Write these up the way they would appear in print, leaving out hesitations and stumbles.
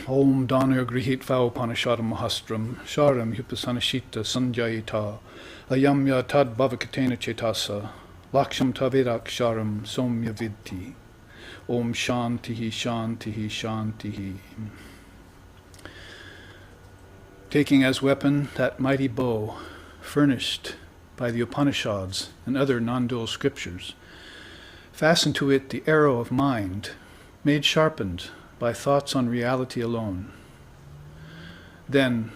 Om Dhanur Grihitva Upanishadam Mahastram Sharam Hupasanashita Sanjayita Ayamya Tad Bhavakatena Chetasa Laksham Tavirak Sharam Somya Vidti. Om Shantihi Shantihi Shantihi. Taking as weapon that mighty bow, furnished by the Upanishads and other non-dual scriptures, fasten to it the arrow of mind, made sharpened by thoughts on reality alone. Then,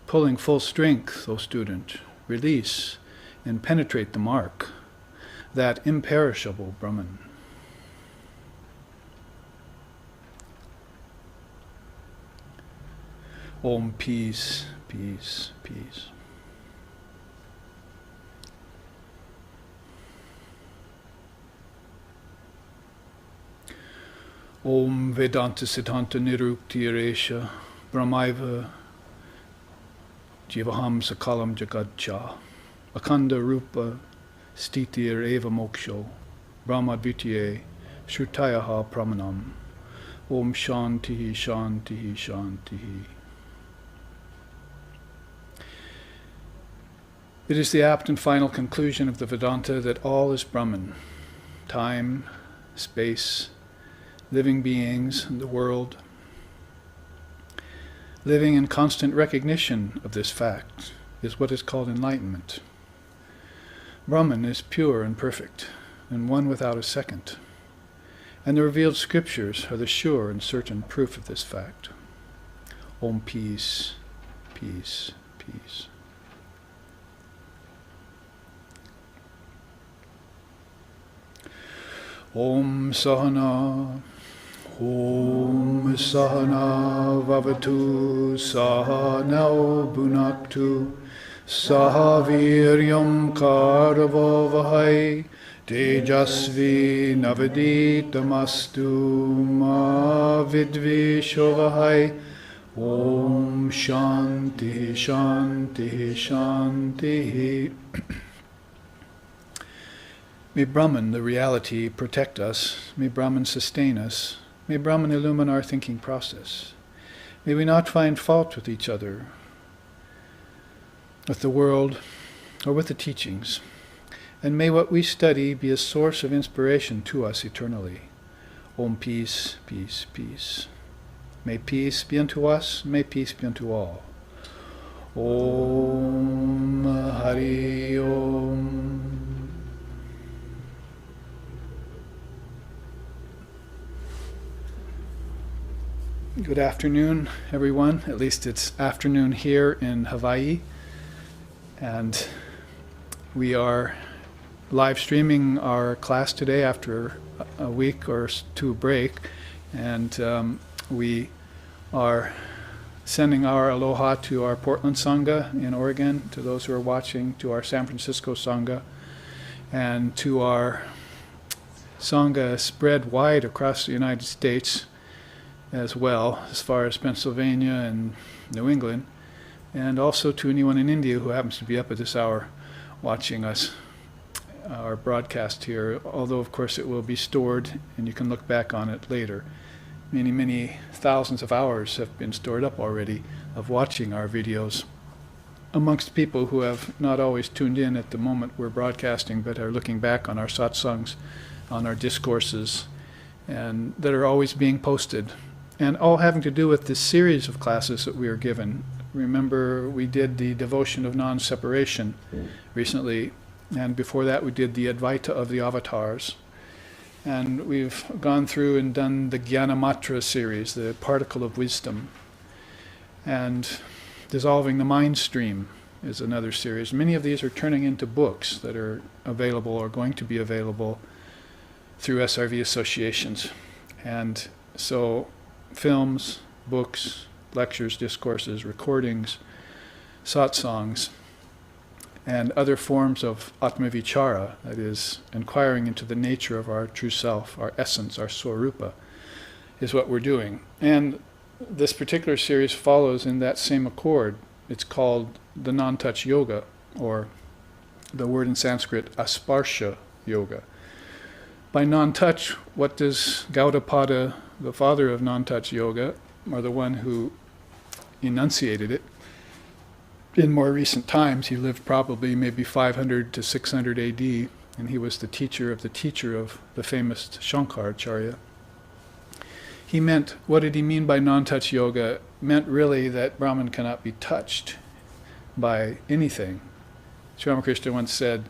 pulling full strength, O student, release and penetrate the mark, that imperishable Brahman. Om peace, peace, peace. Om Vedanta Siddhanta Nirukti Resha Brahmaiva Jivaham Sakalam Jagadcha Akanda Rupa Stitir Eva Moksho Brahma Dvitiye Shrutayaha Pramanam. Om Shantihi Shantihi Shantihi. It is the apt and final conclusion of the Vedanta that all is Brahman, time, space, living beings, and the world. Living in constant recognition of this fact is what is called enlightenment. Brahman is pure and perfect, and one without a second. And the revealed scriptures are the sure and certain proof of this fact. Om peace, peace, peace. Om Sahana, Om Sahana Vavatu, Sahanao Bhunaktu, Sahaviryam Karavavahai, Tejasvi Navaditamastu Ma Vidvishovahai. Om Shanti Shanti Shanti. May Brahman, the reality, protect us. May Brahman sustain us. May Brahman illumine our thinking process. May we not find fault with each other, with the world, or with the teachings. And may what we study be a source of inspiration to us eternally. Om peace, peace, peace. May peace be unto us, may peace be unto all. Om Hari Om. Good afternoon, everyone. At least it's afternoon here in Hawaii. And we are live streaming our class today after a week or two break. And we are sending our aloha to our Portland Sangha in Oregon, to those who are watching, to our San Francisco Sangha, and to our Sangha spread wide across the United States as well, as far as Pennsylvania and New England, and also to anyone in India who happens to be up at this hour watching us, our broadcast here, although of course it will be stored and you can look back on it later. Many, many thousands of hours have been stored up already of watching our videos amongst people who have not always tuned in at the moment we're broadcasting, but are looking back on our satsangs, on our discourses, and that are always being posted. And all having to do with this series of classes that we are given. Remember, we did the devotion of non-separation recently, and before that we did the Advaita of the avatars. And we've gone through and done the Jnanamatra series, the particle of wisdom. And dissolving the mind stream is another series. Many of these are turning into books that are available or going to be available through SRV associations. And so films, books, lectures, discourses, recordings, satsangs, and other forms of atmavichara, that is, inquiring into the nature of our true self, our essence, our swarupa, is what we're doing. And this particular series follows in that same accord. It's called the non-touch yoga, or the word in Sanskrit, asparsha yoga. By non-touch, what does Gaudapada, the father of non-touch yoga, or the one who enunciated it. In more recent times, he lived probably maybe 500 to 600 AD, and he was the teacher of the famous Shankaracharya. He meant, what did he mean by non-touch yoga? Meant really that Brahman cannot be touched by anything. Sri Ramakrishna once said,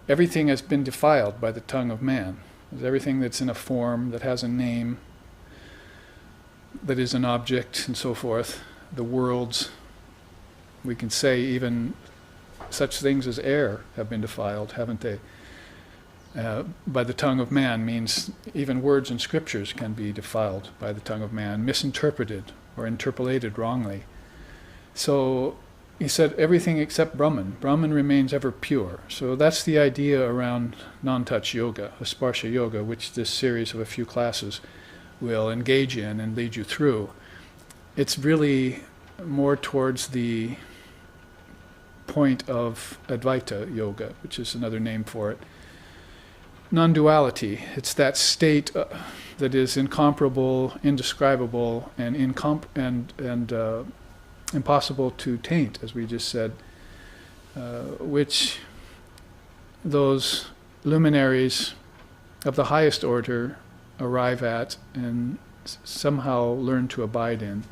everything has been defiled by the tongue of man. Everything that's in a form, that has a name, that is an object, and so forth. The worlds, we can say even such things as air have been defiled, haven't they? By the tongue of man means even words and scriptures can be defiled by the tongue of man, misinterpreted or interpolated wrongly. So he said everything except Brahman. Brahman remains ever pure. So that's the idea around non-touch yoga, Sparsha yoga, which this series of a few classes will engage in and lead you through. It's really more towards the point of Advaita yoga, which is another name for it. Non-duality. It's that state that is incomparable, indescribable, and impossible to taint, as we just said, which those luminaries of the highest order arrive at and somehow learn to abide in.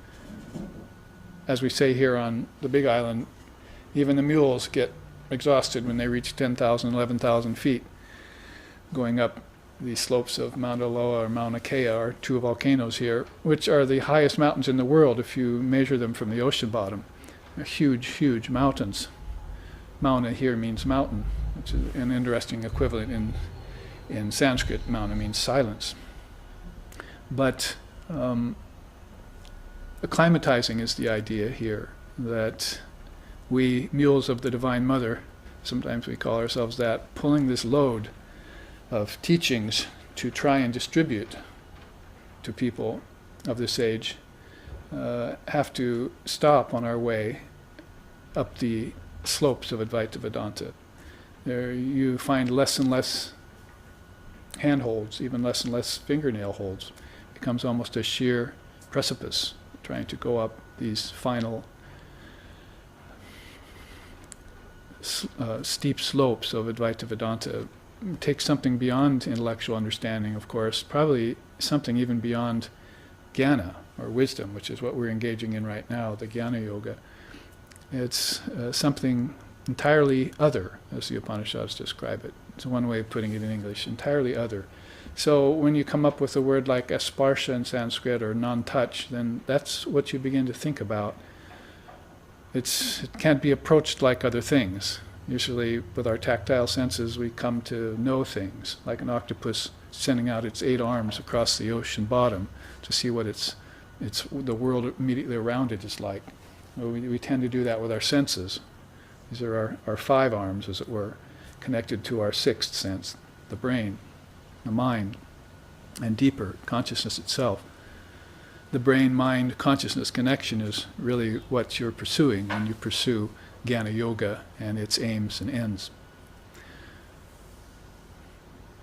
As we say here on the Big Island, even the mules get exhausted when they reach 10,000, 11,000 feet. Going up the slopes of Mount Aloa or Mauna Kea are two volcanoes here, which are the highest mountains in the world if you measure them from the ocean bottom. They're huge, huge mountains. Mauna here means mountain, which is an interesting equivalent in Sanskrit. Mauna means silence. But acclimatizing is the idea here, that we, mules of the Divine Mother, sometimes we call ourselves that, pulling this load of teachings to try and distribute to people of this age, have to stop on our way up the slopes of Advaita Vedanta. There you find less and less handholds, even less and less fingernail holds. It becomes almost a sheer precipice, trying to go up these final steep slopes of Advaita Vedanta. It takes something beyond intellectual understanding, of course, probably something even beyond jnana, or wisdom, which is what we're engaging in right now, the jnana yoga. It's something entirely other, as the Upanishads describe it. It's one way of putting it in English, entirely other. So when you come up with a word like asparsha in Sanskrit or non-touch, then that's what you begin to think about. It can't be approached like other things. Usually with our tactile senses we come to know things, like an octopus sending out its 8 arms across the ocean bottom to see what the world immediately around it is like. Well, we tend to do that with our senses. These are our 5 arms, as it were, connected to our 6th sense, the brain, the mind, and deeper, consciousness itself. The brain-mind-consciousness connection is really what you're pursuing when you pursue Jnana Yoga and its aims and ends.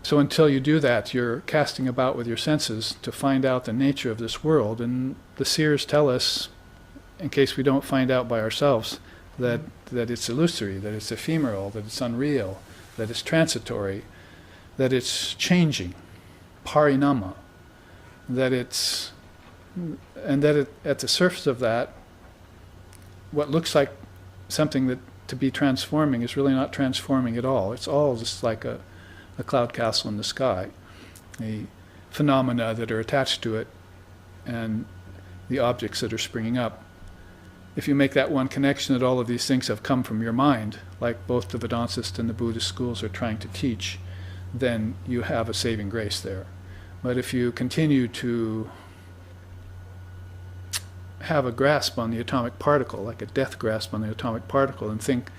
So until you do that, you're casting about with your senses to find out the nature of this world. And the seers tell us, in case we don't find out by ourselves, that it's illusory, that it's ephemeral, that it's unreal, that it's transitory, that it's changing, parinama, and that at the surface of that, what looks like something that to be transforming is really not transforming at all. It's all just like a cloud castle in the sky, the phenomena that are attached to it and the objects that are springing up. If you make that one connection that all of these things have come from your mind, like both the Vedantist and the Buddhist schools are trying to teach, then you have a saving grace there. But if you continue to have a grasp on the atomic particle, like a death grasp on the atomic particle, and think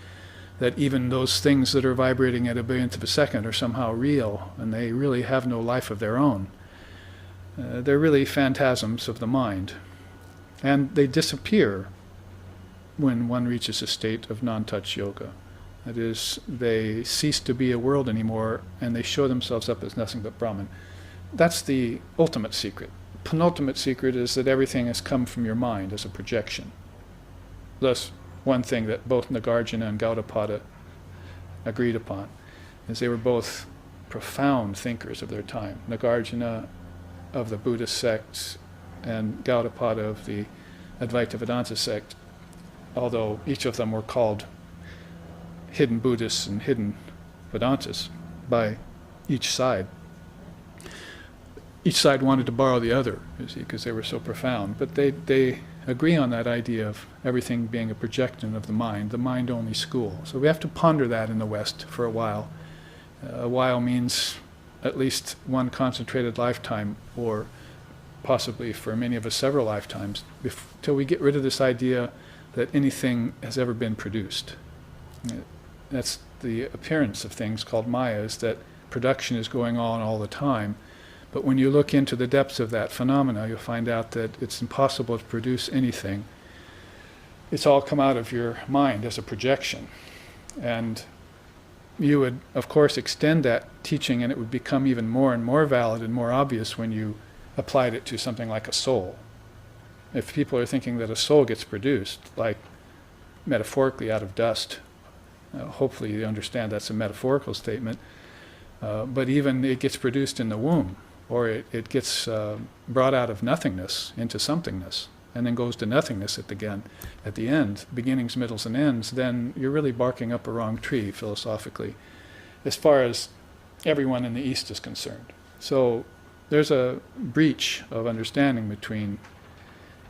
that even those things that are vibrating at a billionth of a second are somehow real, and they really have no life of their own. They're really phantasms of the mind. And they disappear when one reaches a state of non-touch yoga. That is, they cease to be a world anymore, and they show themselves up as nothing but Brahman. That's the ultimate secret. penultimate secret is that everything has come from your mind as a projection. Thus, one thing that both Nagarjuna and Gaudapada agreed upon is they were both profound thinkers of their time. Nagarjuna of the Buddhist sects and Gaudapada of the Advaita Vedanta sect, although each of them were called hidden Buddhists and hidden Vedantas by each side. Each side wanted to borrow the other, you see, because they were so profound. But they agree on that idea of everything being a projection of the mind-only school. So we have to ponder that in the West for a while. A while means at least one concentrated lifetime, or possibly for many of us several lifetimes, till we get rid of this idea that anything has ever been produced. That's the appearance of things called Maya, is that production is going on all the time. But when you look into the depths of that phenomena, you'll find out that it's impossible to produce anything. It's all come out of your mind as a projection. And you would, of course, extend that teaching, and it would become even more and more valid and more obvious when you applied it to something like a soul. If people are thinking that a soul gets produced, like metaphorically out of dust, hopefully you understand that's a metaphorical statement, but even it gets produced in the womb, or it gets brought out of nothingness into somethingness, and then goes to nothingness at the end, beginnings, middles, and ends, then you're really barking up a wrong tree, philosophically, as far as everyone in the East is concerned. So there's a breach of understanding between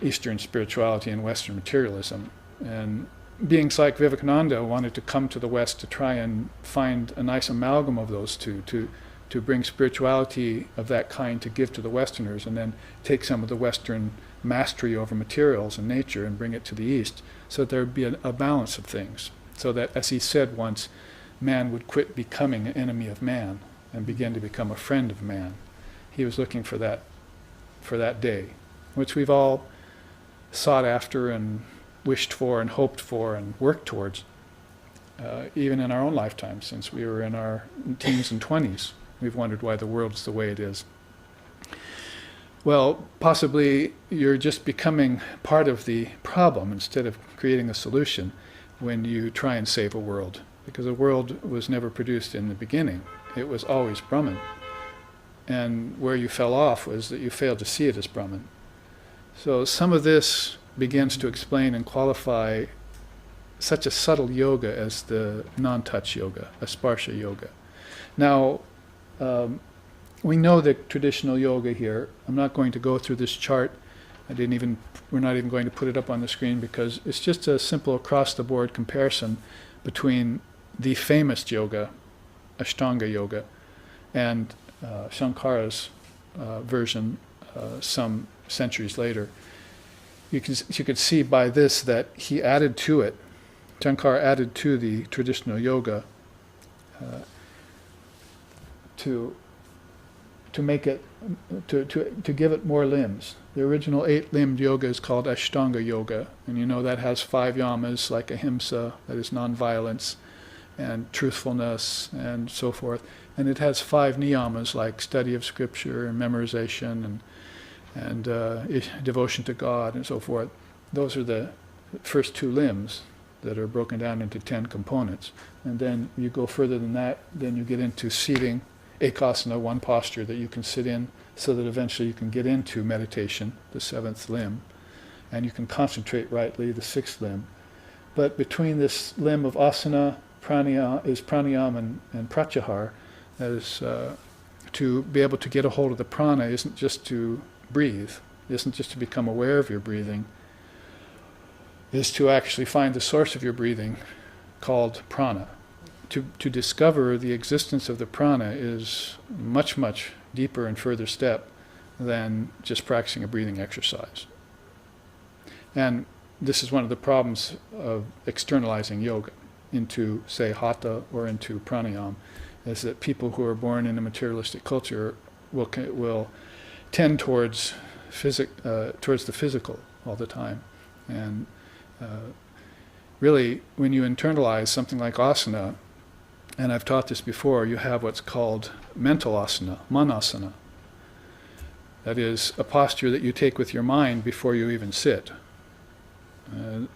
Eastern spirituality and Western materialism. And beings like Vivekananda wanted to come to the West to try and find a nice amalgam of those two, to bring spirituality of that kind to give to the Westerners, and then take some of the Western mastery over materials and nature and bring it to the East, so that there would be a balance of things. So that, as he said once, man would quit becoming an enemy of man and begin to become a friend of man. He was looking for that day, which we've all sought after and wished for and hoped for and worked towards, even in our own lifetime, since we were in our teens and 20s. We've wondered why the world's the way it is. Well, possibly you're just becoming part of the problem instead of creating a solution when you try and save a world, because a world was never produced in the beginning. It was always Brahman. And where you fell off was that you failed to see it as Brahman. So some of this begins to explain and qualify such a subtle yoga as the non-touch yoga, a sparsha yoga. Now, we know the traditional yoga here. I'm not going to go through this chart. We're not even going to put it up on the screen, because it's just a simple across-the-board comparison between the famous yoga, Ashtanga yoga, and Shankara's version some centuries later. You could see by this that he added to it, Shankara added to the traditional yoga to make it, to give it more limbs. The original 8-limbed yoga is called Ashtanga yoga, and you know that has 5 yamas, like ahimsa, that is nonviolence, and truthfulness, and so forth. And it has 5 niyamas, like study of scripture and memorization and devotion to God and so forth. Those are the first 2 limbs that are broken down into 10 components. And then you go further than that, then you get into seating, ekasana, one posture that you can sit in, so that eventually you can get into meditation, the 7th limb, and you can concentrate rightly, the 6th limb. But between this limb of asana, pranayama and pratyahar, that is, to be able to get a hold of the prana isn't just to breathe, isn't just to become aware of your breathing, is to actually find the source of your breathing, called prana. To discover the existence of the prana is much, much deeper and further step than just practicing a breathing exercise. And this is one of the problems of externalizing yoga into, say, hatha or into pranayama, is that people who are born in a materialistic culture will tend towards the physical all the time. And really, when you internalize something like asana, and I've taught this before, you have what's called mental asana, manasana. That is a posture that you take with your mind before you even sit.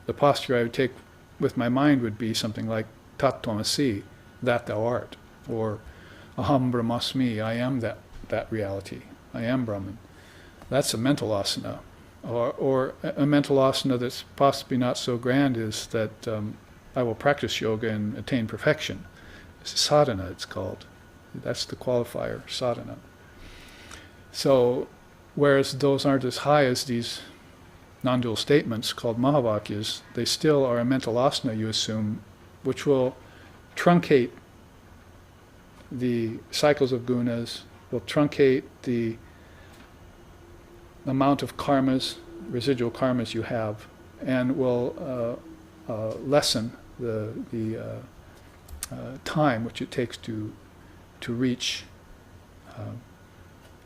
The posture I would take with my mind would be something like Tat Tvamasi, that thou art, or Aham Brahmasmi, I am that reality, I am Brahman. That's a mental asana. Or a mental asana that's possibly not so grand is that I will practice yoga and attain perfection. It's sadhana, it's called. That's the qualifier, sadhana. So, whereas those aren't as high as these non-dual statements called mahavakyas, they still are a mental asana, you assume, which will truncate the cycles of gunas, will truncate the amount of karmas, residual karmas you have, and will lessen the time which it takes to reach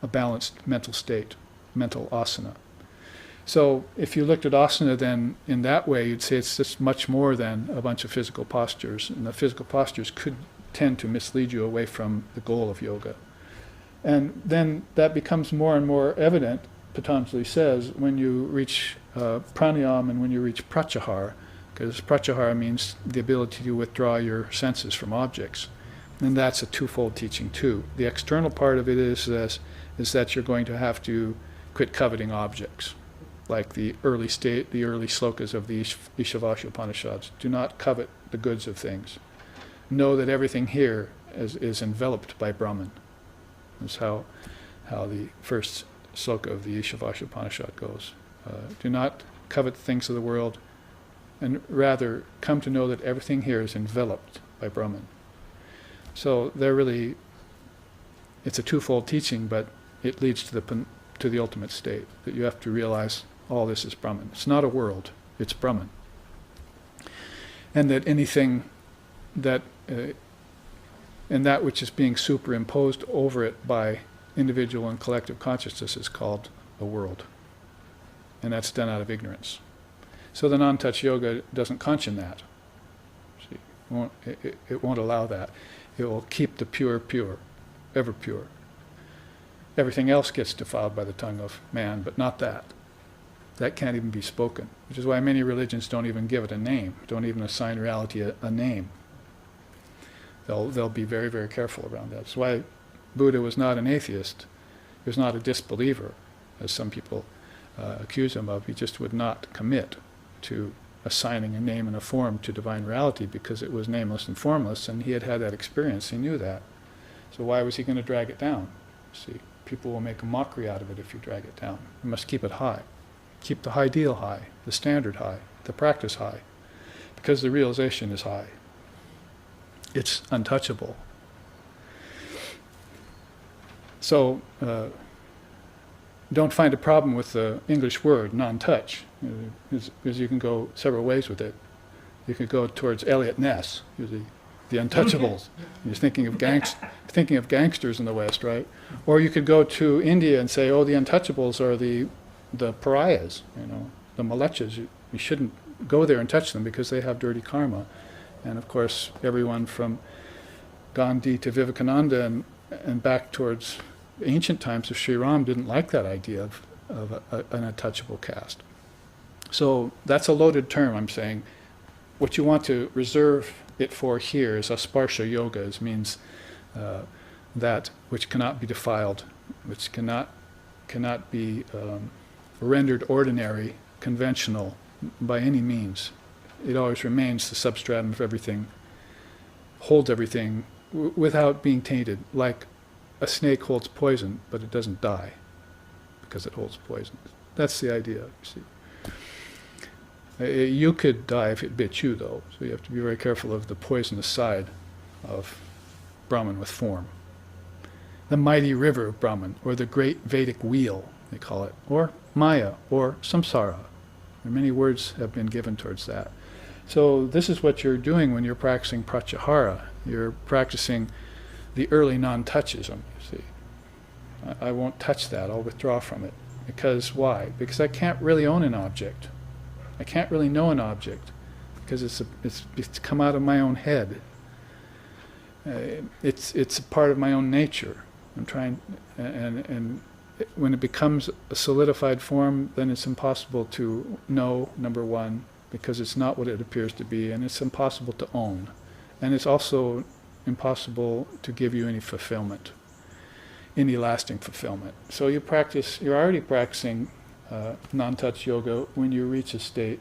a balanced mental state, mental asana. So if you looked at asana then in that way, you'd say it's just much more than a bunch of physical postures, and the physical postures could tend to mislead you away from the goal of yoga. And then that becomes more and more evident, Patanjali says, when you reach pranayama and when you reach pratyahara, because pratyahara means the ability to withdraw your senses from objects. And that's a twofold teaching too. The external part of it is that you're going to have to quit coveting objects, like the early slokas of the Ishavasya Upanishads. Do not covet the goods of things. Know that everything here is enveloped by Brahman. That's how the first sloka of the Ishavasya Upanishad goes. Do not covet the things of the world, and rather come to know that everything here is enveloped by Brahman. So it's a twofold teaching, but it leads to the ultimate state, that you have to realize all this is Brahman. It's not a world, it's Brahman. And that anything that, and that which is being superimposed over it by individual and collective consciousness is called a world. And that's done out of ignorance. So the non-touch yoga doesn't conscience that. See, it won't allow that. It will keep the pure pure, ever pure. Everything else gets defiled by the tongue of man, but not that. That can't even be spoken, which is why many religions don't even give it a name, don't even assign reality a name. They'll be very, very careful around that. That's why Buddha was not an atheist. He was not a disbeliever, as some people accuse him of. He just would not commit to assigning a name and a form to divine reality because it was nameless and formless, and he had had that experience. He knew that. So why was he going to drag it down? See, people will make a mockery out of it if you drag it down. You must keep it high. Keep the ideal high, the standard high, the practice high, because the realization is high. It's untouchable. So don't find a problem with the English word, non-touch, because you can go several ways with it. You could go towards Eliot Ness, the untouchables. He's thinking of gangsters in the West, right? Or you could go to India and say, oh, the untouchables are the pariahs, the malechas. You shouldn't go there and touch them because they have dirty karma. And of course, everyone from Gandhi to Vivekananda and back towards ancient times of Sri Ram didn't like that idea of an untouchable caste. So that's a loaded term, I'm saying. What you want to reserve it for here is asparsha yoga. It means that which cannot be defiled, which cannot be rendered ordinary, conventional by any means. It always remains the substratum of everything, holds everything without being tainted, like a snake holds poison, but it doesn't die because it holds poison. That's the idea, you see. You could die if it bit you, though, so you have to be very careful of the poisonous side of Brahman with form. The mighty river of Brahman, or the great Vedic wheel, they call it, or Maya, or Samsara. Many words have been given towards that. So this is what you're doing when you're practicing pratyahara. You're practicing the early non-touchism, you see. I won't touch that, I'll withdraw from it. Because why? Because I can't really own an object. I can't really know an object because it's come out of my own head. It's a part of my own nature. I'm trying, and when it becomes a solidified form, then it's impossible to know, number one, because it's not what it appears to be, and it's impossible to own. And it's also impossible to give you any fulfillment, any lasting fulfillment. So you're already practicing non-touch yoga when you reach a state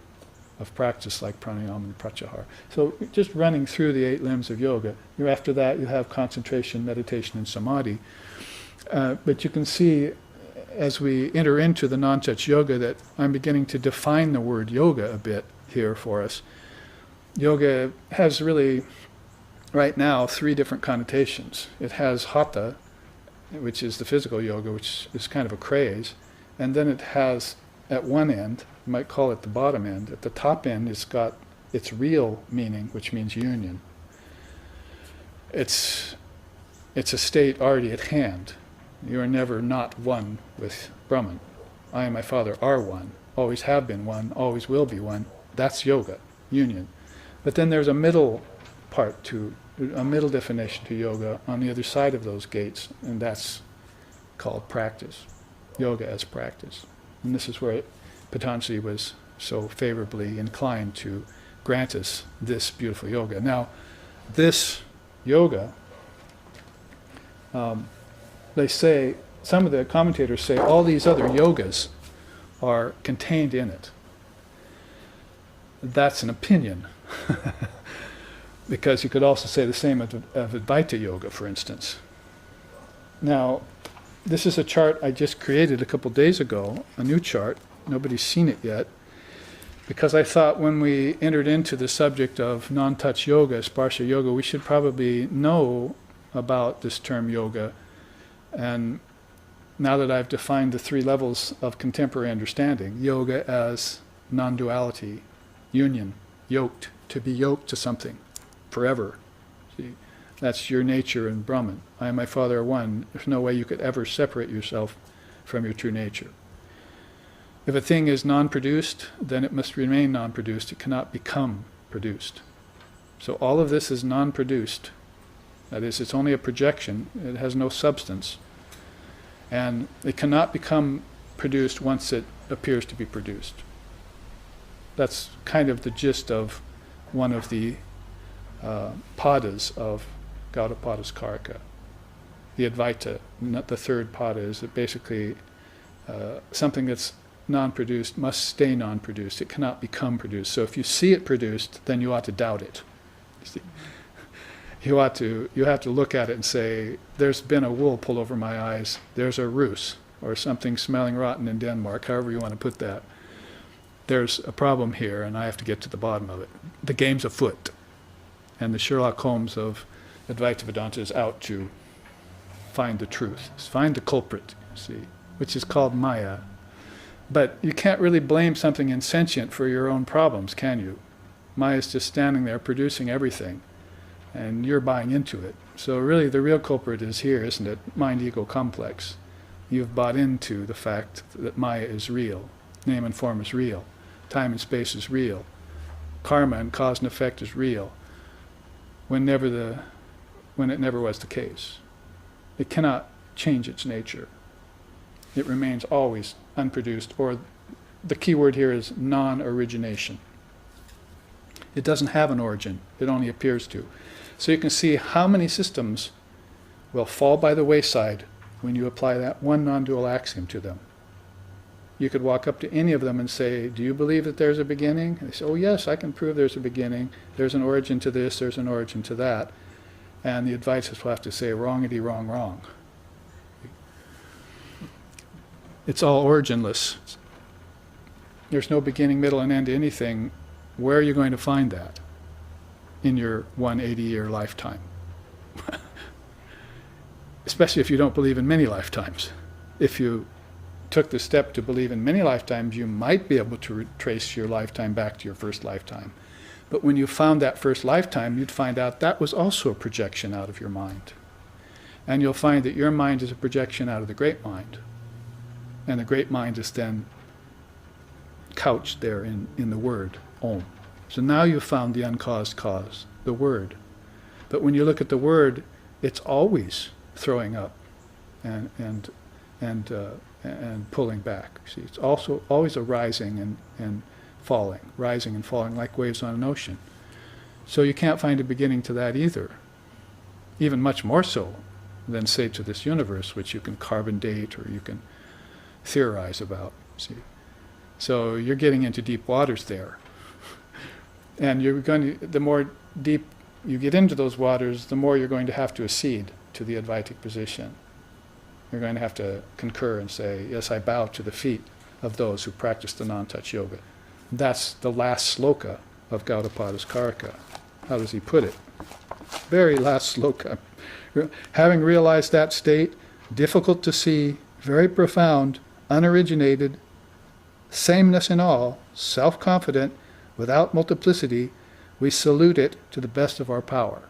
of practice like pranayama and pratyahara. So just running through the 8 limbs of yoga, after that you have concentration, meditation, and samadhi. But you can see as we enter into the non-touch yoga that I'm beginning to define the word yoga a bit here for us. Yoga has really, right now, 3 different connotations. It has hatha, which is the physical yoga, which is kind of a craze. And then it has, at one end, you might call it the bottom end. At the top end, it's got its real meaning, which means union. It's a state already at hand. You are never not one with Brahman. I and my Father are one, always have been one, always will be one. That's yoga, union. But then there's a middle part to, a middle definition to yoga on the other side of those gates, and that's called practice. Yoga as practice. And this is where Patanjali was so favorably inclined to grant us this beautiful yoga. Now, this yoga, they say, some of the commentators say all these other yogas are contained in it. That's an opinion. Because you could also say the same of Advaita yoga, for instance. Now, this is a chart I just created a couple days ago, a new chart. Nobody's seen it yet. Because I thought when we entered into the subject of non-touch yoga, sparsha yoga, we should probably know about this term yoga. And now that I've defined the 3 levels of contemporary understanding, yoga as non-duality, union, yoked, to be yoked to something forever. See, that's your nature in Brahman. I and my Father are one. There's no way you could ever separate yourself from your true nature. If a thing is non-produced, then it must remain non-produced. It cannot become produced. So all of this is non-produced. That is, it's only a projection. It has no substance. And it cannot become produced once it appears to be produced. That's kind of the gist of one of the padas of Gaudapada's Karika. The Advaita, the 3rd pada, is that basically something that's non-produced must stay non-produced. It cannot become produced. So if you see it produced, then you ought to doubt it. You have to look at it and say, there's been a wool pulled over my eyes, there's a ruse, or something smelling rotten in Denmark, however you want to put that. There's a problem here, and I have to get to the bottom of it. The game's afoot. And the Sherlock Holmes of Advaita Vedanta is out to find the truth, find the culprit, see, which is called Maya. But you can't really blame something insentient for your own problems, can you? Maya's just standing there producing everything, and you're buying into it. So really the real culprit is here, isn't it? Mind-ego complex. You've bought into the fact that Maya is real. Name and form is real. Time and space is real. Karma and cause and effect is real. When it never was the case. It cannot change its nature. It remains always unproduced, or the key word here is non-origination. It doesn't have an origin, it only appears to. So you can see how many systems will fall by the wayside when you apply that one non-dual axiom to them. You could walk up to any of them and say, do you believe that there's a beginning? And they say, oh yes, I can prove there's a beginning. There's an origin to this, there's an origin to that. And the advisors will have to say, wrongity, wrong, wrong. It's all originless. There's no beginning, middle, and end to anything. Where are you going to find that in your 180-year lifetime? Especially if you don't believe in many lifetimes. If you took the step to believe in many lifetimes, you might be able to trace your lifetime back to your first lifetime. But when you found that first lifetime, you'd find out that was also a projection out of your mind. And you'll find that your mind is a projection out of the great mind. And the great mind is then couched there in the word, Om. So now you've found the uncaused cause, the word. But when you look at the word, it's always throwing up and and pulling back. See, it's also always a rising and rising and falling like waves on an ocean. So you can't find a beginning to that either. Even much more so than, say, to this universe, which you can carbon date or you can theorize about. See, so you're getting into deep waters there, and the more deep you get into those waters, the more you're going to have to accede to the Advaitic position. You're going to have to concur and say, yes, I bow to the feet of those who practice the non-touch yoga. That's the last sloka of Gaudapada's Karika. How does he put it? Very last sloka. Having realized that state, difficult to see, very profound, unoriginated, sameness in all, self-confident, without multiplicity, we salute it to the best of our power.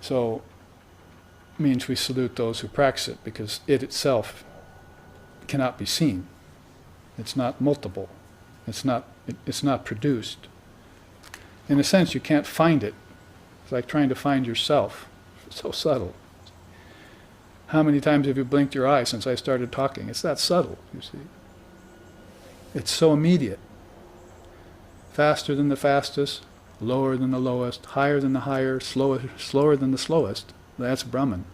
So, means we salute those who practice it, because it itself cannot be seen. It's not multiple. It's not produced. In a sense, you can't find it. It's like trying to find yourself. It's so subtle. How many times have you blinked your eye since I started talking? It's that subtle, you see. It's so immediate. Faster than the fastest, lower than the lowest, higher than the higher, slower than the slowest. That's Brahman.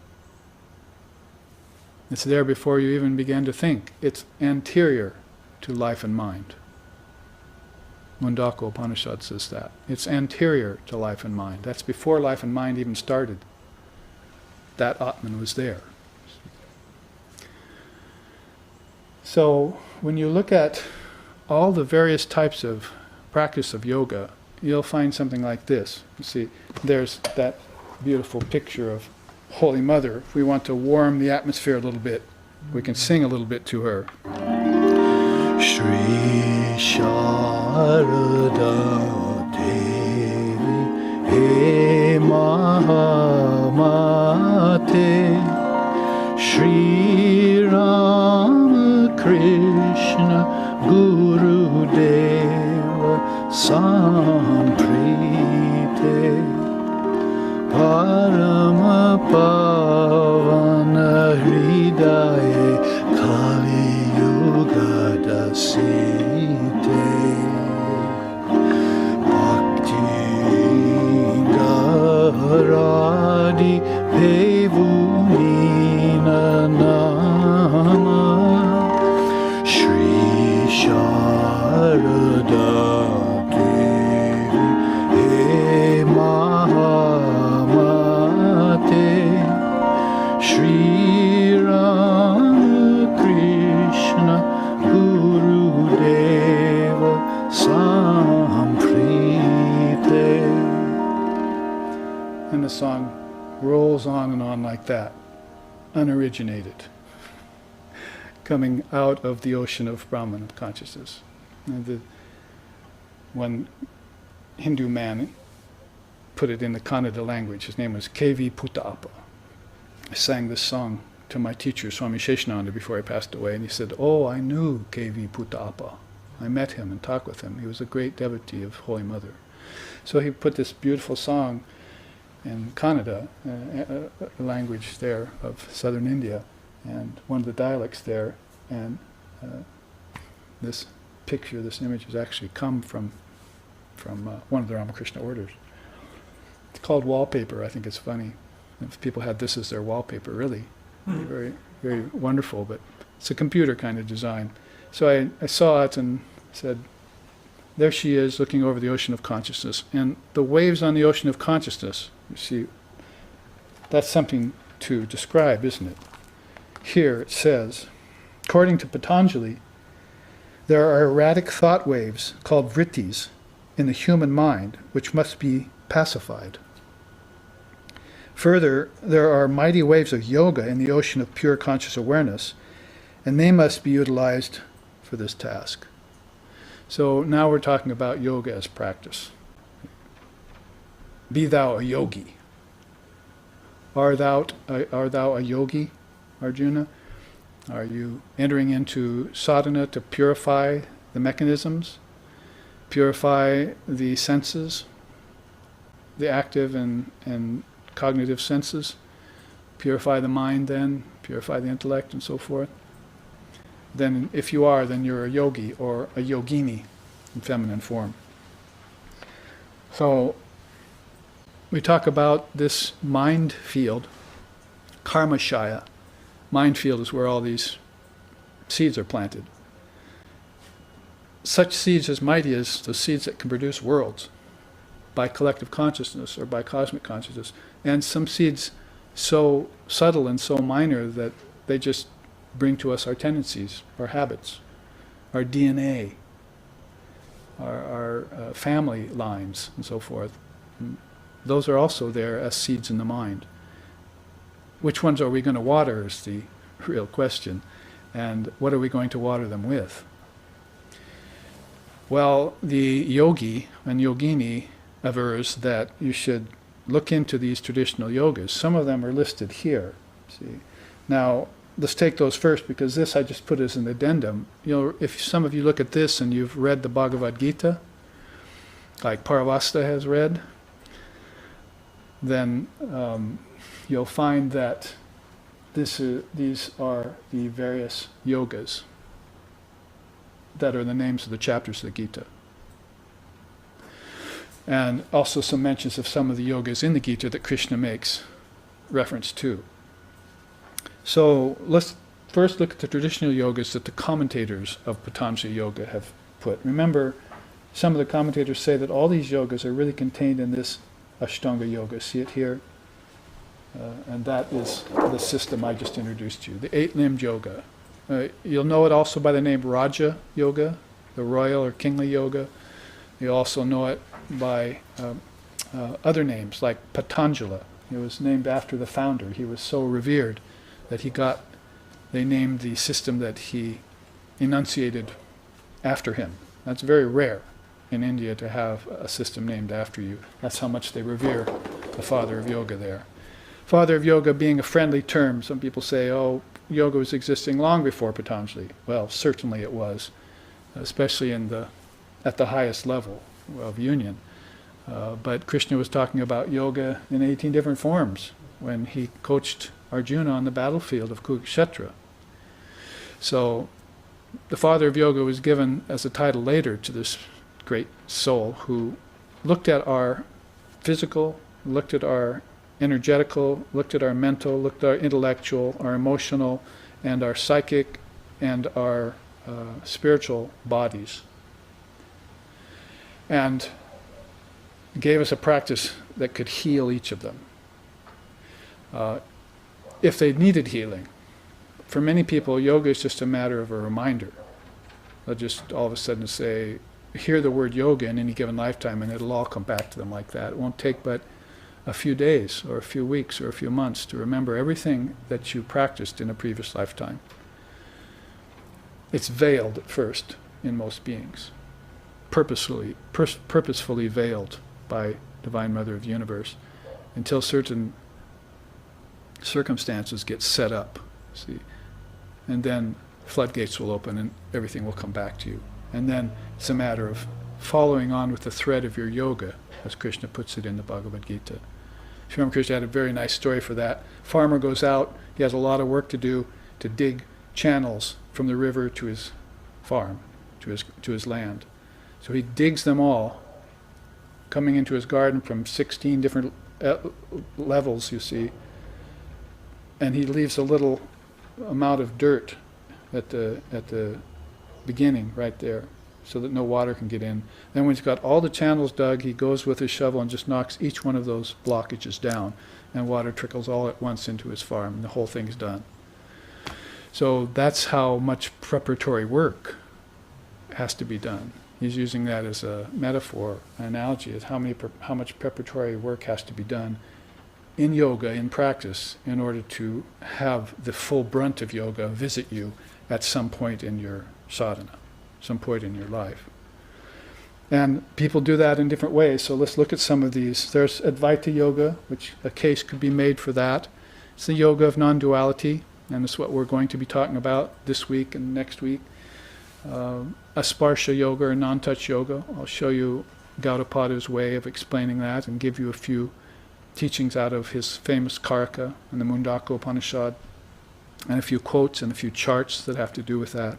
It's there before you even begin to think. It's anterior to life and mind. Mundaka Upanishad says that. It's anterior to life and mind. That's before life and mind even started. That Atman was there. So when you look at all the various types of practice of yoga, you'll find something like this. You see, there's that beautiful picture of Holy Mother. If we want to warm the atmosphere a little bit, we can sing a little bit to her. Shri Sharada Devi He Mahamate Shri Rama Krishna Guru Deva Samprite Parama Pavana Hridaye Kali Yuga Dasite Bhakti Garadi Pevunina Nama Shri Sharada Devi He Mahamate Shri Ramakrishna Guru Deva Samprite. And the song rolls on and on like that, unoriginated, coming out of the ocean of Brahman, of consciousness. And one Hindu man put it in the Kannada language. His name was K.V. Puttappa. I sang this song to my teacher, Swami Sheshananda, before he passed away, and he said, "Oh, I knew K.V. Puttappa. I met him and talked with him. He was a great devotee of Holy Mother." So he put this beautiful song in Kannada, a language there of southern India, and one of the dialects there, and this picture, this image has actually come from one of the Ramakrishna orders. It's called wallpaper. I think it's funny. If people had this as their wallpaper, really, very, very wonderful, but it's a computer kind of design. So I saw it and said, there she is looking over the ocean of consciousness. And the waves on the ocean of consciousness, you see, that's something to describe, isn't it? Here it says, according to Patanjali, there are erratic thought waves called vrittis in the human mind, which must be pacified. Further, there are mighty waves of yoga in the ocean of pure conscious awareness, and they must be utilized for this task. So now we're talking about yoga as practice. Be thou a yogi. Art thou a yogi, Arjuna? Are you entering into sadhana to purify the mechanisms, purify the senses, the active and cognitive senses, purify the mind then, purify the intellect and so forth. Then if you are, then you're a yogi or a yogini in feminine form. So we talk about this mind field, karmashaya. Mind field is where all these seeds are planted. Such seeds as mighty as the seeds that can produce worlds by collective consciousness or by cosmic consciousness. And some seeds so subtle and so minor that they just bring to us our tendencies, our habits, our DNA, our family lines, and so forth. And those are also there as seeds in the mind. Which ones are we going to water is the real question. And what are we going to water them with? Well, the yogi and yogini avers that you should look into these traditional yogas. Some of them are listed here. See, now let's take those first, because this I just put as an addendum. You know, if some of you look at this and you've read the Bhagavad Gita, like Paravasta has read, then you'll find that these are the various yogas that are the names of the chapters of the Gita. And also some mentions of some of the yogas in the Gita that Krishna makes reference to. So let's first look at the traditional yogas that the commentators of Patanjali Yoga have put. Remember, some of the commentators say that all these yogas are really contained in this Ashtanga Yoga. See it here? And that is the system I just introduced you, the eight-limbed yoga. You'll know it also by the name Raja Yoga, the royal or kingly yoga. You also know it by other names, like Patanjala. It was named after the founder. He was so revered that they named the system that he enunciated after him. That's very rare in India to have a system named after you. That's how much they revere the father of yoga there. Father of yoga being a friendly term. Some people say, oh, yoga was existing long before Patanjali. Well, certainly it was, especially at the highest level of union. But Krishna was talking about yoga in 18 different forms when he coached Arjuna on the battlefield of Kurukshetra. So the father of yoga was given as a title later to this great soul who looked at our physical, looked at our energetical, looked at our mental, looked at our intellectual, our emotional, and our psychic, and our spiritual bodies. And gave us a practice that could heal each of them. If they needed healing. For many people, yoga is just a matter of a reminder. They'll just all of a sudden say, hear the word yoga in any given lifetime, and it'll all come back to them like that. It won't take but a few days or a few weeks or a few months to remember everything that you practiced in a previous lifetime. It's veiled at first in most beings, purposefully veiled by Divine Mother of the Universe, until certain circumstances get set up, see, and then floodgates will open and everything will come back to you. And then it's a matter of following on with the thread of your yoga, as Krishna puts it in the Bhagavad Gita. Sri Ramakrishna had a very nice story for that. Farmer goes out, he has a lot of work to do to dig channels from the river to his farm, to his land. So he digs them all, coming into his garden from 16 different levels, you see, and he leaves a little amount of dirt at the beginning right there, so that no water can get in. Then when he's got all the channels dug, he goes with his shovel and just knocks each one of those blockages down, and water trickles all at once into his farm, and the whole thing's done. So that's how much preparatory work has to be done. He's using that as a metaphor, an analogy, as how much preparatory work has to be done in yoga, in practice, in order to have the full brunt of yoga visit you at some point in your sadhana, some point in your life. And people do that in different ways, so let's look at some of these. There's Advaita Yoga, which a case could be made for that. It's the yoga of non-duality, and it's what we're going to be talking about this week and next week. Asparsha Yoga, or non-touch yoga. I'll show you Gaudapada's way of explaining that and give you a few teachings out of his famous Karaka and the Mundaka Upanishad. and a few quotes and a few charts that have to do with that.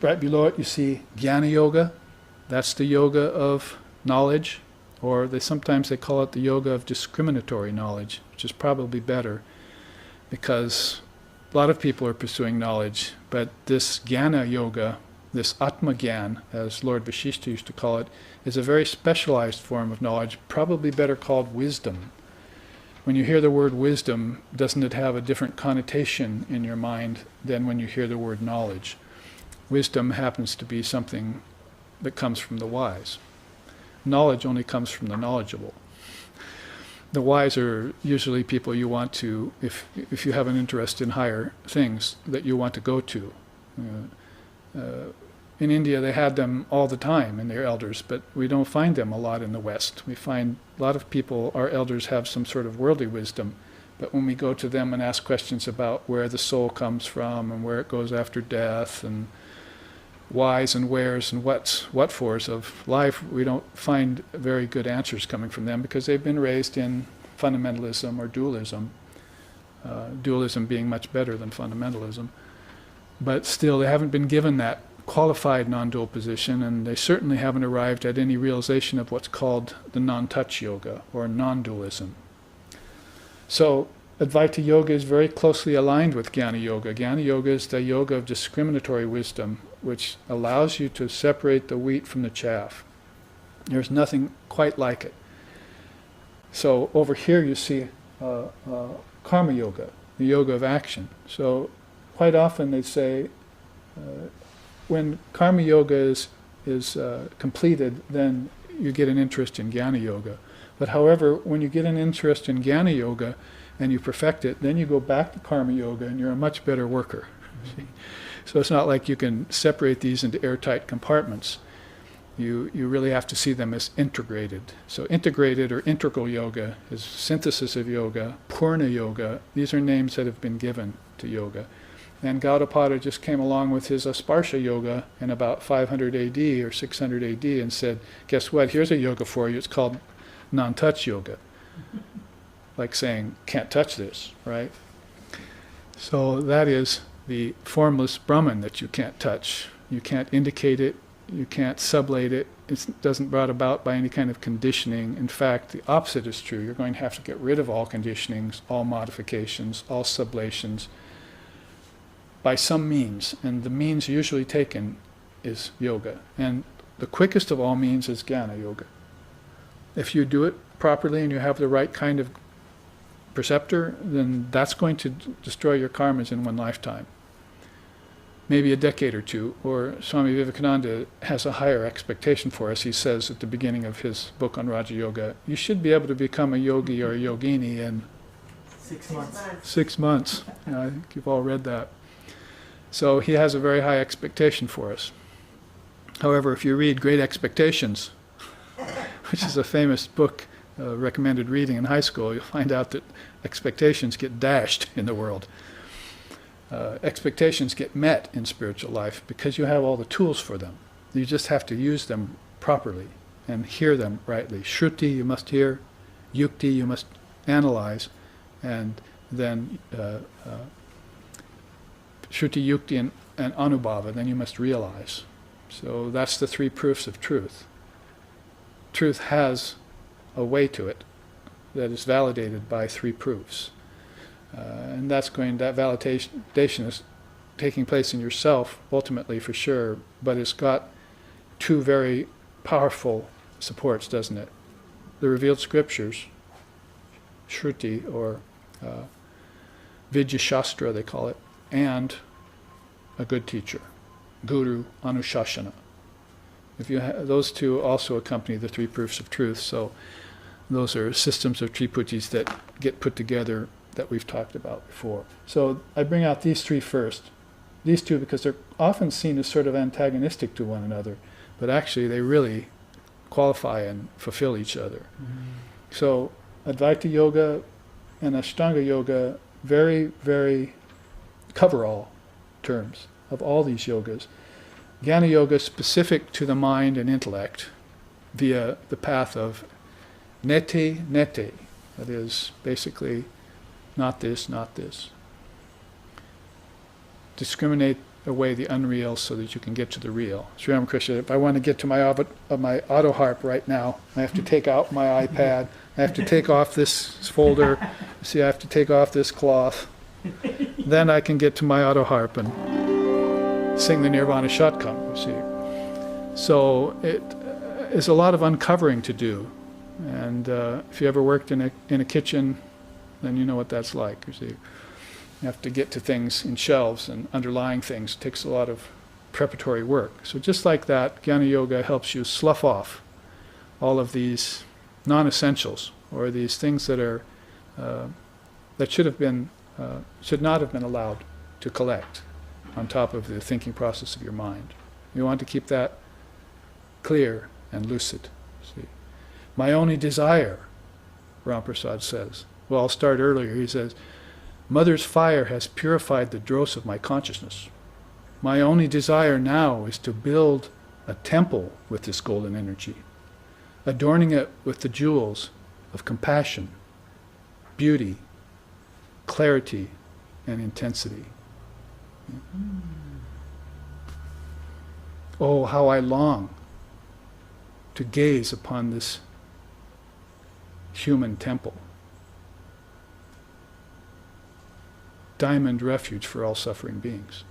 Right below it you see Jnana Yoga. That's the yoga of knowledge, or sometimes they call it the yoga of discriminatory knowledge, which is probably better, because a lot of people are pursuing knowledge, but this Jnana Yoga, this Atma Gyan, as Lord Vashishta used to call it, is a very specialized form of knowledge, probably better called wisdom. When you hear the word wisdom, doesn't it have a different connotation in your mind than when you hear the word knowledge? Wisdom happens to be something that comes from the wise. Knowledge only comes from the knowledgeable. The wise are usually people you want to, if you have an interest in higher things, that you want to go to. In India they had them all the time in their elders, but we don't find them a lot in the West. We find a lot of people, our elders, have some sort of worldly wisdom, but when we go to them and ask questions about where the soul comes from and where it goes after death and whys and wheres and what-fors of life, we don't find very good answers coming from them because they've been raised in fundamentalism or dualism, dualism being much better than fundamentalism. But still, they haven't been given that qualified non-dual position, and they certainly haven't arrived at any realization of what's called the non-touch yoga, or non-dualism. So, Advaita Yoga is very closely aligned with Jnana Yoga. Jnana Yoga is the yoga of discriminatory wisdom, which allows you to separate the wheat from the chaff. There's nothing quite like it. So, over here you see Karma Yoga, the yoga of action. So, quite often they say, when Karma Yoga is completed, then you get an interest in Jnana Yoga. But however, when you get an interest in Jnana Yoga and you perfect it, then you go back to Karma Yoga and you're a much better worker. So it's not like you can separate these into airtight compartments. You really have to see them as integrated. So integrated or integral yoga is synthesis of yoga, Purna Yoga. These are names that have been given to yoga. And Gaudapada just came along with his Asparsha Yoga in about 500 AD or 600 AD and said, guess what, here's a yoga for you, it's called non-touch yoga. Like saying, can't touch this, right? So that is the formless Brahman that you can't touch. You can't indicate it, you can't sublate it, it doesn't brought about by any kind of conditioning. In fact, the opposite is true. You're going to have to get rid of all conditionings, all modifications, all sublations, by some means, and the means usually taken is yoga. And the quickest of all means is Jnana Yoga. If you do it properly and you have the right kind of preceptor, then that's going to destroy your karmas in one lifetime. Maybe a decade or two, or Swami Vivekananda has a higher expectation for us. He says at the beginning of his book on Raja Yoga, you should be able to become a yogi or a yogini in 6 months. 6 months. I think you've all read that. So he has a very high expectation for us. However, if you read Great Expectations, which is a famous book recommended reading in high school, you'll find out that expectations get dashed in the world. Expectations get met in spiritual life because you have all the tools for them. You just have to use them properly and hear them rightly. Shruti you must hear, yukti you must analyze, and then Shruti, Yukti, and Anubhava, then you must realize. So that's the 3 proofs of truth. Truth has a way to it that is validated by 3 proofs. And that validation is taking place in yourself, ultimately for sure, but it's got 2 very powerful supports, doesn't it? The revealed scriptures, Shruti, or Vidya Shastra they call it, and a good teacher, Guru, Anushasana. If you those 2 also accompany the 3 proofs of truth, so those are systems of triputis that get put together that we've talked about before. So I bring out these 3 first. These 2 because they're often seen as sort of antagonistic to one another, but actually they really qualify and fulfill each other. So Advaita Yoga and Ashtanga Yoga, very, very cover-all terms of all these yogas. Jnana Yoga specific to the mind and intellect via the path of nete, that is basically not this, not this. discriminate away the unreal so that you can get to the real. Sri Ramakrishna, if I want to get to my auto harp right now, I have to take out my iPad, I have to take off this folder, see, I have to take off this cloth, then I can get to my auto harp and sing the Nirvana Shatkam, you see. So it is a lot of uncovering to do. And if you ever worked in a kitchen, then you know what that's like, you see. You have to get to things in shelves and underlying things. It takes a lot of preparatory work. So just like that, Jnana Yoga helps you slough off all of these non-essentials, or these things that are that should not have been allowed to collect on top of the thinking process of your mind. You want to keep that clear and lucid. See, my only desire, Ramprasad says. Well, I'll start earlier. He says, Mother's fire has purified the dross of my consciousness. My only desire now is to build a temple with this golden energy, adorning it with the jewels of compassion, beauty, clarity, and intensity. Oh, how I long to gaze upon this human temple. Diamond refuge for all suffering beings.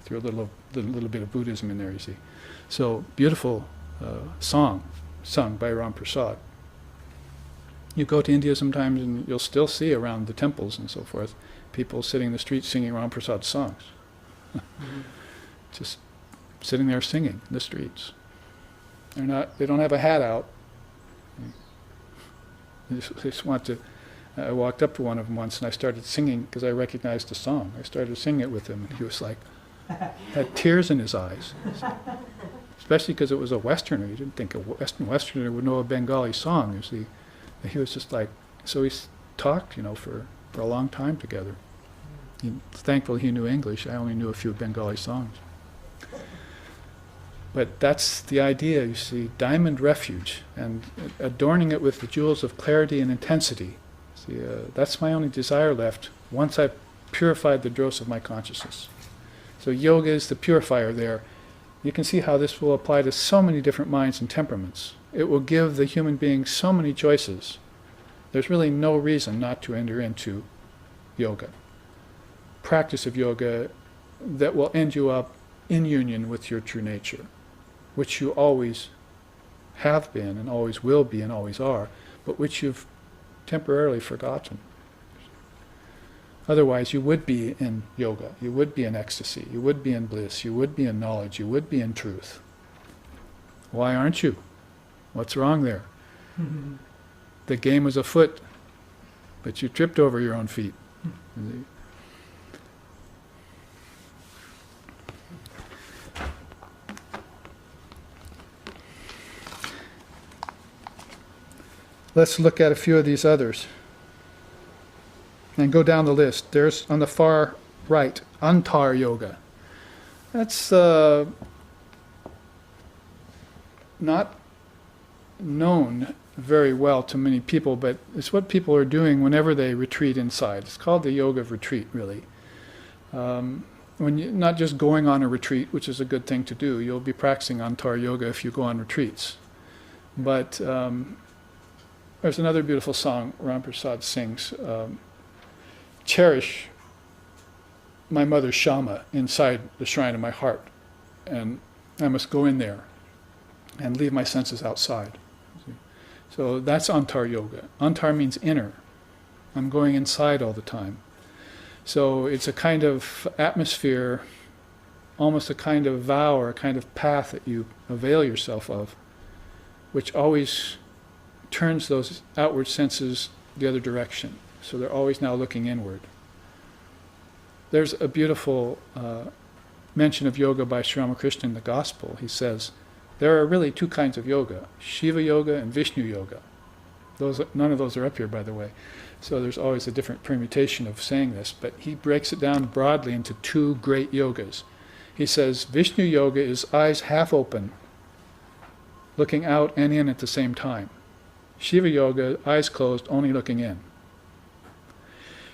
Through a little bit of Buddhism in there, you see. So, beautiful song sung by Ram Prasad. You go to India sometimes and you'll still see around the temples and so forth, people sitting in the streets singing Ram Prasad songs. Just sitting there singing in the streets. They don't have a hat out. They just want to. I walked up to one of them once and I started singing because I recognized the song. I started singing it with him and he was like, had tears in his eyes. Especially because it was a Westerner. You didn't think a Westerner would know a Bengali song, you see. He was just like, so we talked, for a long time together. Thankfully he knew English. I only knew a few Bengali songs. But that's the idea, you see, diamond refuge, and adorning it with the jewels of clarity and intensity. See, that's my only desire left once I've purified the dross of my consciousness. So yoga is the purifier there. You can see how this will apply to so many different minds and temperaments. It will give the human being so many choices. There's really no reason not to enter into yoga. Practice of yoga that will end you up in union with your true nature, which you always have been and always will be and always are, but which you've temporarily forgotten. Otherwise, you would be in yoga, you would be in ecstasy, you would be in bliss, you would be in knowledge, you would be in truth. Why aren't you? What's wrong there? The game was afoot, but you tripped over your own feet. Let's look at a few of these others and go down the list. There's on the far right, Antar Yoga. That's not known very well to many people, but it's what people are doing whenever they retreat inside. It's called the yoga of retreat, really. When you're not just going on a retreat, which is a good thing to do. You'll be practicing Antar Yoga if you go on retreats. But there's another beautiful song Ram Prasad sings, cherish my mother's Shama inside the shrine of my heart, and I must go in there and leave my senses outside. So that's Antar Yoga. Antar means inner. I'm going inside all the time. So it's a kind of atmosphere, almost a kind of vow or a kind of path that you avail yourself of, which always turns those outward senses the other direction. So they're always now looking inward. There's a beautiful mention of yoga by Sri Ramakrishna in the Gospel. He says, there are really two kinds of yoga, Shiva yoga and Vishnu yoga. None of those are up here, by the way. So there's always a different permutation of saying this, but he breaks it down broadly into two great yogas. He says, Vishnu yoga is eyes half open, looking out and in at the same time. Shiva yoga, eyes closed, only looking in.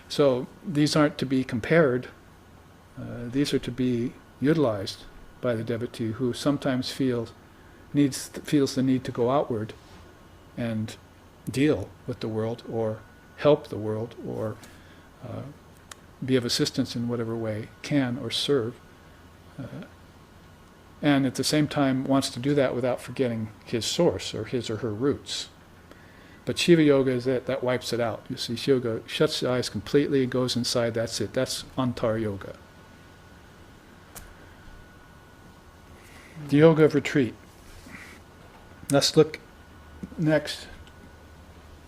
So these aren't to be compared. These are to be utilized by the devotee who sometimes feels the need to go outward and deal with the world or help the world or be of assistance in whatever way can or serve. And at the same time wants to do that without forgetting his source or his or her roots. But Shiva Yoga is it, that wipes it out. You see, Shiva Yoga shuts the eyes completely, goes inside, that's it. That's Antar Yoga. The Yoga of Retreat. Let's look next.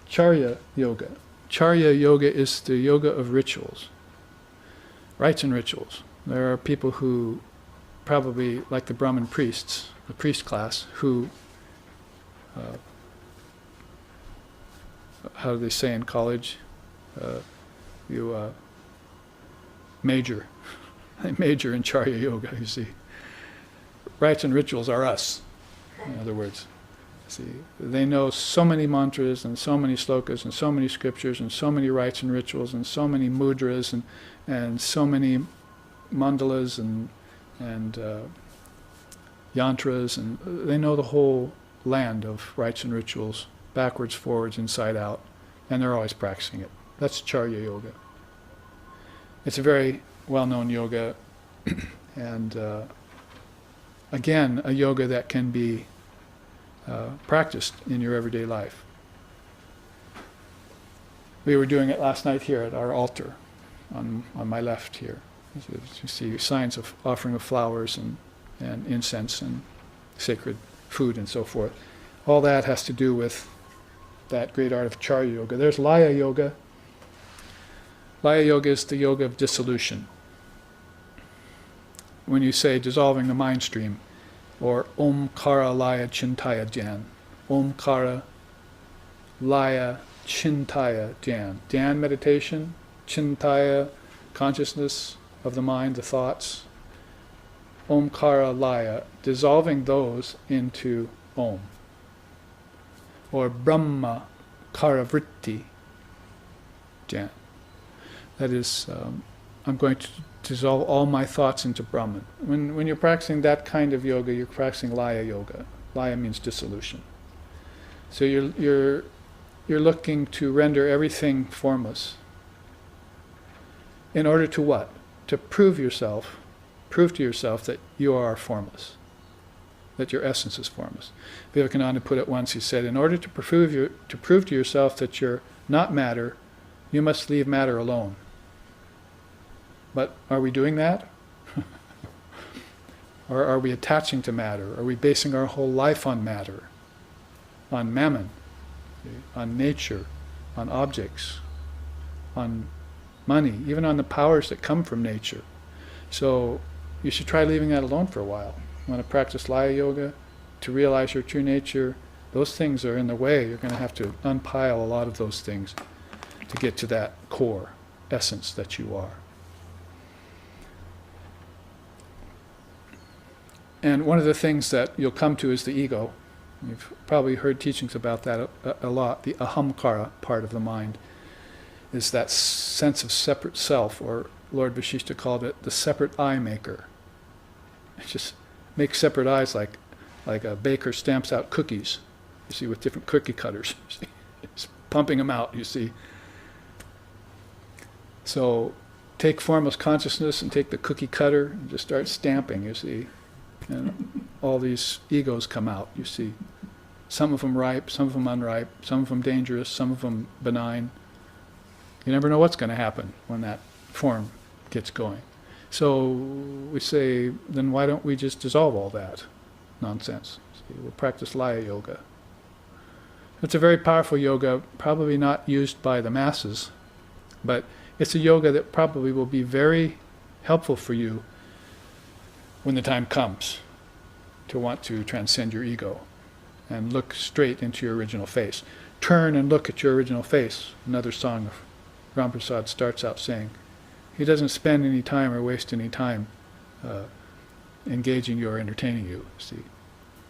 Charya Yoga. Charya Yoga is the yoga of rituals. Rites and rituals. There are people who probably, like the Brahmin priests, the priest class, who, how do they say in college? You major. They major in Charya Yoga, you see. Rites and rituals are us, in other words. See, they know so many mantras and so many slokas and so many scriptures and so many rites and rituals and so many mudras and so many mandalas and yantras, and they know the whole land of rites and rituals, backwards, forwards, inside out, and they're always practicing it. That's Charya Yoga. It's a very well-known yoga, and again, a yoga that can be practiced in your everyday life. We were doing it last night here at our altar, on my left here. You see signs of offering of flowers and incense and sacred food and so forth. All that has to do with that great art of Charya Yoga. There's Laya Yoga. Laya Yoga is the yoga of dissolution. When you say dissolving the mind stream, or Omkara Laya Chintaya Dhyan. Omkara Laya Chintaya Dhyan. Dhyan meditation, Chintaya consciousness of the mind, the thoughts. Omkara Laya, dissolving those into Om. Or Brahma Karavritti Dhyan. That is, I'm going to dissolve all my thoughts into Brahman. When you're practicing that kind of yoga, you're practicing Laya Yoga. Laya means dissolution. So you're looking to render everything formless. In order to what? To prove to yourself that you are formless, that your essence is formless. Vivekananda put it once, he said, in order to prove to yourself that you're not matter, you must leave matter alone. But are we doing that? Or are we attaching to matter? Are we basing our whole life on matter? On mammon? On nature? On objects? On money? Even on the powers that come from nature? So you should try leaving that alone for a while. You want to practice Laya Yoga, to realize your true nature, those things are in the way. You're going to have to unpile a lot of those things to get to that core essence that you are. And one of the things that you'll come to is the ego. You've probably heard teachings about that a lot. The ahamkara part of the mind is that sense of separate self, or Lord Vashishta called it the separate eye maker. It just makes separate eyes like a baker stamps out cookies, you see, with different cookie cutters. It's pumping them out, you see. So take formless consciousness and take the cookie cutter and just start stamping, you see. And all these egos come out, you see. Some of them ripe, some of them unripe, some of them dangerous, some of them benign. You never know what's going to happen when that form gets going. So we say, then why don't we just dissolve all that nonsense? See, we'll practice Laya Yoga. It's a very powerful yoga, probably not used by the masses, but it's a yoga that probably will be very helpful for you when the time comes to want to transcend your ego and look straight into your original face. Turn and look at your original face. Another song of Ram Prasad starts out saying, he doesn't spend any time or waste any time engaging you or entertaining you. See,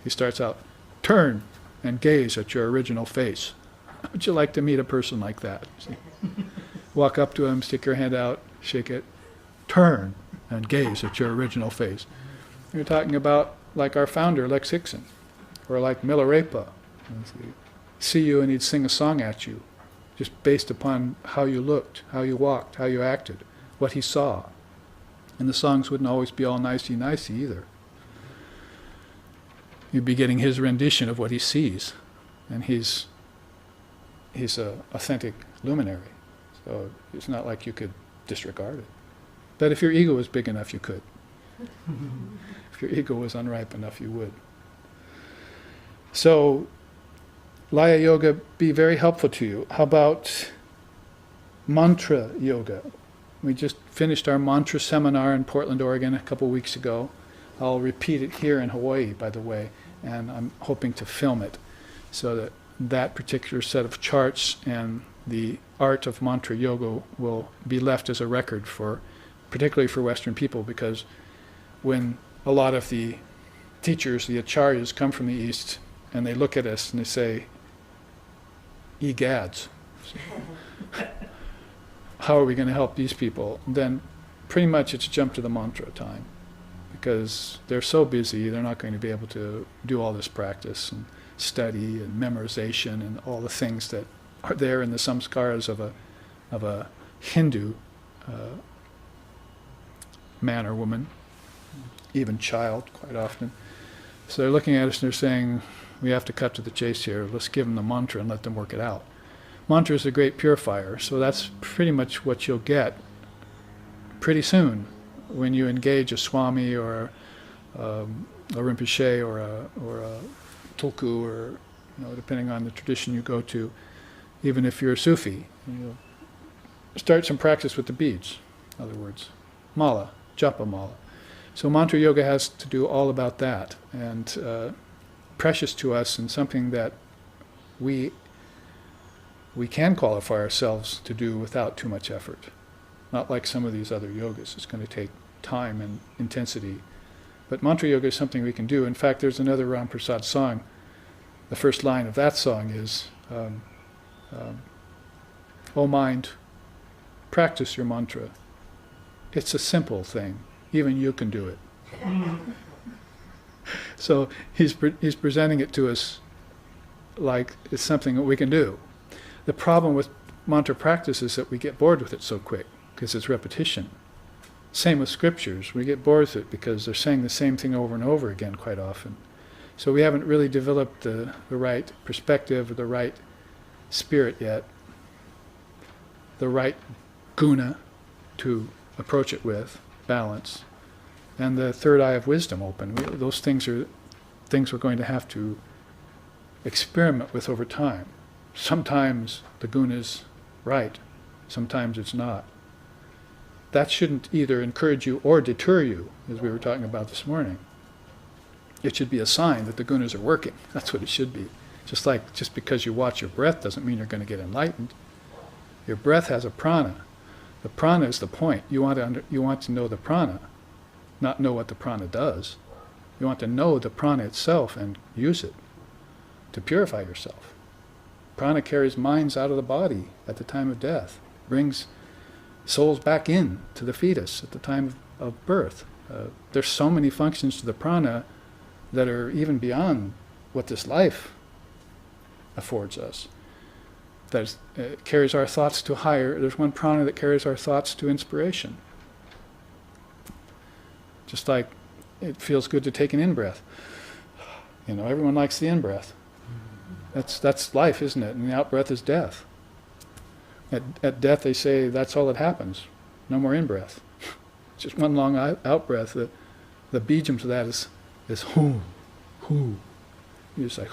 he starts out, turn and gaze at your original face. How would you like to meet a person like that? See? Walk up to him, stick your hand out, shake it, turn and gaze at your original face. You're talking about like our founder, Lex Hixon, or like Milarepa. See you and he'd sing a song at you, just based upon how you looked, how you walked, how you acted, what he saw. And the songs wouldn't always be all nicey-nicey either. You'd be getting his rendition of what he sees. And he's an authentic luminary. So it's not like you could disregard it. But if your ego was big enough, you could. If your ego was unripe enough, you would. So, Laya Yoga be very helpful to you. How about Mantra Yoga? We just finished our mantra seminar in Portland, Oregon a couple weeks ago. I'll repeat it here in Hawaii, by the way, and I'm hoping to film it so that that particular set of charts and the art of mantra yoga will be left as a record for, particularly for Western people, because when a lot of the teachers, the acharyas, come from the East and they look at us and they say, "Egads, how are we going to help these people?" Then pretty much it's jump to the mantra time, because they're so busy, they're not going to be able to do all this practice and study and memorization and all the things that are there in the samskaras of a Hindu man or woman, even child quite often. So they're looking at us and they're saying, we have to cut to the chase here. Let's give them the mantra and let them work it out. Mantra is a great purifier, so that's pretty much what you'll get pretty soon when you engage a swami or a rinpoche or a tulku, or depending on the tradition you go to. Even if you're a Sufi, start some practice with the beads. In other words, mala, japa mala. So mantra yoga has to do all about that, and precious to us, and something that we can qualify ourselves to do without too much effort. Not like some of these other yogas. It's going to take time and intensity. But mantra yoga is something we can do. In fact, there's another Ram Prasad song. The first line of that song is, "O mind, practice your mantra. It's a simple thing. Even you can do it." So he's presenting it to us like it's something that we can do. The problem with mantra practice is that we get bored with it so quick, because it's repetition. Same with scriptures. We get bored with it because they're saying the same thing over and over again quite often. So we haven't really developed the right perspective or the right spirit yet, the right guna to approach it with, balance, and the third eye of wisdom open. Those things are things we're going to have to experiment with over time. Sometimes the guna is right, sometimes it's not. That shouldn't either encourage you or deter you, as we were talking about this morning. It should be a sign that the gunas are working. That's what it should be. Just because you watch your breath doesn't mean you're going to get enlightened. Your breath has a prana. The prana is the point. You want to know the prana, not know what the prana does. You want to know the prana itself and use it to purify yourself. Prana carries minds out of the body at the time of death, brings souls back in to the fetus at the time of birth. There's so many functions to the prana that are even beyond what this life affords us. That carries our thoughts to higher. There's one prana that carries our thoughts to inspiration. Just like it feels good to take an in-breath. Everyone likes the in-breath. That's life, isn't it? And the out-breath is death. At death, they say that's all that happens. No more in-breath. Just one long out-breath. The bijam to that is hu, hu. You just like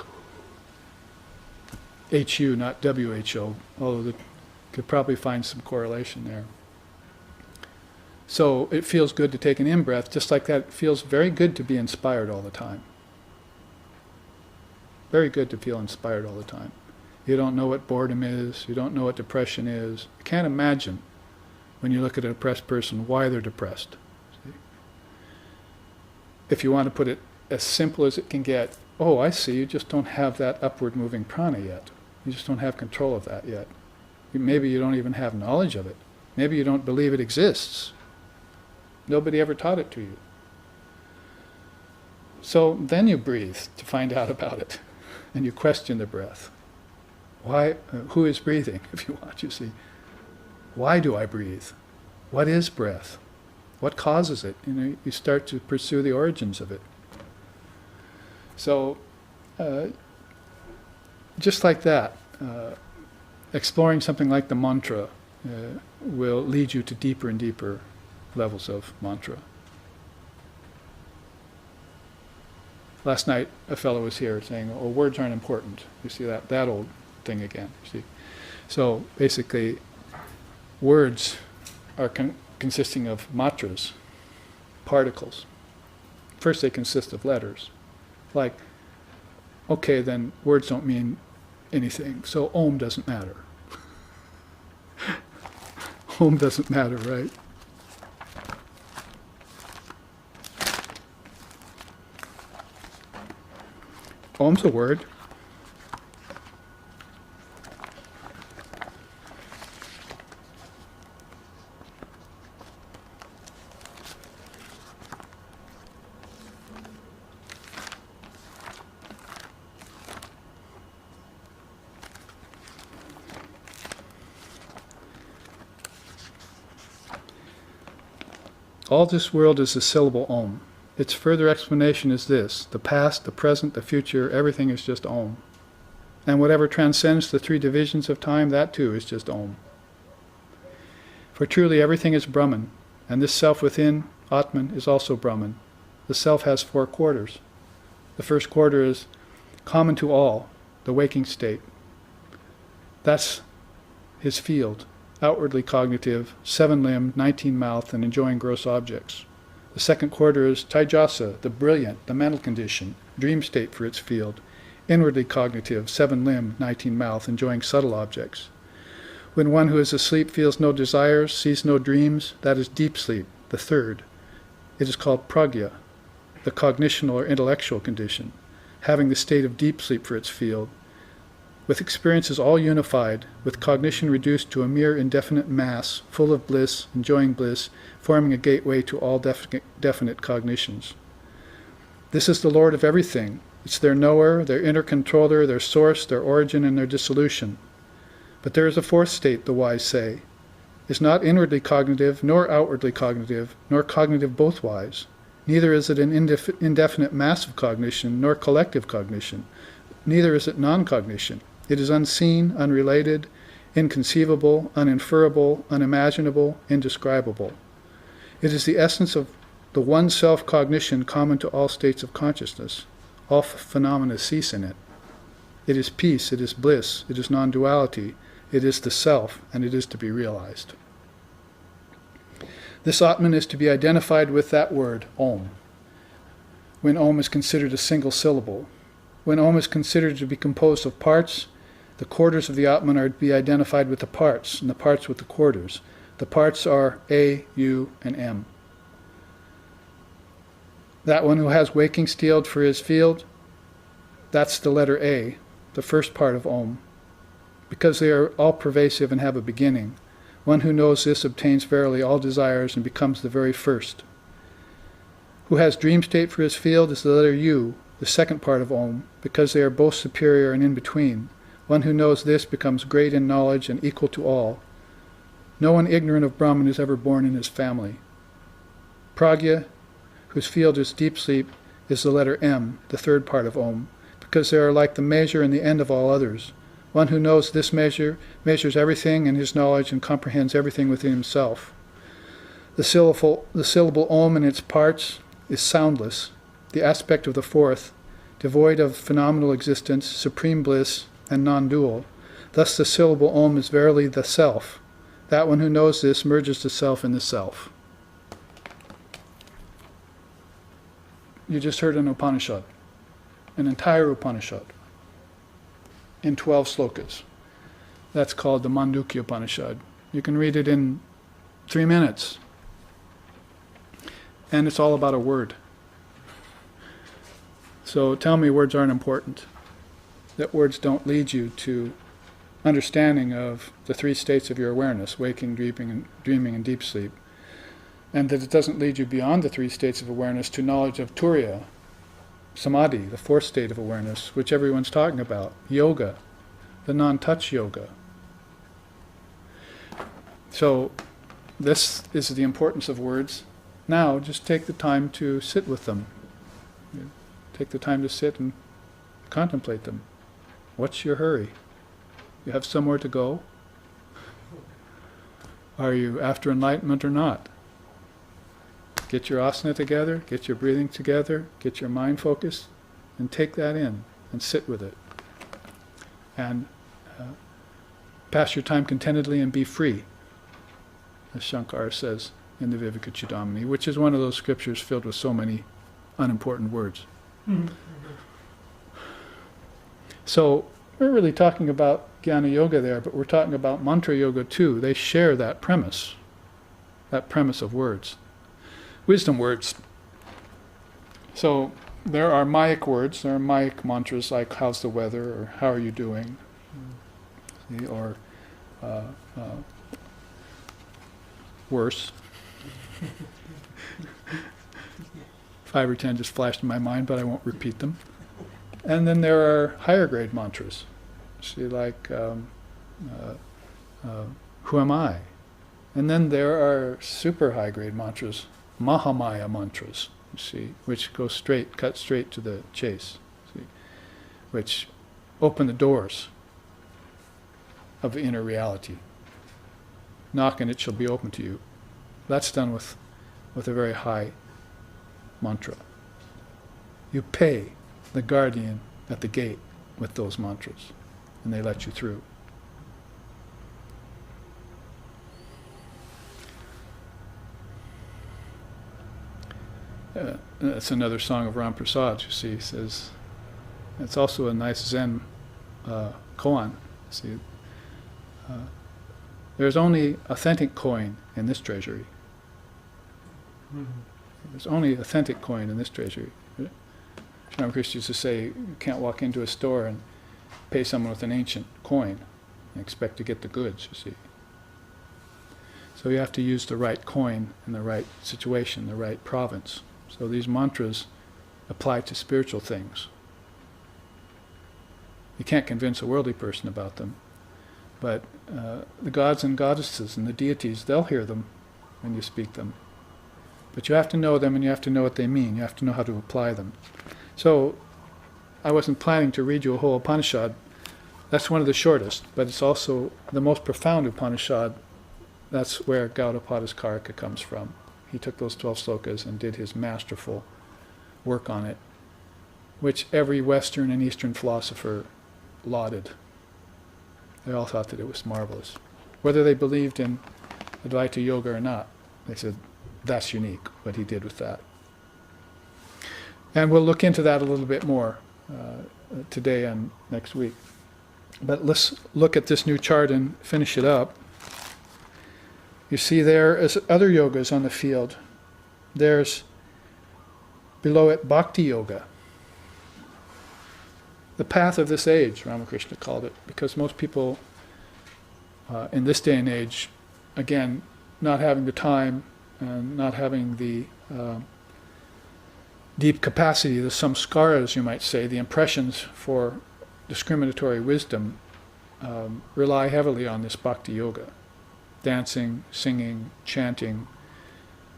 H-U, not W-H-O, although they could probably find some correlation there. So it feels good to take an in-breath. Just like that, it feels very good to be inspired all the time. Very good to feel inspired all the time. You don't know what boredom is. You don't know what depression is. You can't imagine, when you look at a depressed person, why they're depressed. See? If you want to put it as simple as it can get, oh, I see, you just don't have that upward moving prana yet. You just don't have control of that yet. Maybe you don't even have knowledge of it. Maybe you don't believe it exists. Nobody ever taught it to you. So then you breathe to find out about it, and you question the breath. Why? Who is breathing? If you want, you see. Why do I breathe? What is breath? What causes it? You start to pursue the origins of it. So, just like that, exploring something like the mantra will lead you to deeper and deeper levels of mantra. Last night, a fellow was here saying, "Oh, words aren't important." You see that old thing again. You see, so basically, words are consisting of matras, particles. First, they consist of letters. Like, okay, then words don't mean anything, so Om doesn't matter. Om doesn't matter, right? Om's a word. All this world is the syllable Om. Its further explanation is this: the past, the present, the future, everything is just Om. And whatever transcends the three divisions of time, that too is just Om. For truly everything is Brahman, and this self within, Atman, is also Brahman. The self has 4 quarters. The first quarter is common to all, the waking state. That's his field, outwardly cognitive, 7-limbed, 19-mouthed, and enjoying gross objects. The second quarter is Taijasa, the brilliant, the mental condition, dream state for its field, inwardly cognitive, 7-limbed, 19-mouthed, enjoying subtle objects. When one who is asleep feels no desires, sees no dreams, that is deep sleep, the third. It is called pragya, the cognitional or intellectual condition, having the state of deep sleep for its field, with experiences all unified, with cognition reduced to a mere indefinite mass, full of bliss, enjoying bliss, forming a gateway to all definite cognitions. This is the Lord of everything. It's their knower, their inner controller, their source, their origin, and their dissolution. But there is a fourth state, the wise say, is not inwardly cognitive, nor outwardly cognitive, nor cognitive both-wise. Neither is it an indefinite mass of cognition, nor collective cognition. Neither is it non-cognition. It is unseen, unrelated, inconceivable, uninferable, unimaginable, indescribable. It is the essence of the one self-cognition common to all states of consciousness. All phenomena cease in it. It is peace, it is bliss, it is non-duality, it is the self, and it is to be realized. This Atman is to be identified with that word, Om, when Om is considered a single syllable. When Om is considered to be composed of parts, the quarters of the Atman are to be identified with the parts, and the parts with the quarters. The parts are A, U, and M. That one who has waking field for his field, that's the letter A, the first part of Om. Because they are all pervasive and have a beginning, one who knows this obtains verily all desires and becomes the very first. Who has dream state for his field is the letter U, the second part of Om, because they are both superior and in between. One who knows this becomes great in knowledge and equal to all. No one ignorant of Brahman is ever born in his family. Pragya, whose field is deep sleep, is the letter M, the third part of Om, because they are like the measure and the end of all others. One who knows this measure measures everything in his knowledge and comprehends everything within himself. The syllable Om and its parts is soundless, the aspect of the fourth, devoid of phenomenal existence, supreme bliss, and non-dual. Thus the syllable Om is verily the self. That one who knows this merges the self in the self. You just heard an Upanishad, an entire Upanishad, in 12 slokas. That's called the Mandukya Upanishad. You can read it in 3 minutes. And it's all about a word. So tell me words aren't important, that words don't lead you to understanding of the 3 states of your awareness, waking, dreaming, and deep sleep. and that it doesn't lead you beyond the three states of awareness to knowledge of Turiya, Samadhi, the fourth state of awareness, which everyone's talking about, yoga, the non-touch yoga. So this is the importance of words. Now just take the time to sit with them. Take the time to sit and contemplate them. What's your hurry? You have somewhere to go? Are you after enlightenment or not? Get your asana together, get your breathing together, get your mind focused, and take that in and sit with it. And pass your time contentedly and be free, as Shankara says in the Vivekachudamani, which is one of those scriptures filled with so many unimportant words. Mm-hmm. So we're really talking about Jnana Yoga there, but we're talking about Mantra Yoga too. They share that premise of words. Wisdom words. So there are Mayic words, there are Mayic mantras like how's the weather, or how are you doing, or worse. 5 or 10 just flashed in my mind, but I won't repeat them. And then there are higher grade mantras. See, like, who am I? And then there are super high grade mantras, Mahamaya mantras, you see, which go cut straight to the chase, see, which open the doors of the inner reality. Knock and it shall be open to you. That's done with a very high mantra. You pay the guardian at the gate with those mantras, and they let you through. That's another song of Ram Prasad, you see. He says, it's also a nice Zen koan. See, there's only authentic coin in this treasury. Mm-hmm. There's only authentic coin in this treasury. Ramakrishna used to say, you can't walk into a store and pay someone with an ancient coin and expect to get the goods, you see. So you have to use the right coin in the right situation, the right province. So these mantras apply to spiritual things. You can't convince a worldly person about them, but the gods and goddesses and the deities, they'll hear them when you speak them. But you have to know them, and you have to know what they mean. You have to know how to apply them. So I wasn't planning to read you a whole Upanishad. That's one of the shortest, but it's also the most profound Upanishad. That's where Gaudapada's Karika comes from. He took those 12 slokas and did his masterful work on it, which every Western and Eastern philosopher lauded. They all thought that it was marvelous. Whether they believed in Advaita Yoga or not, they said, that's unique, what he did with that. And we'll look into that a little bit more today and next week. But let's look at this new chart and finish it up. You see there is other yogas on the field. There's below it Bhakti Yoga. The path of this age, Ramakrishna called it, because most people in this day and age, again, not having the time and not having the deep capacity, the samskaras, you might say, the impressions for discriminatory wisdom, rely heavily on this Bhakti Yoga. Dancing, singing, chanting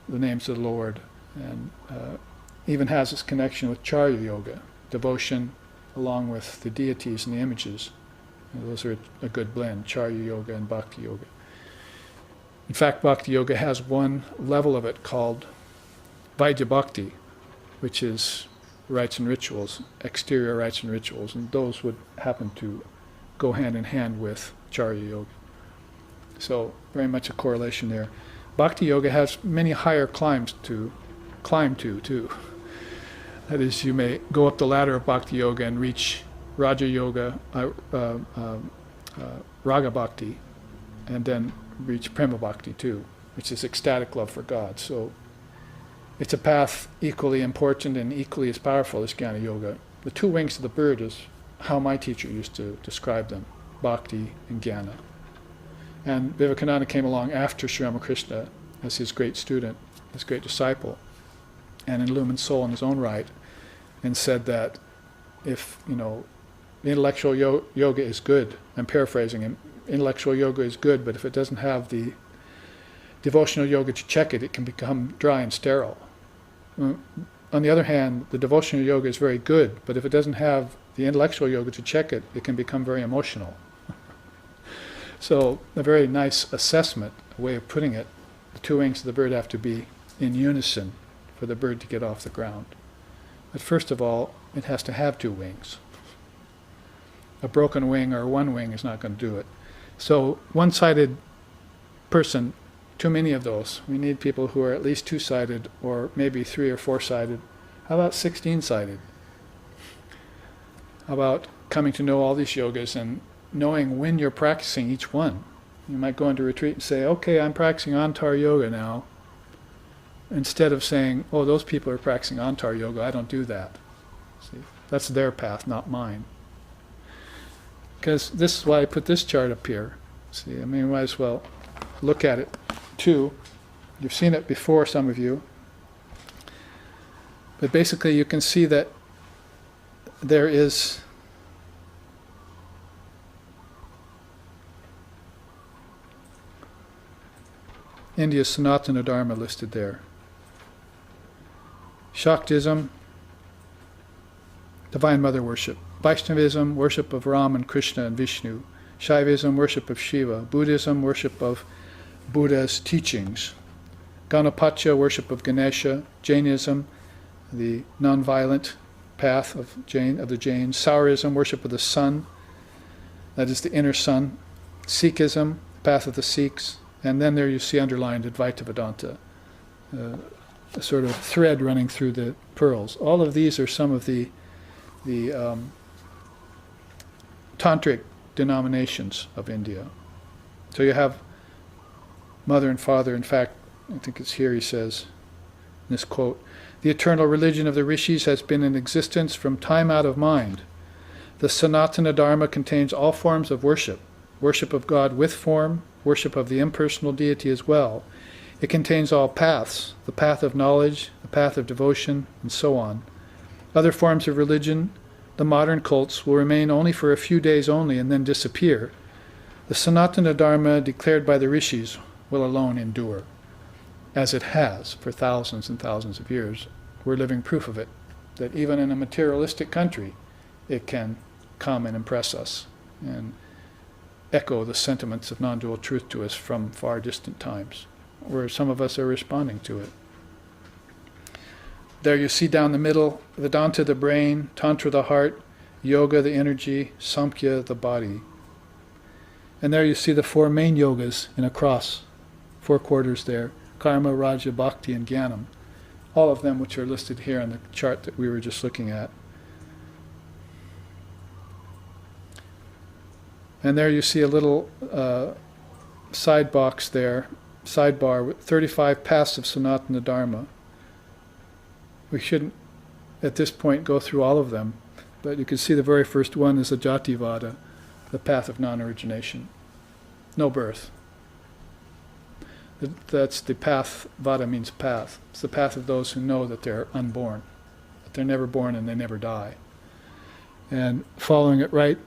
the names of the Lord, and even has its connection with Charya Yoga, devotion along with the deities and the images. And those are a good blend, Charya Yoga and Bhakti Yoga. In fact, Bhakti Yoga has one level of it called Vaidya Bhakti, which is rites and rituals, exterior rites and rituals, and those would happen to go hand in hand with Charya Yoga. So very much a correlation there. Bhakti Yoga has many higher climbs to climb to too. That is, you may go up the ladder of Bhakti Yoga and reach Raja Yoga, Raga Bhakti, and then reach Prema Bhakti too, which is ecstatic love for God. So it's a path equally important and equally as powerful as Jnana Yoga. The two wings of the bird is how my teacher used to describe them, Bhakti and Jnana. And Vivekananda came along after Sri Ramakrishna as his great student this great disciple, and an illumined soul in his own right, and said that if, intellectual yoga is good, I'm paraphrasing him, intellectual yoga is good, but if it doesn't have the devotional yoga to check it, it can become dry and sterile. On the other hand, the devotional yoga is very good, but if it doesn't have the intellectual yoga to check it, it can become very emotional. So, a very nice assessment, a way of putting it. The two wings of the bird have to be in unison for the bird to get off the ground. But first of all, it has to have two wings. A broken wing or one wing is not going to do it. So, one-sided person, too many of those. We need people who are at least two-sided, or maybe three or four-sided. How about 16-sided? How about coming to know all these yogas and knowing when you're practicing each one? You might go into retreat and say, okay, I'm practicing Antar Yoga now, instead of saying, oh, those people are practicing Antar Yoga, I don't do that. See, that's their path, not mine. Because this is why I put this chart up here. See, I mean, you might as well look at it too. You've seen it before, some of you. But basically you can see that there is India's Sanatana Dharma listed there. Shaktism, Divine Mother worship. Vaishnavism, worship of Ram and Krishna and Vishnu. Shaivism, worship of Shiva. Buddhism, worship of Buddha's teachings. Ganapacha, worship of Ganesha. Jainism, the non-violent path of the Jains. Saurism, worship of the sun, that is the inner sun. Sikhism, path of the Sikhs. And then there you see underlined Advaita Vedanta, a sort of thread running through the pearls. All of these are some of the tantric denominations of India. So you have mother and father. In fact, I think it's here he says, in this quote, the eternal religion of the rishis has been in existence from time out of mind. The Sanatana Dharma contains all forms of worship, worship of God with form, worship of the impersonal deity as well. It contains all paths, the path of knowledge, the path of devotion, and so on. Other forms of religion, the modern cults, will remain only for a few days only and then disappear. The Sanatana Dharma declared by the rishis will alone endure, as it has for thousands and thousands of years. We're living proof of it, that even in a materialistic country, it can come and impress us and echo the sentiments of non-dual truth to us from far distant times, where some of us are responding to it. There you see down the middle, Vedanta the brain, Tantra the heart, Yoga the energy, Samkhya the body. And there you see the four main yogas in a cross, four quarters there, Karma, Raja, Bhakti, and Jnanam. All of them which are listed here on the chart that we were just looking at. And there you see a little side box there, sidebar with 35 paths of Sanatana Dharma. We shouldn't, at this point, go through all of them, but you can see the very first one is Ajativada, the path of non-origination. No birth. That's the path. Vada means path. It's the path of those who know that they're unborn, that they're never born and they never die. And following it right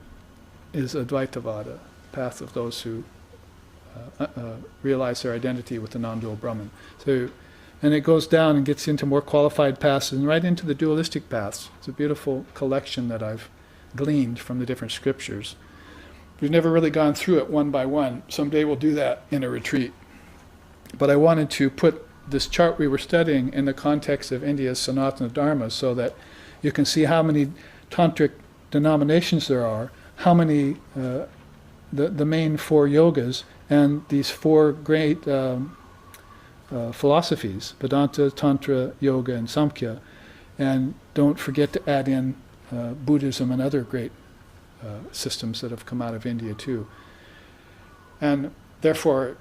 is Advaita Vada, path of those who realize their identity with the non-dual Brahman. So, and it goes down and gets into more qualified paths and right into the dualistic paths. It's a beautiful collection that I've gleaned from the different scriptures. We've never really gone through it one by one. Someday we'll do that in a retreat. But I wanted to put this chart we were studying in the context of India's Sanatana Dharma so that you can see how many tantric denominations there are, how many, the main four yogas, and these four great philosophies, Vedanta, Tantra, Yoga, and Samkhya. And don't forget to add in Buddhism and other great systems that have come out of India too. And therefore,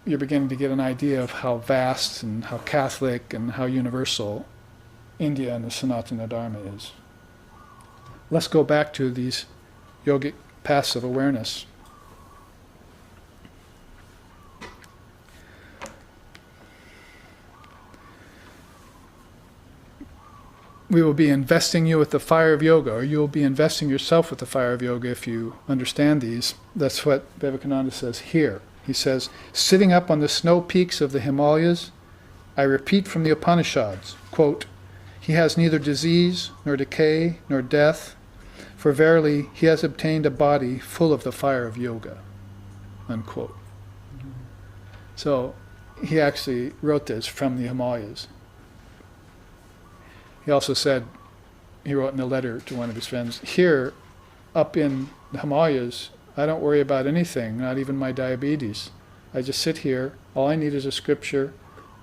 you're beginning to get an idea of how vast and how Catholic and how universal India and the Sanatana Dharma is. Let's go back to these yogic paths of awareness. we will be investing you with the fire of yoga, or you will be investing yourself with the fire of yoga if you understand these. That's what Vivekananda says here. He says, sitting up on the snow peaks of the Himalayas, I repeat from the Upanishads, quote, he has neither disease, nor decay, nor death, for verily he has obtained a body full of the fire of yoga, unquote. So he actually wrote this from the Himalayas. He also said, he wrote in a letter to one of his friends, here, up in the Himalayas, I don't worry about anything, not even my diabetes. I just sit here, all I need is a scripture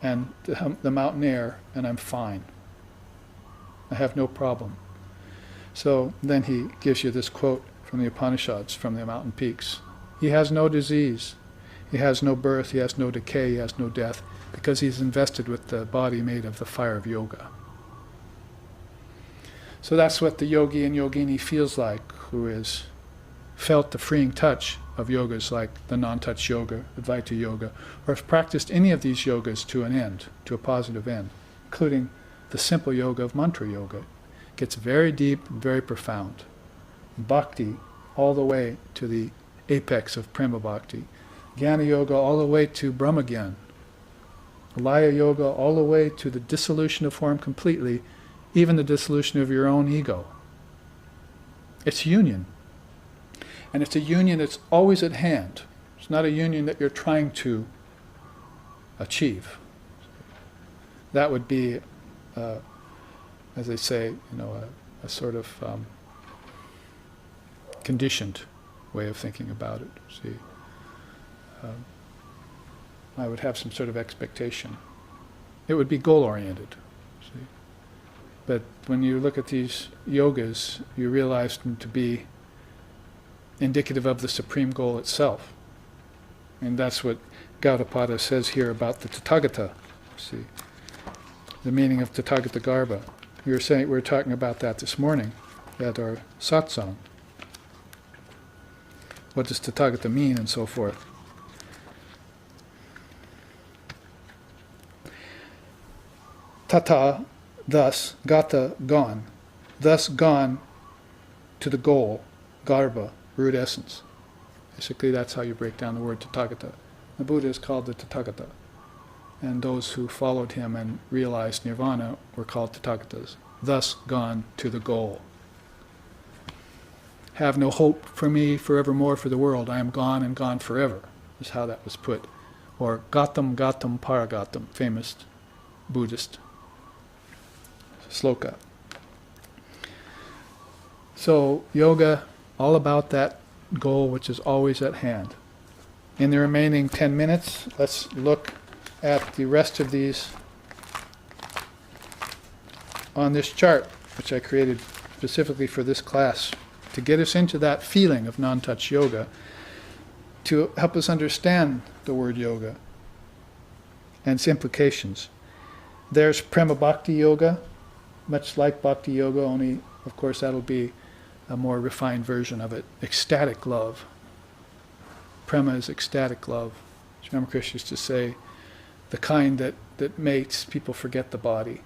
and the mountain air, and I'm fine. I have no problem. So then he gives you this quote from the Upanishads, from the mountain peaks. He has no disease, he has no birth, he has no decay, he has no death, because he's invested with the body made of the fire of yoga. So that's what the yogi and yogini feels like, who has felt the freeing touch of yogas like the non-touch yoga, Advaita yoga, or have practiced any of these yogas to an end, to a positive end, including the simple yoga of mantra yoga. It gets very deep and very profound. Bhakti, all the way to the apex of prema bhakti. Jnana yoga, all the way to Brahma Gyan. Laya yoga, all the way to the dissolution of form completely, even the dissolution of your own ego. It's union. And it's a union that's always at hand. It's not a union that you're trying to achieve. That would be, as they say, a sort of conditioned way of thinking about it. See, I would have some sort of expectation. It would be goal-oriented. See, but when you look at these yogas, you realize them to be indicative of the supreme goal itself. And that's what Gaudapada says here about the Tathagata. See, the meaning of Tathagata Garbha. We were talking about that this morning at our satsang. What does Tathagata mean and so forth. Tata, thus, gata, gone. Thus gone to the goal, garbha, root essence. Basically, that's how you break down the word Tathagata. The Buddha is called the Tathagata, and those who followed him and realized nirvana were called Tathagatas. Thus gone to the goal. Have no hope for me forevermore for the world. I am gone and gone forever, is how that was put. Or gatam gatam paragatam, famous Buddhist sloka. So yoga, all about that goal which is always at hand. In the remaining 10 minutes, let's look at the rest of these on this chart, which I created specifically for this class, to get us into that feeling of non-touch yoga, to help us understand the word yoga and its implications. There's Prema Bhakti Yoga, much like Bhakti Yoga, only, of course, that'll be a more refined version of it. Ecstatic love. Prema is ecstatic love. Sri Ramakrishna used to say, the kind that makes people forget the body.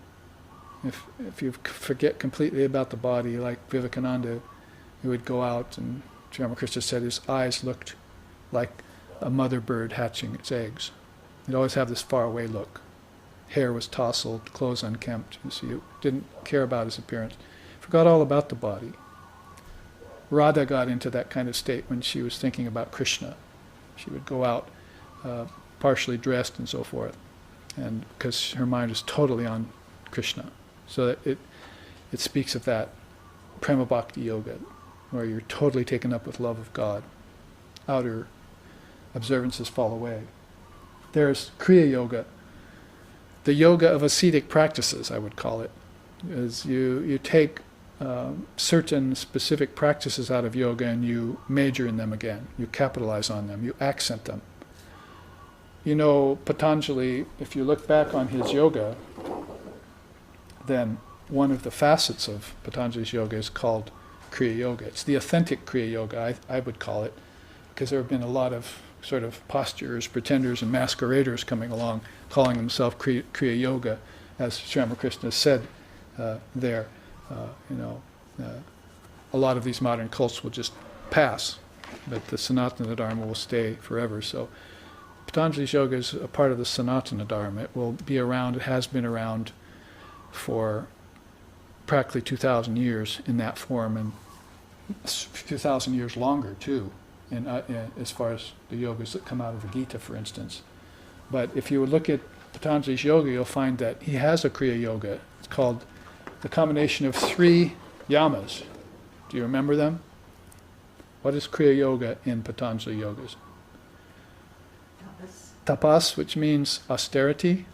If you forget completely about the body, like Vivekananda, he would go out, and Sri Ramakrishna said his eyes looked like a mother bird hatching its eggs. He'd always have this faraway look. Hair was tousled, clothes unkempt. You see, you didn't care about his appearance. Forgot all about the body. Radha got into that kind of state when she was thinking about Krishna. She would go out partially dressed and so forth, and because her mind was totally on Krishna. So that it speaks of that Prema Bhakti Yoga, where you're totally taken up with love of God. Outer observances fall away. There's Kriya Yoga, the yoga of ascetic practices, I would call it. Is you take certain specific practices out of yoga and you major in them again. You capitalize on them. You accent them. You know, Patanjali, if you look back on his yoga, then one of the facets of Patanjali's yoga is called Kriya Yoga. It's the authentic Kriya Yoga, I would call it, because there have been a lot of sort of posturers, pretenders, and masqueraders coming along calling themselves Kriya Yoga, as Sri Ramakrishna said there. you know, a lot of these modern cults will just pass, but the Sanatana Dharma will stay forever. So Patanjali's yoga is a part of the Sanatana Dharma. It will be around, it has been around for practically 2,000 years in that form, and 2,000 years longer too, as far as the yogas that come out of the Gita, for instance. But if you would look at Patanjali's yoga, you'll find that he has a Kriya Yoga. It's called the combination of 3 yamas. Do you remember them? What is Kriya Yoga in Patanjali yogas? Tapas, which means austerity.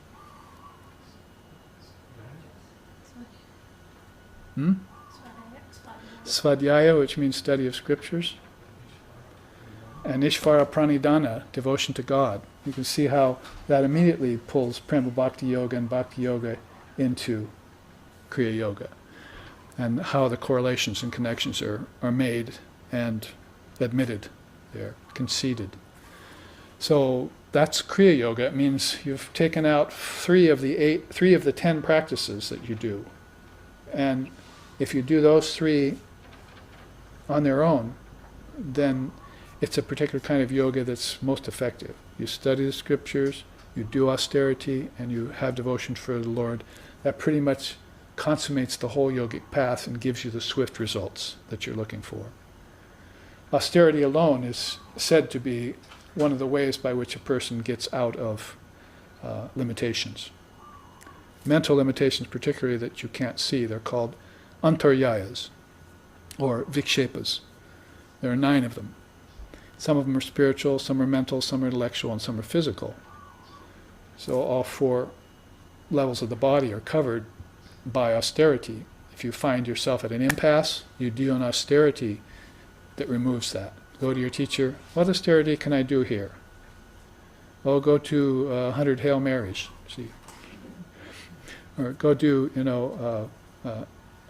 Svadhyaya, which means study of scriptures. And Ishvara Pranidhana, devotion to God. You can see how that immediately pulls Prema Bhakti Yoga and Bhakti Yoga into Kriya Yoga, and how the correlations and connections are made and admitted, they're conceded. So that's Kriya Yoga. It means you've taken out 3 of the 10 practices that you do. And if you do those 3 on their own, then it's a particular kind of yoga that's most effective. You study the scriptures, you do austerity, and you have devotion for the Lord. That pretty much consummates the whole yogic path and gives you the swift results that you're looking for. Austerity alone is said to be one of the ways by which a person gets out of limitations. Mental limitations, particularly, that you can't see, they're called antaryayas, or vikshepas. There are 9 of them. Some of them are spiritual, some are mental, some are intellectual, and some are physical. So all 4 levels of the body are covered by austerity. If you find yourself at an impasse, you do an austerity that removes that. Go to your teacher, what austerity can I do here? Well, go to 100 Hail Marys, see. Or go do, a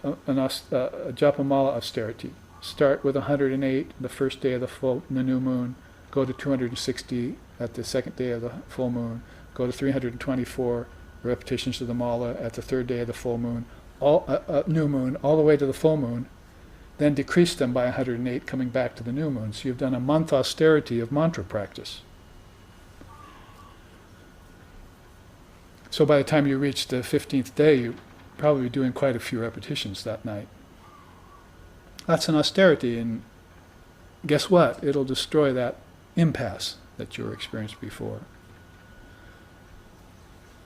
Japamala austerity. Start with 108 the first day of the new moon, go to 260 at the second day of the full moon, go to 324 repetitions of the mala at the third day of the full moon, new moon, all the way to the full moon, then decrease them by 108 coming back to the new moon. So you've done a month austerity of mantra practice. So by the time you reach the 15th day, you're probably doing quite a few repetitions that night. That's an austerity, and guess what? It'll destroy that impasse that you were experienced before.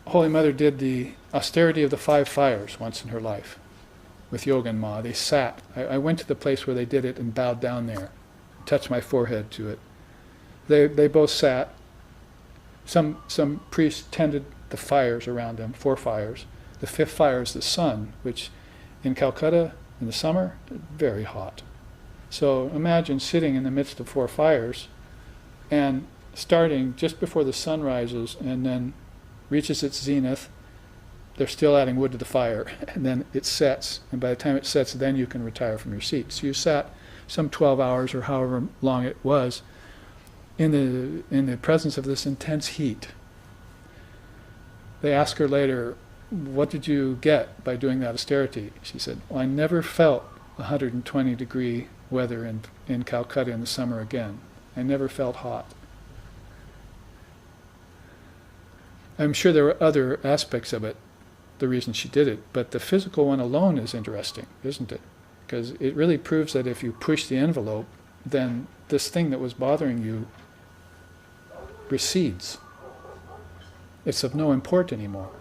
Holy Mother did the austerity of the 5 fires once in her life with Yoga and Ma. They sat. I went to the place where they did it and bowed down there, touched my forehead to it. They both sat. Some priests tended the fires around them, 4 fires. The 5th fire is the sun, which in Calcutta in the summer, very hot. So imagine sitting in the midst of 4 fires and starting just before the sun rises and then reaches its zenith. They're still adding wood to the fire, and then it sets, and by the time it sets, then you can retire from your seat. So you sat some 12 hours or however long it was in the presence of this intense heat. They asked her later, what did you get by doing that austerity? She said, well, I never felt 120 degree weather in Calcutta in the summer again. I never felt hot. I'm sure there were other aspects of it, the reason she did it, but the physical one alone is interesting, isn't it? Because it really proves that if you push the envelope, then this thing that was bothering you recedes. It's of no import anymore.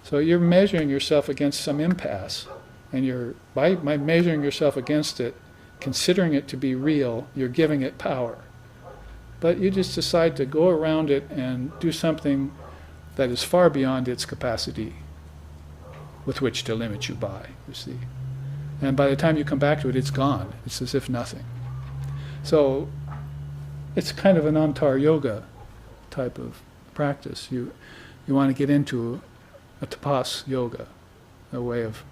So you're measuring yourself against some impasse, and by measuring yourself against it, considering it to be real, you're giving it power. But you just decide to go around it and do something that is far beyond its capacity with which to limit you by, you see. And by the time you come back to it, it's gone. It's as if nothing. So it's kind of an antar yoga type of practice. You want to get into a tapas yoga, a way of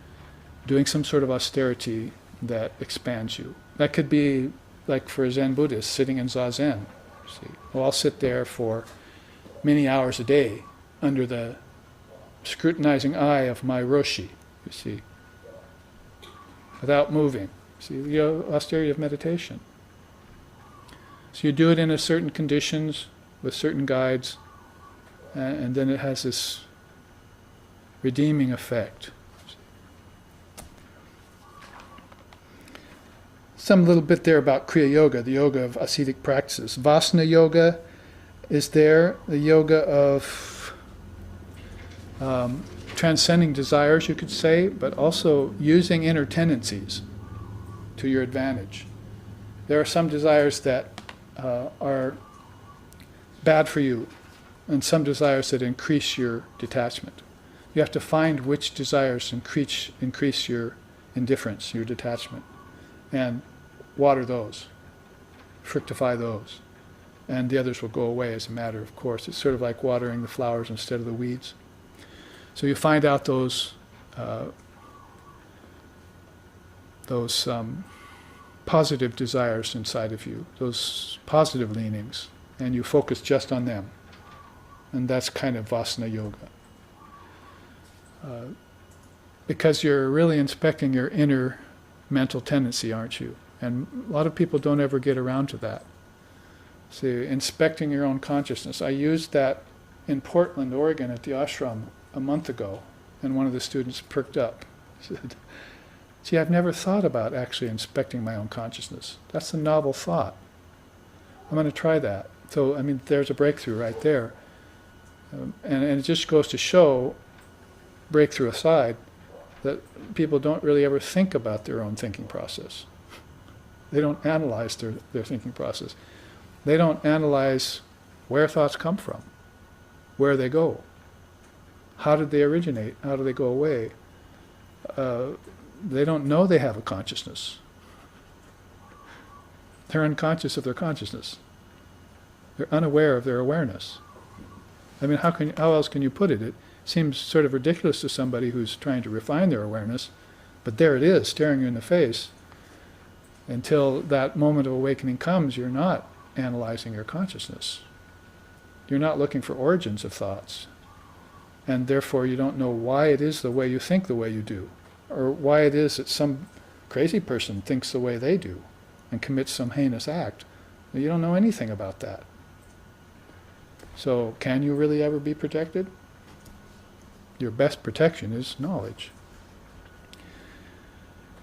doing some sort of austerity that expands you. That could be like for a Zen Buddhist, sitting in Zazen. See, well, I'll sit there for many hours a day under the scrutinizing eye of my Roshi, you see. without moving. See, the austerity of meditation. So you do it in a certain conditions, with certain guides, and then it has this redeeming effect. Some little bit there about Kriya Yoga, the yoga of ascetic practices. Vasana Yoga is there, the yoga of transcending desires, you could say, but also using inner tendencies to your advantage. There are some desires that are bad for you, and some desires that increase your detachment. You have to find which desires increase your indifference, your detachment, and water those, fructify those, and the others will go away as a matter of course. It's sort of like watering the flowers instead of the weeds. So you find out those positive desires inside of you, those positive leanings, and you focus just on them. And that's kind of Vasana Yoga. Because you're really inspecting your inner mental tendency, aren't you? And a lot of people don't ever get around to that. See, inspecting your own consciousness. I used that in Portland, Oregon at the ashram a month ago, and one of the students perked up. He said, "Gee, I've never thought about actually inspecting my own consciousness. That's a novel thought. I'm going to try that." So, I mean, there's a breakthrough right there. And it just goes to show, breakthrough aside, that people don't really ever think about their own thinking process. They don't analyze their thinking process. They don't analyze where thoughts come from, where they go, how did they originate, how do they go away. They don't know they have a consciousness. They're unconscious of their consciousness. They're unaware of their awareness. I mean, how else can you put it? It seems sort of ridiculous to somebody who's trying to refine their awareness, but there it is, staring you in the face. Until that moment of awakening comes, you're not analyzing your consciousness. You're not looking for origins of thoughts. And therefore you don't know why it is the way you think the way you do, or why it is that some crazy person thinks the way they do and commits some heinous act. You don't know anything about that. So can you really ever be protected? Your best protection is knowledge.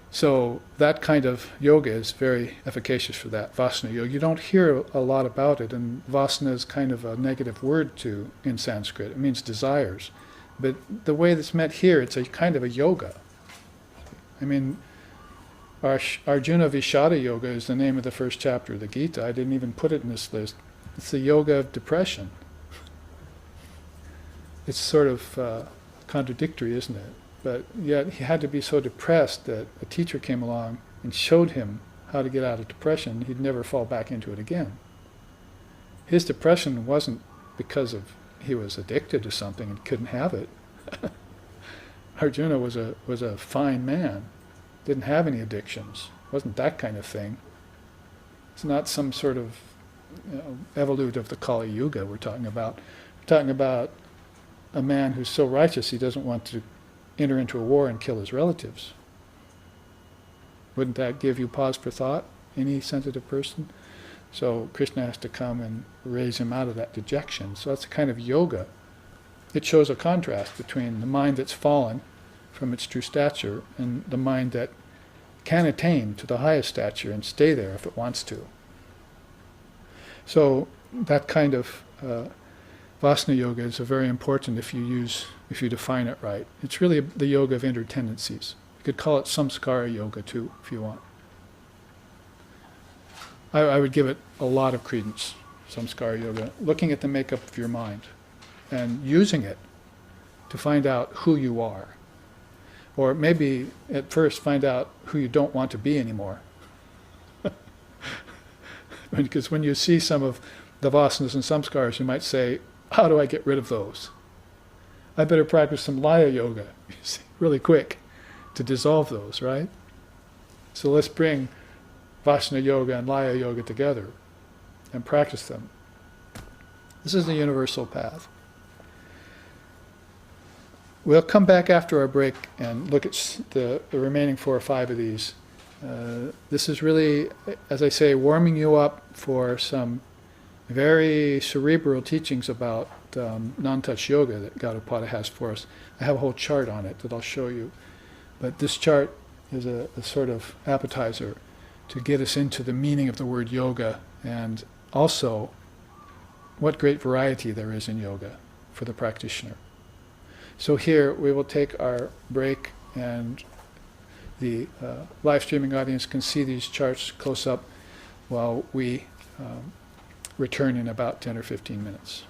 So that kind of yoga is very efficacious for that, Vasana Yoga. You don't hear a lot about it, and Vasana is kind of a negative word in Sanskrit. It means desires. But the way that's meant here, it's a kind of a yoga. I mean, Arjuna Vishada Yoga is the name of the first chapter of the Gita. I didn't even put it in this list. It's the yoga of depression. It's sort of contradictory, isn't it? But yet he had to be so depressed that a teacher came along and showed him how to get out of depression. He'd never fall back into it again. His depression wasn't because he was addicted to something and couldn't have it. Arjuna was a fine man, didn't have any addictions. Wasn't that kind of thing. It's not some sort of evolute of the Kali Yuga we're talking about. We're talking about a man who's so righteous he doesn't want to enter into a war and kill his relatives. Wouldn't that give you pause for thought, any sensitive person? So Krishna has to come and raise him out of that dejection. So that's a kind of yoga. It shows a contrast between the mind that's fallen from its true stature and the mind that can attain to the highest stature and stay there if it wants to. So that kind of Vasana Yoga is very important if you define it right. It's really the yoga of inner tendencies. You could call it Samskara Yoga too, if you want. I would give it a lot of credence, Samskara Yoga, looking at the makeup of your mind and using it to find out who you are. Or maybe at first find out who you don't want to be anymore. Because when you see some of the vasanas and samskaras, you might say, how do I get rid of those? I better practice some Laya Yoga, you see, really quick, to dissolve those, right? So let's bring Vasana Yoga and Laya Yoga together and practice them. This is the universal path. we'll come back after our break and look at the remaining 4 or 5 of these. This is really, as I say, warming you up for some very cerebral teachings about non-touch yoga that Gaudapada has for us. I have a whole chart on it that I'll show you. But this chart is a sort of appetizer to get us into the meaning of the word yoga, and also what great variety there is in yoga for the practitioner. So here we will take our break, and the live streaming audience can see these charts close up while we return in about 10 or 15 minutes.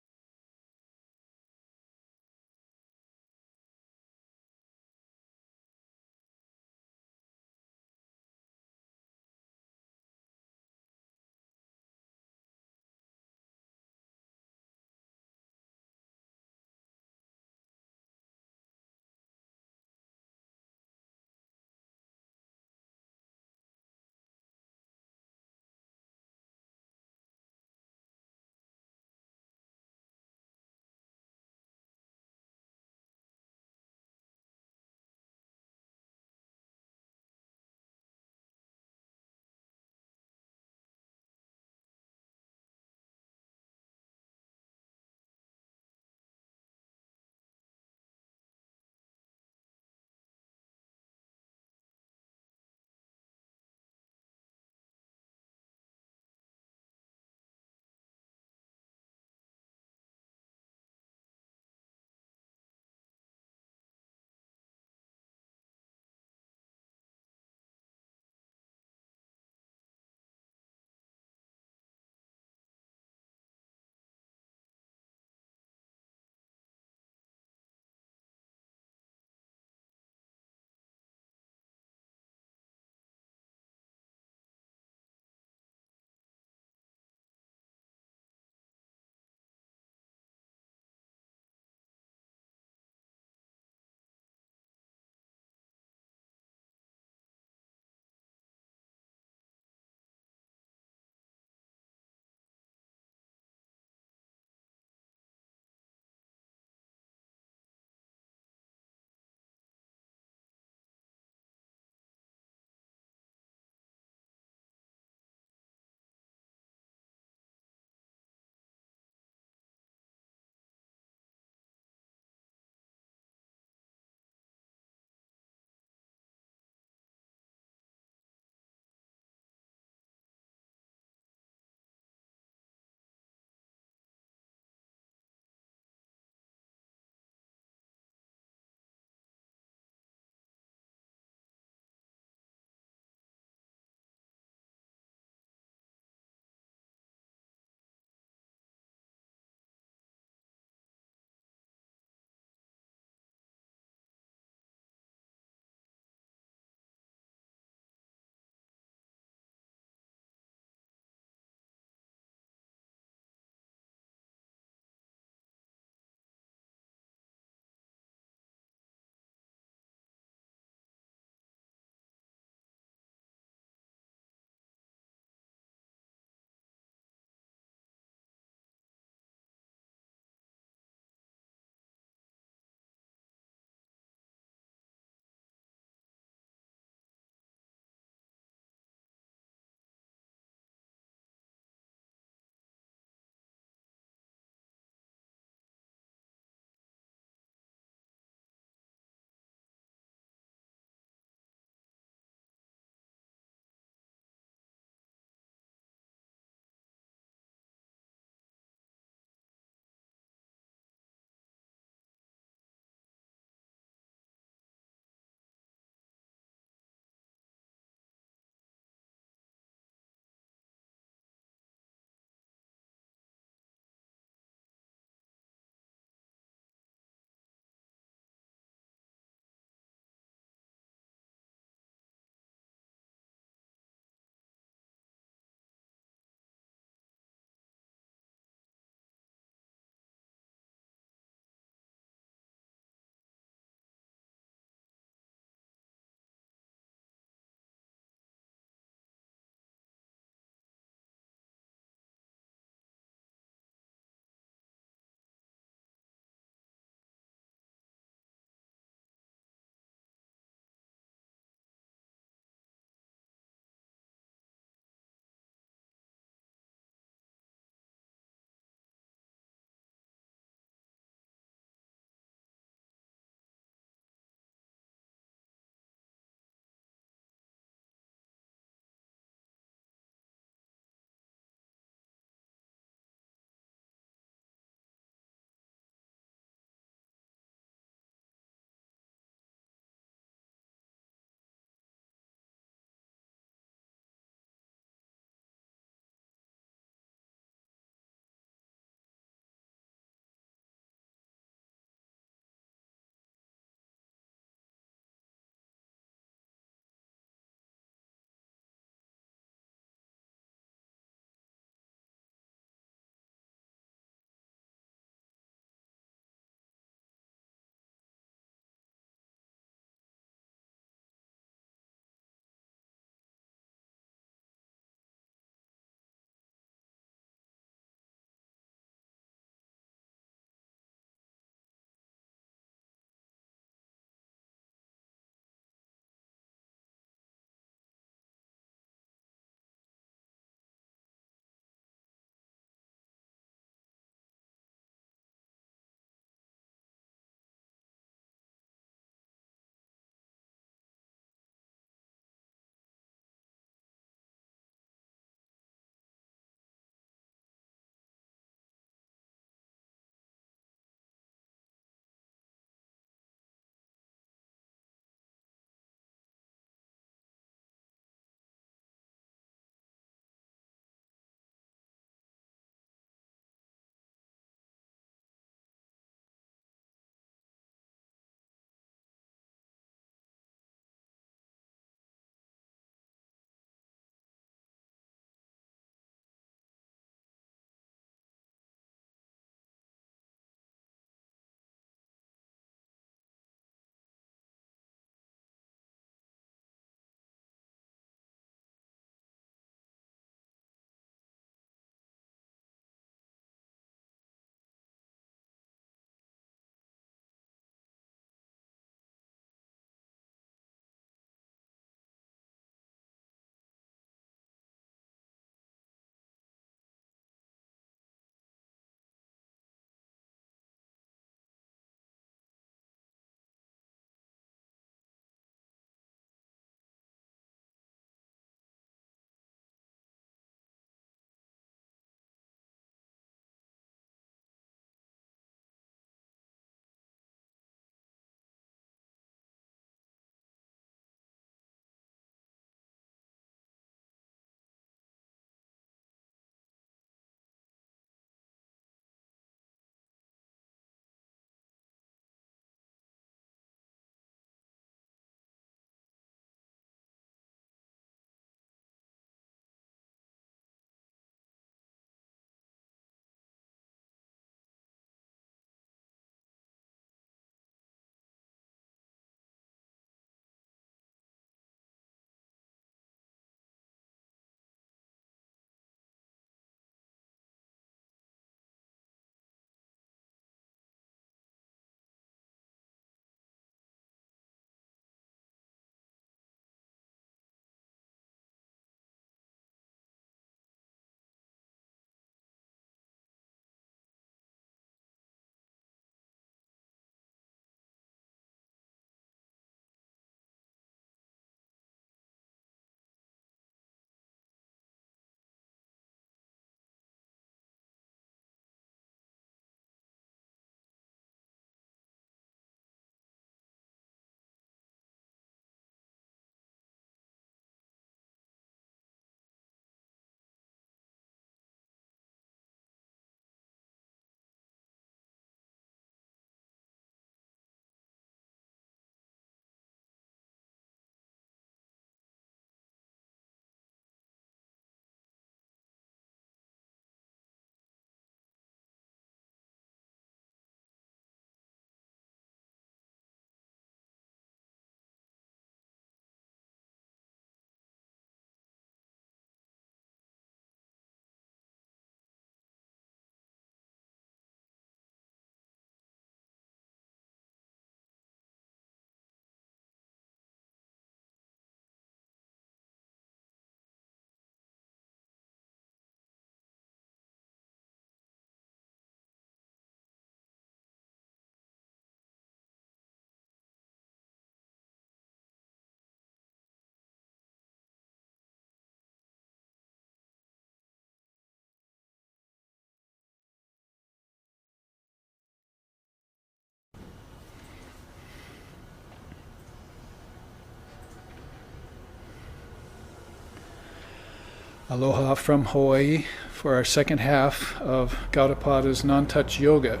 Aloha from Hawaii for our second half of Gaudapada's non-touch yoga.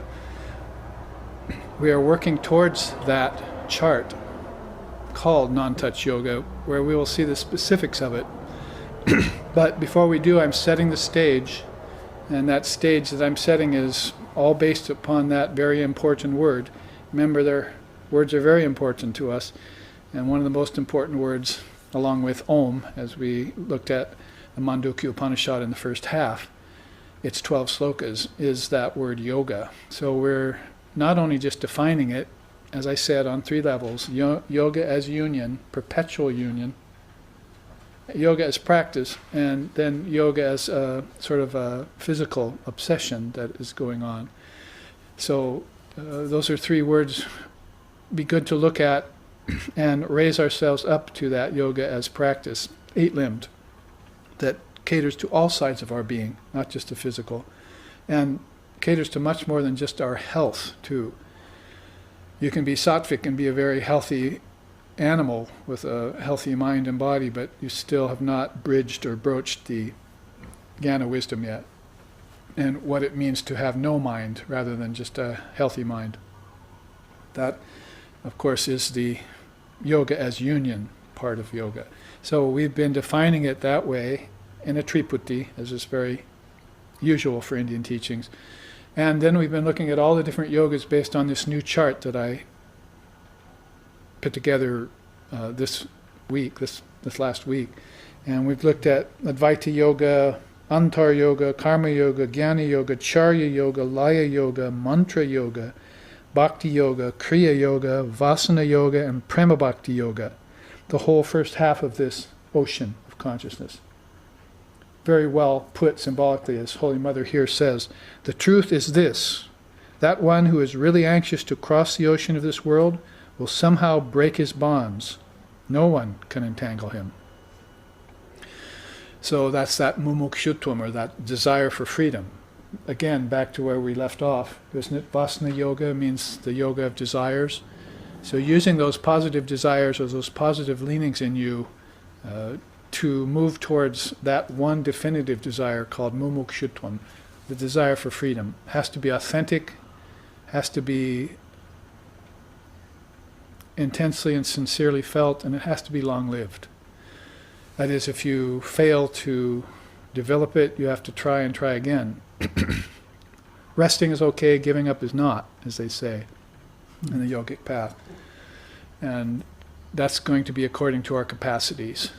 We are working towards that chart called non-touch yoga, where we will see the specifics of it. But before we do, I'm setting the stage, and that stage that I'm setting is all based upon that very important word. Remember, their words are very important to us, and one of the most important words, along with Om, as we looked at the Mandukya Upanishad in the first half, its 12 slokas, is that word yoga. So we're not only just defining it, as I said, on 3 levels, yoga as union, perpetual union, yoga as practice, and then yoga as a sort of a physical obsession that is going on. So those are 3 words be good to look at and raise ourselves up to that yoga as practice, 8-limbed, that caters to all sides of our being, not just the physical, and caters to much more than just our health, too. You can be sattvic and be a very healthy animal with a healthy mind and body, but you still have not bridged or broached the jnana wisdom yet, and what it means to have no mind rather than just a healthy mind. That, of course, is the yoga as union part of yoga. So we've been defining it that way in a triputi, as is very usual for Indian teachings. And then we've been looking at all the different yogas based on this new chart that I put together this last week. And we've looked at Advaita yoga, Antar yoga, Karma yoga, Jnana yoga, Charya yoga, Laya yoga, Mantra yoga, Bhakti yoga, Kriya yoga, Vasana yoga, and Prema Bhakti yoga. The whole first half of this ocean of consciousness. Very well put symbolically, as Holy Mother here says, the truth is this: that one who is really anxious to cross the ocean of this world will somehow break his bonds. No one can entangle him. So that's that mumukshutvam, or that desire for freedom. Again, back to where we left off, isn't it? Vasana yoga means the yoga of desires. So using those positive desires or those positive leanings in you to move towards that one definitive desire called mumukshutvam, the desire for freedom, has to be authentic, has to be intensely and sincerely felt, and it has to be long-lived. That is, if you fail to develop it, you have to try and try again. Resting is okay, giving up is not, as they say in the yogic path. And that's going to be according to our capacities.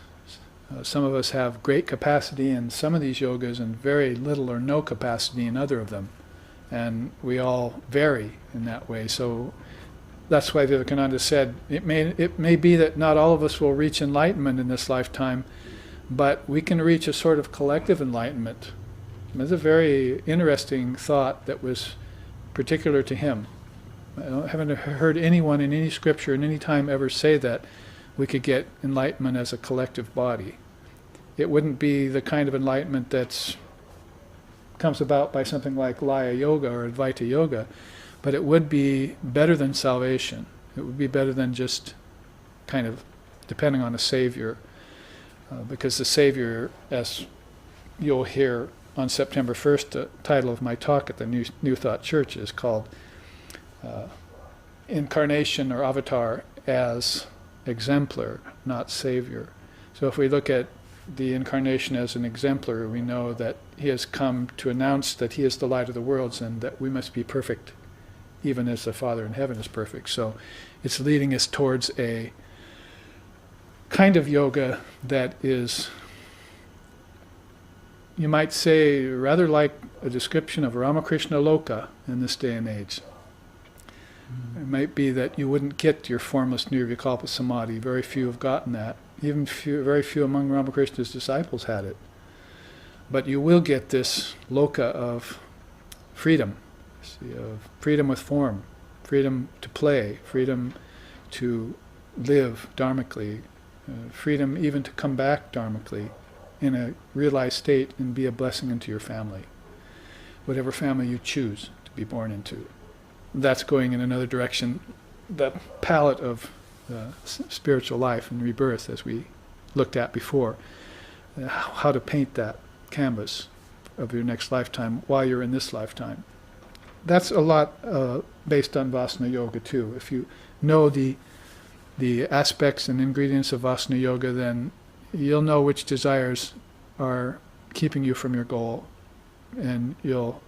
Some of us have great capacity in some of these yogas and very little or no capacity in other of them. And we all vary in that way. So that's why Vivekananda said, it may be that not all of us will reach enlightenment in this lifetime, but we can reach a sort of collective enlightenment. It's a very interesting thought that was particular to him. I haven't heard anyone in any scripture in any time ever say that we could get enlightenment as a collective body. It wouldn't be the kind of enlightenment that comes about by something like Laya yoga or Advaita yoga, but it would be better than salvation. It would be better than just kind of depending on a savior, because the savior, as you'll hear on September 1st, the title of my talk at the New Thought Church is called Incarnation or Avatar as Exemplar, not Savior. So if we look at the incarnation as an exemplar, we know that he has come to announce that he is the light of the worlds and that we must be perfect, even as the Father in heaven is perfect. So it's leading us towards a kind of yoga that is, you might say, rather like a description of Ramakrishna Loka in this day and age. It might be that you wouldn't get your formless nirvikalpa samadhi. Very few have gotten that. Even very few among Ramakrishna's disciples had it. But you will get this loka of freedom, of freedom with form, freedom to play, freedom to live dharmically, freedom even to come back dharmically in a realized state and be a blessing into your family, whatever family you choose to be born into. That's going in another direction, the palette of spiritual life and rebirth, as we looked at before. how to paint that canvas of your next lifetime while you're in this lifetime. That's a lot based on Vasana Yoga too. If you know the aspects and ingredients of Vasana Yoga, then you'll know which desires are keeping you from your goal, and you'll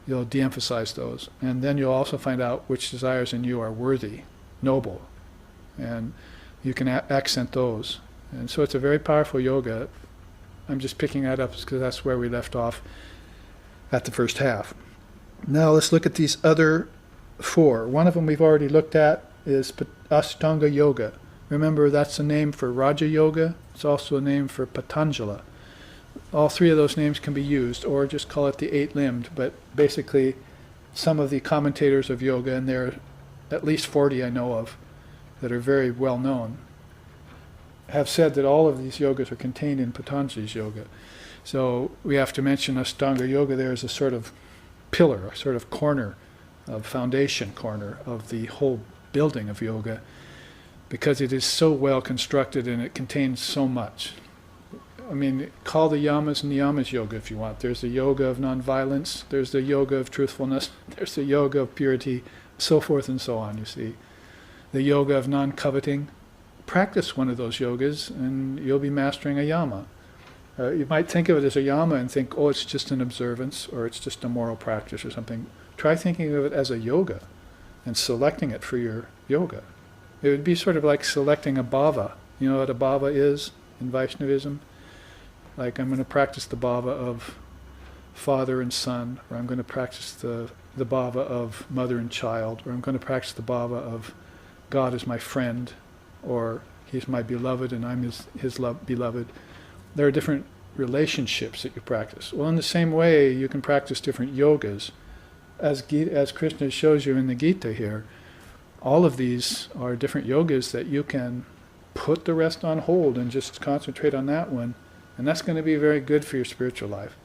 de-emphasize those. And then you'll also find out which desires in you are worthy, noble, and you can accent those. And so it's a very powerful yoga. I'm just picking that up because that's where we left off at the first half. Now let's look at these other four. One of them we've already looked at is Ashtanga Yoga. Remember, that's a name for Raja Yoga. It's also a name for Patanjala. All three of those names can be used, or just call it the eight-limbed. But basically, some of the commentators of yoga, and there are at least 40 I know of that are very well known, have said that all of these yogas are contained in Patanjali's yoga. So we have to mention Ashtanga Yoga there as a sort of pillar, a sort of corner, a foundation corner of the whole building of yoga, because it is so well constructed and it contains so much. I mean, call the yamas and niyamas yoga if you want. There's the yoga of nonviolence, there's the yoga of truthfulness, there's the yoga of purity, so forth and so on, you see. The yoga of non-coveting. Practice one of those yogas and you'll be mastering a yama. You might think of it as a yama and think, oh, it's just an observance or it's just a moral practice or something. Try thinking of it as a yoga and selecting it for your yoga. It would be sort of like selecting a bhava. You know what a bhava is in Vaishnavism? Like, I'm going to practice the bhava of father and son, or I'm going to practice the bhava of mother and child, or I'm going to practice the bhava of God is my friend, or he's my beloved and I'm his beloved. There are different relationships that you practice. Well, in the same way, you can practice different yogas. As Krishna shows you in the Gita here, all of these are different yogas that you can put the rest on hold and just concentrate on that one, and that's going to be very good for your spiritual life.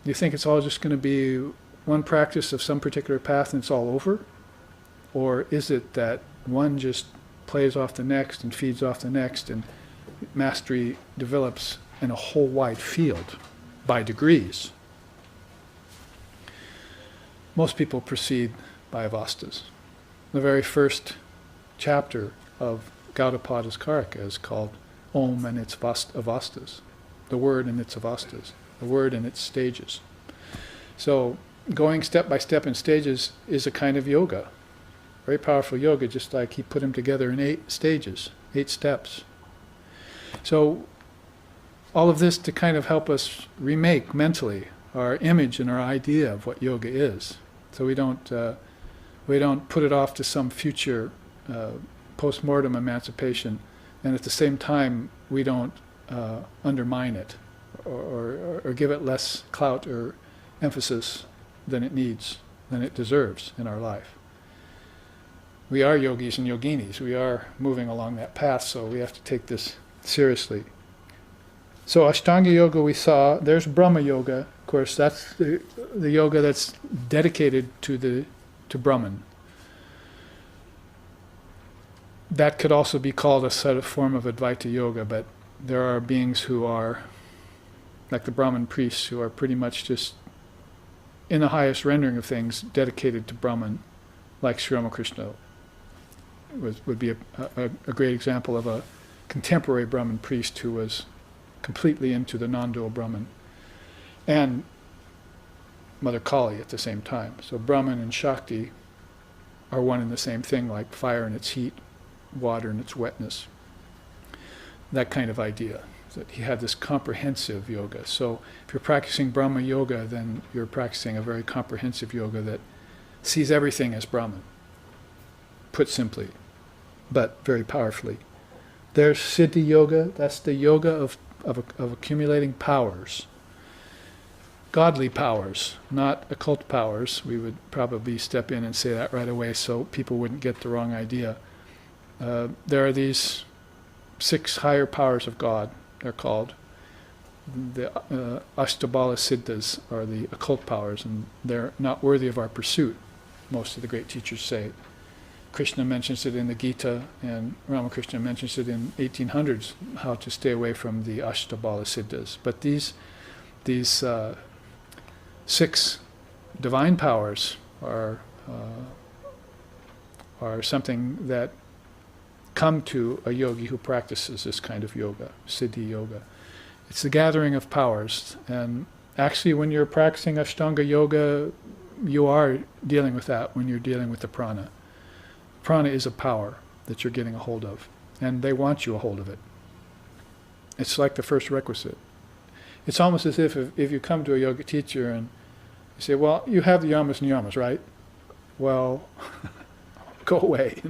You think it's all just going to be one practice of some particular path and it's all over? Or is it that one just plays off the next and feeds off the next, and mastery develops in a whole wide field by degrees? Most people proceed by avastas. The very first chapter of Gaudapada's Karika is called Om and its avastas, the word and its avastas, the word and its stages. So going step by step in stages is a kind of yoga. Very powerful yoga, just like he put them together in 8 stages, 8 steps. So all of this to kind of help us remake mentally our image and our idea of what yoga is. So we don't put it off to some future post-mortem emancipation, and at the same time we don't undermine it or give it less clout or emphasis than it needs, than it deserves in our life. We are yogis and yoginis. We are moving along that path, so we have to take this seriously. So Ashtanga Yoga we saw. There's Brahma Yoga. Of course, that's the yoga that's dedicated to Brahman. That could also be called a sort of form of Advaita Yoga, but there are beings who are, like the Brahman priests, who are pretty much just, in the highest rendering of things, dedicated to Brahman, like Sri Ramakrishna would be a great example of a contemporary Brahman priest who was completely into the non-dual Brahman, and Mother Kali at the same time. So Brahman and Shakti are one and the same thing, like fire in its heat, water in its wetness. That kind of idea, that he had this comprehensive yoga. So if you're practicing Brahma Yoga, then you're practicing a very comprehensive yoga that sees everything as Brahman, put simply, but very powerfully. There's Siddhi Yoga. That's the yoga of accumulating powers. Godly powers, not occult powers. We would probably step in and say that right away so people wouldn't get the wrong idea. There are these 6 higher powers of God, they're called. The Ashtabala Siddhas are the occult powers, and they're not worthy of our pursuit, most of the great teachers say. Krishna mentions it in the Gita, and Ramakrishna mentions it in 1800s, how to stay away from the Ashtabala Siddhas. But these 6 divine powers are something that come to a yogi who practices this kind of yoga, Siddhi yoga. It's the gathering of powers, and actually when you're practicing Ashtanga yoga, you are dealing with that when you're dealing with the prana. Prana is a power that you're getting a hold of, and they want you a hold of it. It's like the first requisite. It's almost as if you come to a yoga teacher and you say, well, you have the yamas and niyamas, right? Well, go away,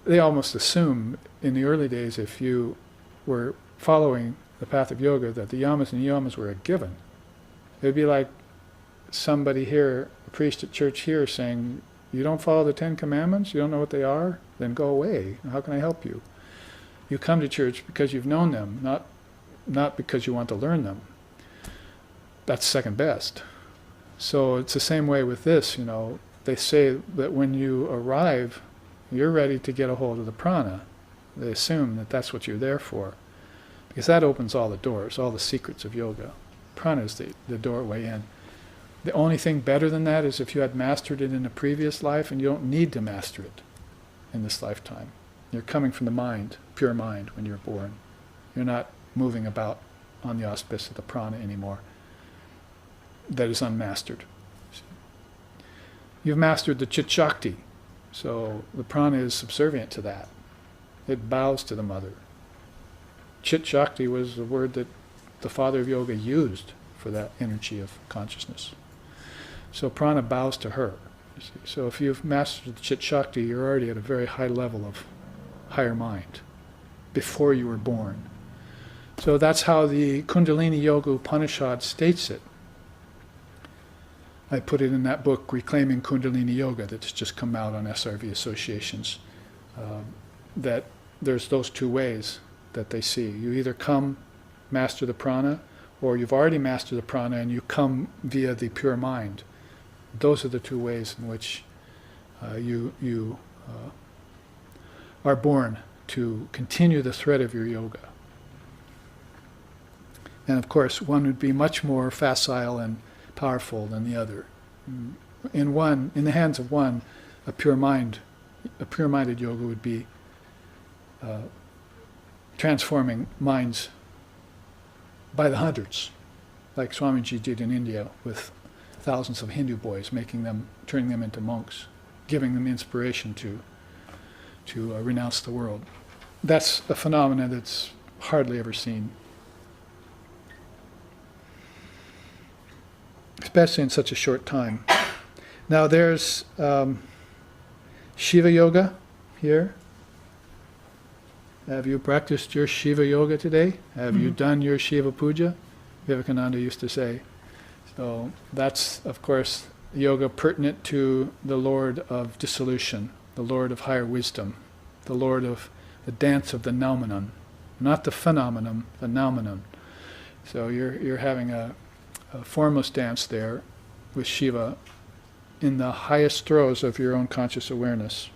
They almost assume in the early days, if you were following the path of yoga, that the yamas and niyamas were a given. It would be like somebody here, a priest at church here, saying, you don't follow the 10 Commandments? You don't know what they are? Then go away. How can I help you? You come to church because you've known them, not because you want to learn them. That's second best. So it's the same way with this, They say that when you arrive, you're ready to get a hold of the prana. They assume that that's what you're there for, because that opens all the doors, all the secrets of yoga. Prana is the doorway in. The only thing better than that is if you had mastered it in a previous life, and you don't need to master it in this lifetime. You're coming from the mind, pure mind, when you're born. You're not moving about on the auspice of the prana anymore. That is unmastered. You've mastered the chit shakti, so the prana is subservient to that. It bows to the mother. Chit shakti was the word that the father of yoga used for that energy of consciousness. So prana bows to her. So if you've mastered the chit shakti, you're already at a very high level of higher mind before you were born. So that's how the Kundalini Yoga Upanishad states it. I put it in that book, Reclaiming Kundalini Yoga, that's just come out on SRV Associations, that there's those 2 ways that they see. You either come, master the prana, or you've already mastered the prana and you come via the pure mind. Those are the 2 ways in which you are born to continue the thread of your yoga. And of course, one would be much more facile and powerful than the other. In the hands of one, a pure-minded yoga would be transforming minds by the hundreds, like Swamiji did in India with thousands of Hindu boys, turning them into monks, giving them inspiration to renounce the world. That's a phenomenon that's hardly ever seen, especially in such a short time. Now there's Shiva Yoga here. Have you practiced your Shiva Yoga today? Have you done your Shiva Puja? Vivekananda used to say. So that's, of course, yoga pertinent to the Lord of dissolution, the Lord of higher wisdom, the Lord of the dance of the noumenon, not the phenomenon, the noumenon. So you're having a formless dance there with Shiva in the highest throes of your own conscious awareness.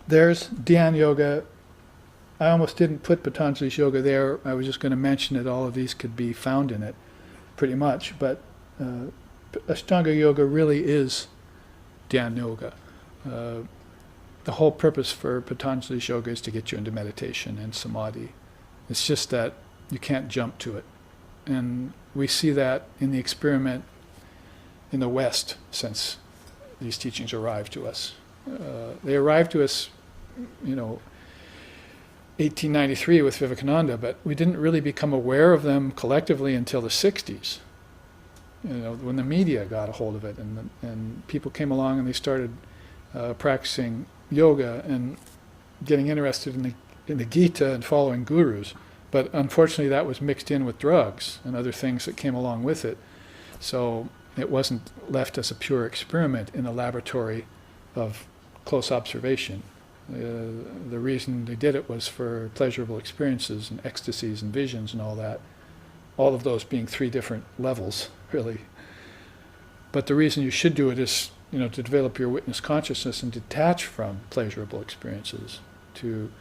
There's Dhyan Yoga. I almost didn't put Patanjali's yoga there. I was just going to mention that all of these could be found in it, pretty much. But Ashtanga Yoga really is Dhyan Yoga. The whole purpose for Patanjali's yoga is to get you into meditation and samadhi. It's just that you can't jump to it. And we see that in the experiment in the West since these teachings arrived to us. They arrived to us, 1893 with Vivekananda, but we didn't really become aware of them collectively until the 60s. When the media got a hold of it and people came along and they started practicing yoga and getting interested in the Gita and following gurus. But unfortunately that was mixed in with drugs and other things that came along with it. So it wasn't left as a pure experiment in a laboratory of close observation. The reason they did it was for pleasurable experiences and ecstasies and visions and all that. All of those being 3 different levels, really. But the reason you should do it is, to develop your witness consciousness and detach from pleasurable experiences, to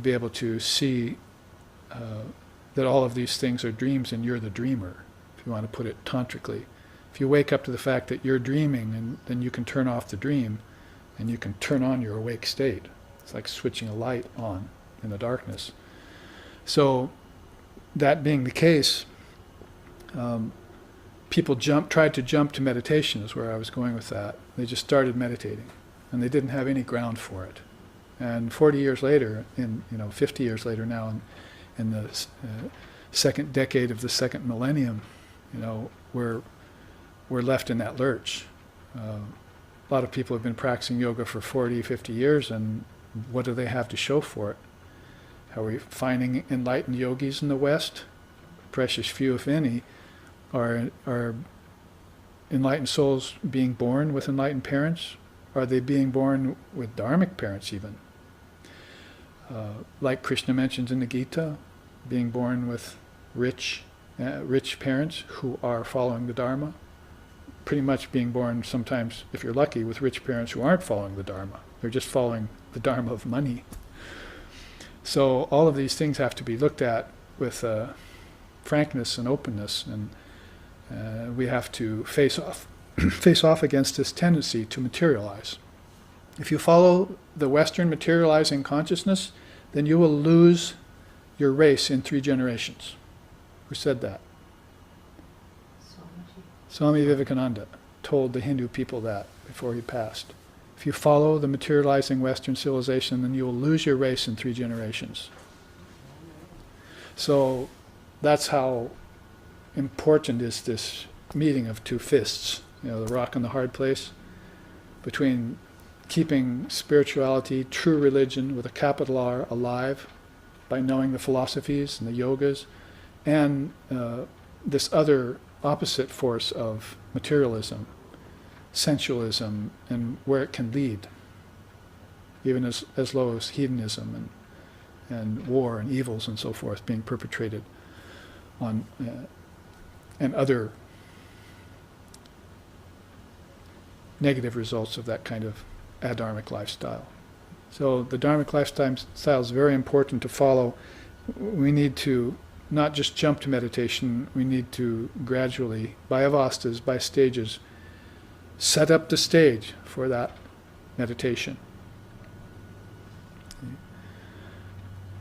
be able to see that all of these things are dreams and you're the dreamer, if you want to put it tantrically. If you wake up to the fact that you're dreaming, and then you can turn off the dream and you can turn on your awake state. It's like switching a light on in the darkness. So that being the case, people tried to jump to meditation is where I was going with that. They just started meditating and they didn't have any ground for it. And 40 years later, 50 years later now, in the second decade of the second millennium, we're left in that lurch. A lot of people have been practicing yoga for 40, 50 years, and what do they have to show for it? Are we finding enlightened yogis in the West? Precious few, if any. Are enlightened souls being born with enlightened parents? Are they being born with dharmic parents even? Like Krishna mentions in the Gita, being born with rich parents who are following the Dharma. Pretty much being born sometimes, if you're lucky, with rich parents who aren't following the Dharma. They're just following the Dharma of money. So all of these things have to be looked at with frankness and openness, and we have to face off against this tendency to materialize. If you follow the Western materializing consciousness, then you will lose your race in 3 generations. Who said that? Swami Vivekananda told the Hindu people that before he passed. If you follow the materializing Western civilization, then you will lose your race in 3 generations. So that's how important is this meeting of 2 fists, the rock and the hard place, between keeping spirituality, true religion with a capital R, alive by knowing the philosophies and the yogas, and this other opposite force of materialism, sensualism, and where it can lead, even as low as hedonism and war and evils and so forth being perpetrated on and other negative results of that kind of adharmic lifestyle. So the dharmic lifestyle is very important to follow. We need to not just jump to meditation, we need to gradually, by avastas, by stages, set up the stage for that meditation.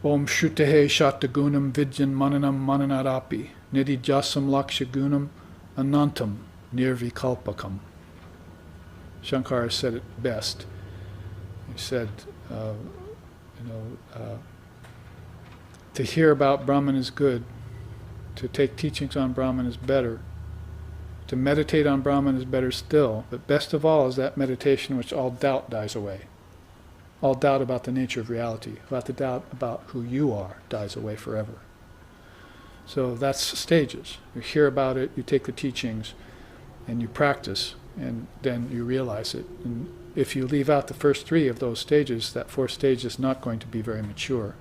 Om Shrutehe Shatagunam Vidyan Mananam Mananarapi Nidhi Jasam Lakshagunam Anantam Nirvikalpakam. Shankara said it best. He said, to hear about Brahman is good, to take teachings on Brahman is better, to meditate on Brahman is better still, but best of all is that meditation which all doubt dies away. All doubt about the nature of reality, about the doubt about who you are, dies away forever. So that's stages. You hear about it, you take the teachings, and you practice, and then you realize it. And if you leave out the first 3 of those stages, that 4th stage is not going to be very mature.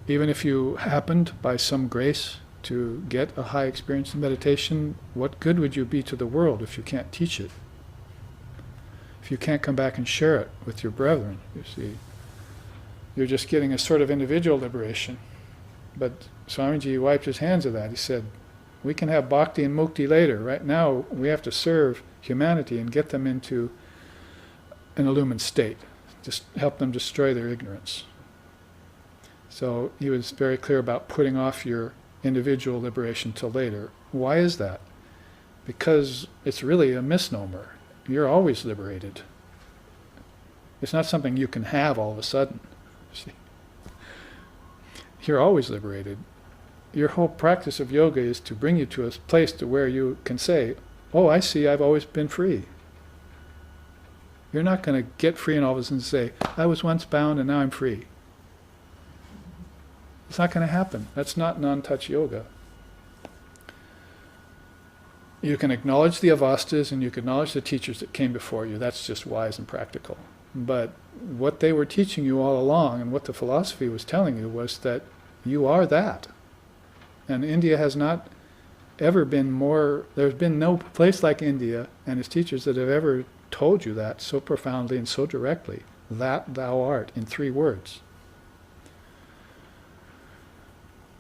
Even if you happened, by some grace, to get a high experience in meditation, what good would you be to the world if you can't teach it? If you can't come back and share it with your brethren, you see. You're just getting a sort of individual liberation. But Swamiji wiped his hands of that. He said, we can have bhakti and mukti later. Right now, we have to serve humanity and get them into an illumined state. Just help them destroy their ignorance. So he was very clear about putting off your individual liberation till later. Why is that? Because it's really a misnomer. You're always liberated. It's not something you can have all of a sudden. See? You're always liberated. Your whole practice of yoga is to bring you to a place to where you can say, oh, I see, I've always been free. You're not going to get free and all of a sudden say, I was once bound and now I'm free. It's not going to happen. That's not non-touch yoga. You can acknowledge the avastas and you can acknowledge the teachers that came before you. That's just wise and practical. But what they were teaching you all along and what the philosophy was telling you was that you are that. And India has not ever been more, there's been no place like India and its teachers that have ever told you that so profoundly and so directly. That thou art, in 3 words.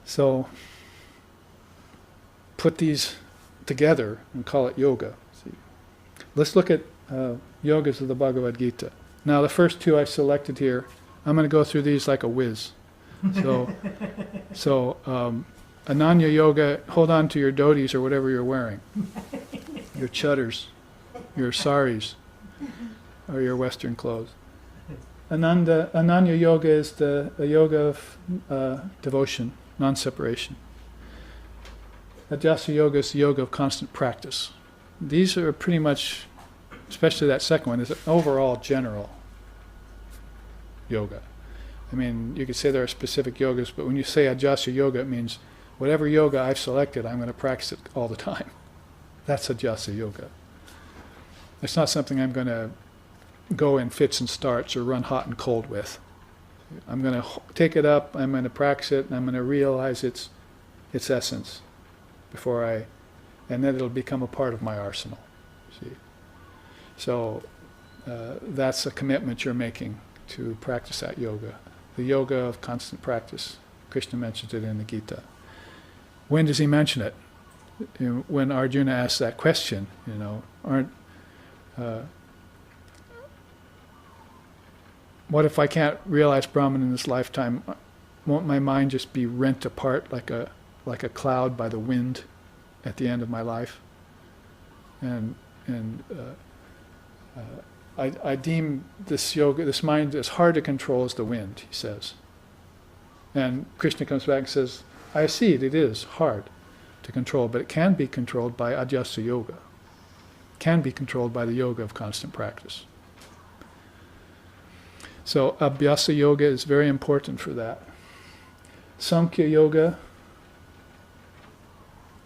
So, put these together and call it yoga. See? Let's look at yogas of the Bhagavad Gita. Now the first 2 I selected here, I'm going to go through these like a whiz. So Ananya Yoga, hold on to your dhotis or whatever you're wearing. Your chuddars, your saris, or your Western clothes. Ananya Yoga is the yoga of devotion, non-separation. Adhyasa Yoga is the yoga of constant practice. These are pretty much, especially that second one, is an overall general yoga. I mean, you could say there are specific yogas, but when you say Adhyasa Yoga, it means whatever yoga I've selected, I'm going to practice it all the time. That's Adhyasa Yoga. It's not something I'm going to go in fits and starts or run hot and cold with. I'm going to take it up, I'm going to practice it, and I'm going to realize its essence and then it'll become a part of my arsenal. See? So that's a commitment you're making to practice that yoga. The yoga of constant practice. Krishna mentions it in the Gita. When does he mention it? When Arjuna asks that question, what if I can't realize Brahman in this lifetime? Won't my mind just be rent apart like a cloud by the wind at the end of my life? And I deem this yoga, this mind, as hard to control as the wind, he says. And Krishna comes back and says, I see it is hard to control, but it can be controlled by Adhyasa Yoga. It can be controlled by the yoga of constant practice. So Abhyasa Yoga is very important for that. Samkhya Yoga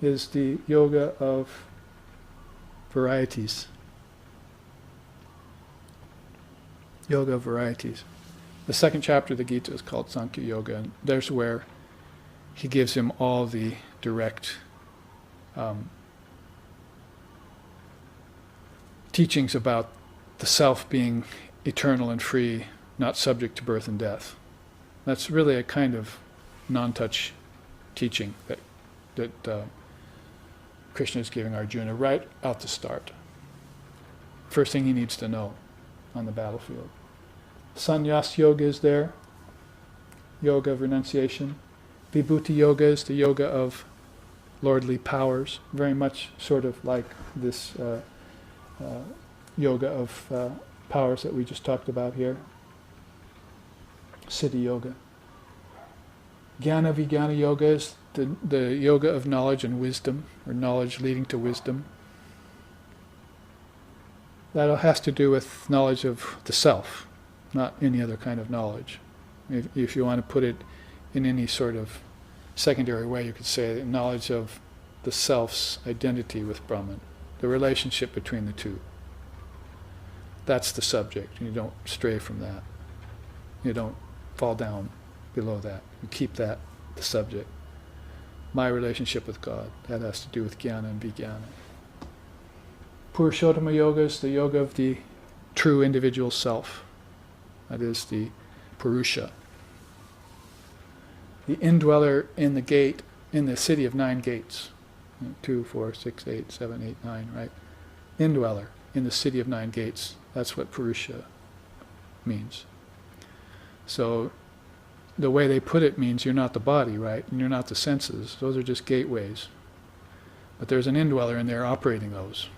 is the yoga of varieties. Yoga of varieties. The second chapter of the Gita is called Sankhya Yoga, and there's where he gives him all the direct teachings about the self being eternal and free, not subject to birth and death. That's really a kind of non-touch teaching that Krishna is giving Arjuna right out the start. First thing he needs to know on the battlefield. Sannyas Yoga is there, yoga of renunciation. Vibhuti Yoga is the yoga of lordly powers, very much sort of like this yoga of powers that we just talked about here. Siddhi Yoga. Jnana Vijnana Yoga is the yoga of knowledge and wisdom, or knowledge leading to wisdom. That has to do with knowledge of the self, not any other kind of knowledge. If you want to put it in any sort of secondary way, you could say knowledge of the self's identity with Brahman, the relationship between the two. That's the subject, and you don't stray from that. You don't fall down below that. You keep that the subject. My relationship with God, that has to do with jnana and vijnana. Purushottama Yoga is the yoga of the true individual self. That is the Purusha. The indweller in the gate, in the city of 9 gates. 2, 4, 6, 8, 7, 8, 9, right? Indweller in the city of 9 gates. That's what Purusha means. So the way they put it means you're not the body, right? And you're not the senses. Those are just gateways. But there's an indweller in there operating those.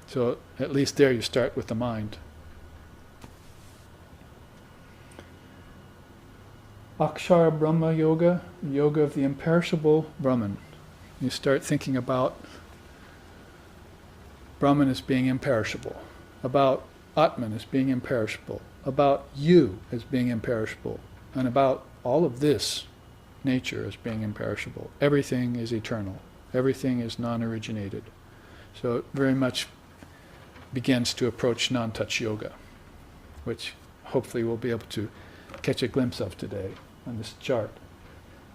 So at least there you start with the mind. Akshara Brahma Yoga, yoga of the imperishable Brahman. You start thinking about Brahman as being imperishable, about Atman as being imperishable, about you as being imperishable, and about all of this nature as being imperishable. Everything is eternal. Everything is non-originated. So it very much begins to approach non-touch yoga, which hopefully we'll be able to catch a glimpse of today on this chart.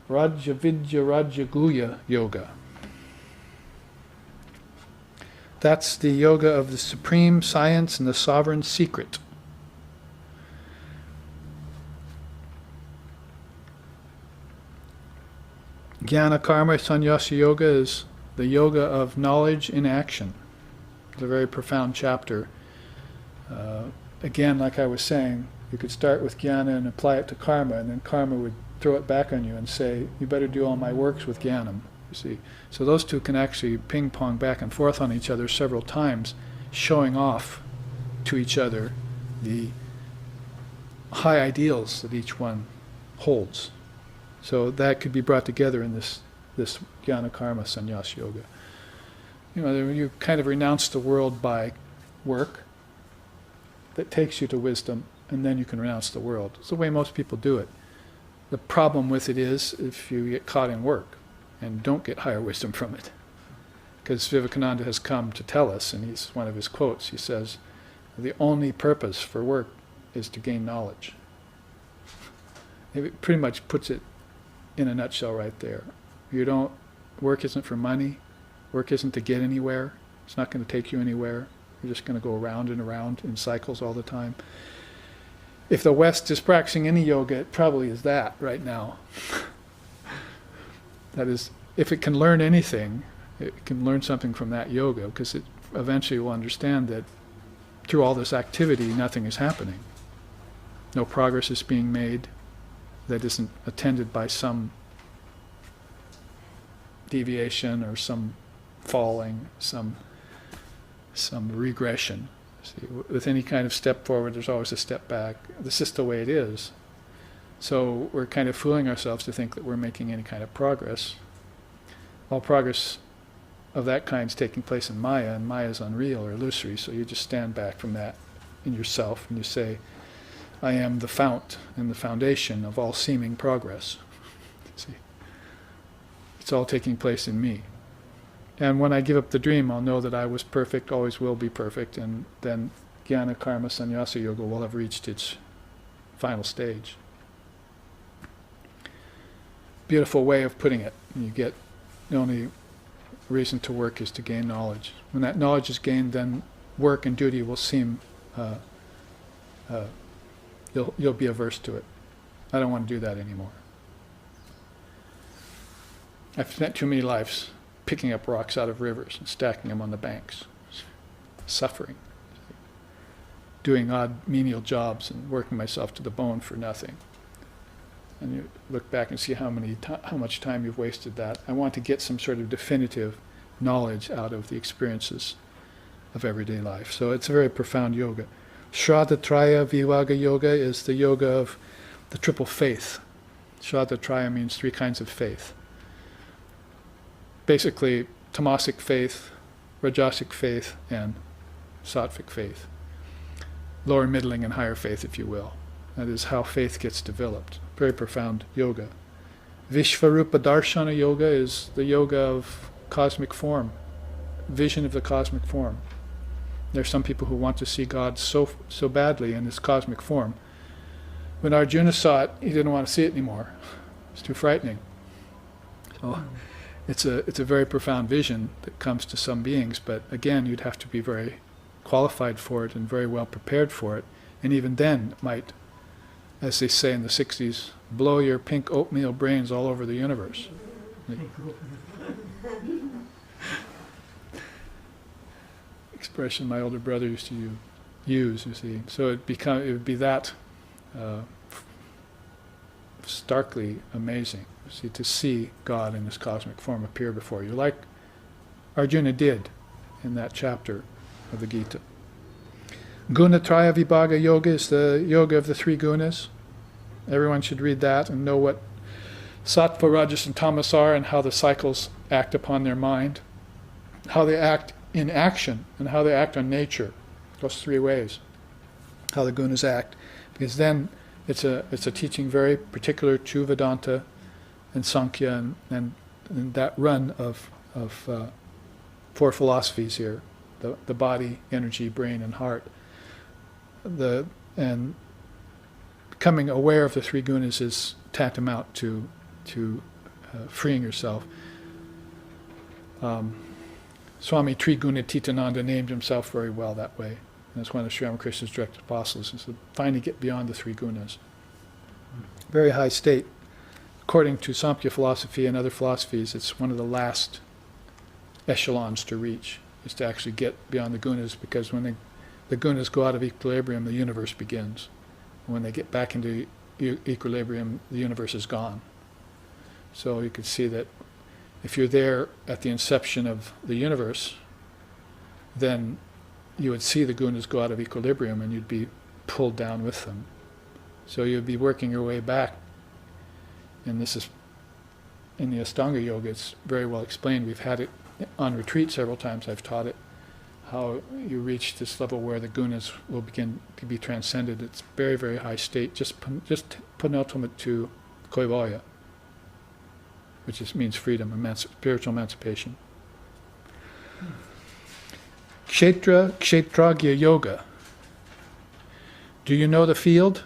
Raja Vidya Raja Guya Yoga. That's the yoga of the supreme science and the sovereign secret. Jnana Karma Sannyasa Yoga is the yoga of knowledge in action. It's a very profound chapter. Again, like I was saying, you could start with jnana and apply it to karma, and then karma would throw it back on you and say, you better do all my works with jnanam, you see. So those two can actually ping-pong back and forth on each other several times, showing off to each other the high ideals that each one holds. So that could be brought together in this jnana karma sannyasa yoga. You know, you kind of renounce the world by work that takes you to wisdom, and then you can renounce the world. It's the way most people do it. The problem with it is if you get caught in work and don't get higher wisdom from it. Because Vivekananda has come to tell us, and he's one of his quotes, he says, the only purpose for work is to gain knowledge. It pretty much puts it in a nutshell right there. Work isn't for money, work isn't to get anywhere, it's not going to take you anywhere. You're just going to go around and around in cycles all the time. If the West is practicing any yoga, it probably is that right now. That is, if it can learn anything, it can learn something from that yoga, because it eventually will understand that through all this activity, nothing is happening. No progress is being made that isn't attended by some deviation or some falling, some regression. See, with any kind of step forward, there's always a step back. This is the way it is. So we're kind of fooling ourselves to think that we're making any kind of progress. All progress of that kind is taking place in Maya, and Maya is unreal or illusory, so you just stand back from that in yourself and you say, I am the fount and the foundation of all seeming progress. See, it's all taking place in me. And when I give up the dream, I'll know that I was perfect, always will be perfect, and then Jnana Karma Sannyasa Yoga will have reached its final stage. Beautiful way of putting it. You get the only reason to work is to gain knowledge. When that knowledge is gained, then work and duty will seem, you'll be averse to it. I don't want to do that anymore. I've spent too many lives picking up rocks out of rivers and stacking them on the banks, suffering, doing odd menial jobs and working myself to the bone for nothing. And you look back and see how much time you've wasted that. I want to get some sort of definitive knowledge out of the experiences of everyday life. So it's a very profound yoga. Shraddha-traya Vivagga Yoga is the yoga of the triple faith. Shraddha-traya means three kinds of faith. Basically, tamasic faith, rajasic faith, and sattvic faith. Lower, middling, and higher faith, if you will. That is how faith gets developed. Very profound yoga. Vishvarupa Darshana Yoga is the yoga of cosmic form, vision of the cosmic form. There are some people who want to see God so badly in this cosmic form. When Arjuna saw it, he didn't want to see it anymore. It's too frightening. So it's a very profound vision that comes to some beings, but again, you'd have to be very qualified for it and very well prepared for it. And even then, it might, as they say in the 60s, blow your pink oatmeal brains all over the universe. Expression my older brother used to use, you see. So it would be that starkly amazing, see, to see God in this cosmic form appear before you, like Arjuna did in that chapter of the Gita. Gunatraya Vibhaga Yoga is the yoga of the three gunas. Everyone should read that and know what sattva, rajas, and tamas are, and how the cycles act upon their mind, how they act in action, and how they act on nature. Those three ways, how the gunas act. Because then it's a teaching very particular to Vedanta and Sankhya and that run of four philosophies here: the body, energy, brain, and heart. And becoming aware of the three gunas is tantamount to freeing yourself. Swami Trigunatitananda named himself very well that way. And that's one of Sri Ramakrishna's direct apostles. He said, finally get beyond the three gunas. Very high state. According to Samkhya philosophy and other philosophies, it's one of the last echelons to reach, is to actually get beyond the gunas, because when the gunas go out of equilibrium, the universe begins. When they get back into equilibrium, the universe is gone. So you could see that if you're there at the inception of the universe, then you would see the gunas go out of equilibrium and you'd be pulled down with them. So you'd be working your way back. And this is, in the Ashtanga Yoga, it's very well explained. We've had it on retreat several times. I've taught it, how you reach this level where the gunas will begin to be transcended. It's very, very high state, just penultimate to Kaivalya, which means freedom, spiritual emancipation. Kshetragya Yoga. Do you know the field?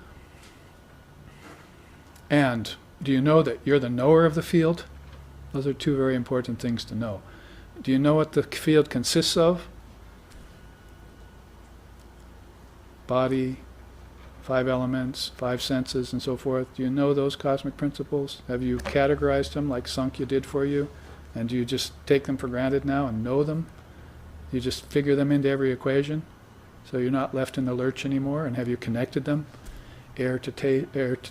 And do you know that you're the knower of the field? Those are two very important things to know. Do you know what the field consists of? Body, 5 elements, 5 senses, and so forth. Do you know those cosmic principles? Have you categorized them like Sankhya did for you? And do you just take them for granted now and know them? You just figure them into every equation, so you're not left in the lurch anymore? And have you connected them? Air to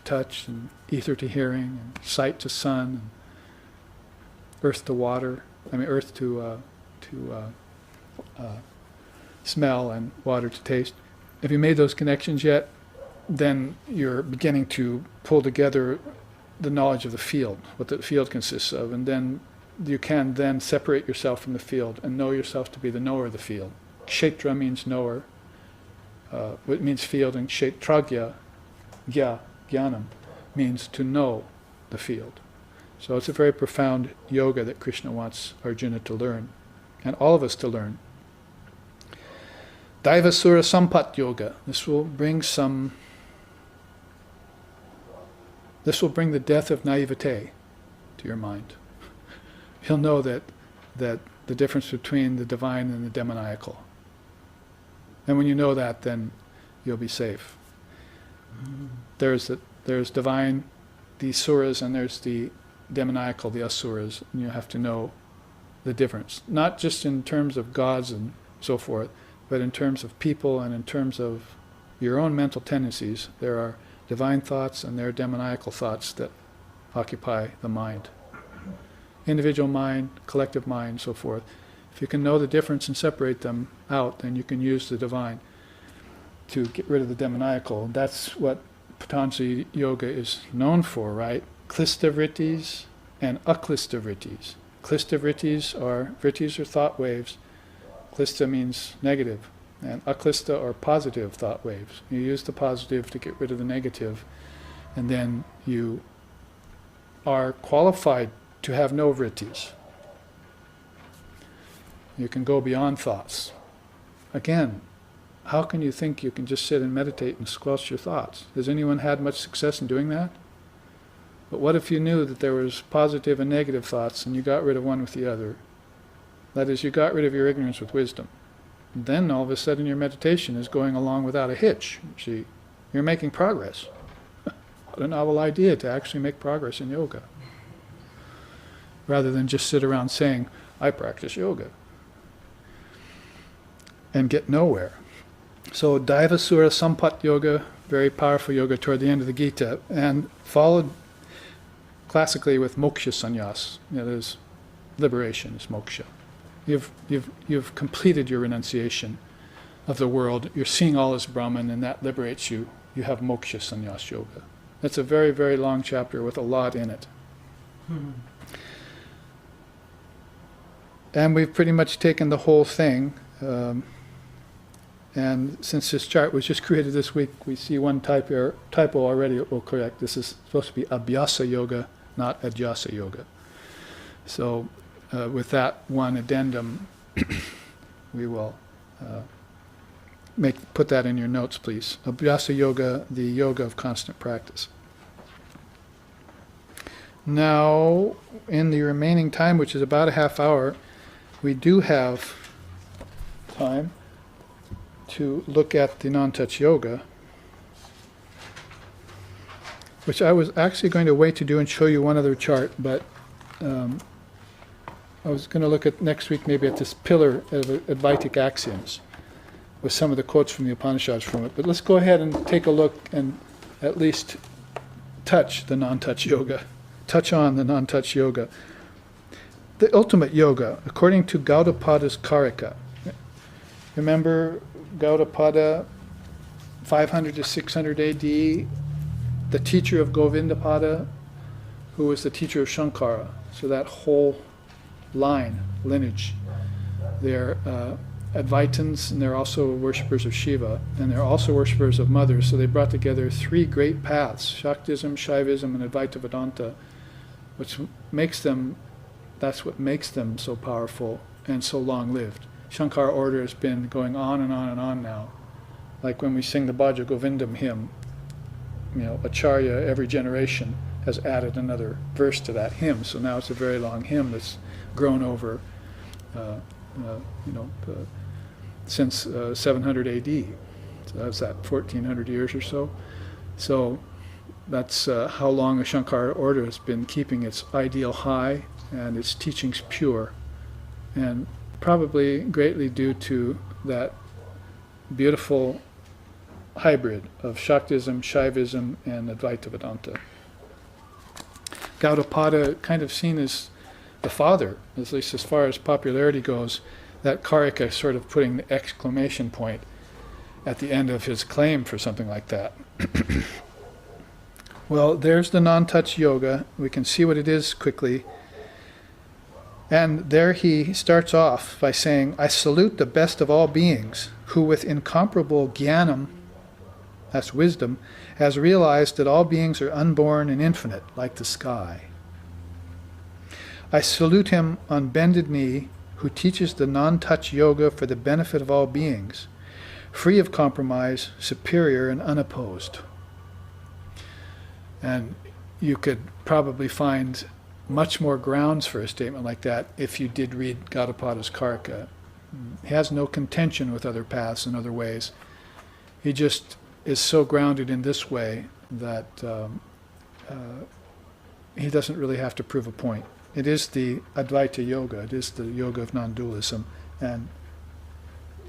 touch, and ether to hearing, and sight to sun, and earth to water. Earth to smell, and water to taste. Have you made those connections yet? Then you're beginning to pull together the knowledge of the field, what the field consists of, and then you can then separate yourself from the field and know yourself to be the knower of the field. Kshetra means knower, it means field, and kshetragya, jnanam, means to know the field. So it's a very profound yoga that Krishna wants Arjuna to learn, and all of us to learn. Daivasura Sampat Yoga. This will bring the death of naivete to your mind. You'll know that the difference between the divine and the demoniacal. And when you know that, then you'll be safe. There's divine, the suras, and there's the demoniacal, the asuras, and you have to know the difference. Not just in terms of gods and so forth, but in terms of people and in terms of your own mental tendencies. There are divine thoughts and there are demoniacal thoughts that occupy the mind. Individual mind, collective mind, so forth. If you can know the difference and separate them out, then you can use the divine to get rid of the demoniacal. That's what Patanjali Yoga is known for, right? Klista vrittis and aklista vrittis. Klista vrittis are thought waves. Klista means negative, and aklista are positive thought waves. You use the positive to get rid of the negative, and then you are qualified to have no vrittis. You can go beyond thoughts. Again, how can you think you can just sit and meditate and squelch your thoughts? Has anyone had much success in doing that? But what if you knew that there was positive and negative thoughts and you got rid of one with the other? That is, you got rid of your ignorance with wisdom. And then all of a sudden your meditation is going along without a hitch. See, you're making progress. What a novel idea to actually make progress in yoga. Rather than just sit around saying, I practice yoga, and get nowhere. So Daivasura Sampat Yoga, very powerful yoga toward the end of the Gita, and followed classically with moksha sannyas. There's liberation, is moksha. You've completed your renunciation of the world. You're seeing all as Brahman, and that liberates you. You have moksha sannyas yoga. That's a very, very long chapter with a lot in it. And we've pretty much taken the whole thing. And since this chart was just created this week, we see one typo already. It will correct. This is supposed to be abhyasa yoga, not adhyasa yoga. So with that one addendum, we will put that in your notes, please. Abhyasa yoga, the yoga of constant practice. Now, in the remaining time, which is about a half hour, we do have time to look at the non-touch yoga, which I was actually going to wait to do and show you one other chart, but I was going to look at next week maybe at this pillar of Advaitic axioms with some of the quotes from the Upanishads from it. But let's go ahead and take a look and at least touch the non-touch yoga, touch on the non-touch yoga. The ultimate yoga, according to Gaudapada's Karika. Remember Gaudapada, 500 to 600 AD, the teacher of Govindapada, who was the teacher of Shankara. So that whole lineage, they're Advaitins, and they're also worshippers of Shiva, and they're also worshippers of mothers. So they brought together three great paths, Shaktism, Shaivism, and Advaita Vedanta, which makes them, that's what makes them so powerful and so long-lived. Shankara order has been going on and on and on now. Like when we sing the Bhaja Govindam hymn, Acharya every generation has added another verse to that hymn. So now it's a very long hymn that's grown over, since 700 AD. So that's 1,400 years or so. So that's how long the Shankara order has been keeping its ideal high and its teachings pure, and probably greatly due to that beautiful hybrid of Shaktism, Shaivism, and Advaita Vedanta. Gaudapada, kind of seen as the father, at least as far as popularity goes, that Karika sort of putting the exclamation point at the end of his claim for something like that. Well, there's the non-touch yoga. We can see what it is quickly. And there he starts off by saying, I salute the best of all beings, who with incomparable jnanam, that's wisdom, has realized that all beings are unborn and infinite, like the sky. I salute him on bended knee, who teaches the non-touch yoga for the benefit of all beings, free of compromise, superior and unopposed. And you could probably find much more grounds for a statement like that if you did read Gaudapada's Karika. He has no contention with other paths and other ways. He just is so grounded in this way that he doesn't really have to prove a point. It is the Advaita yoga, it is the yoga of non-dualism, and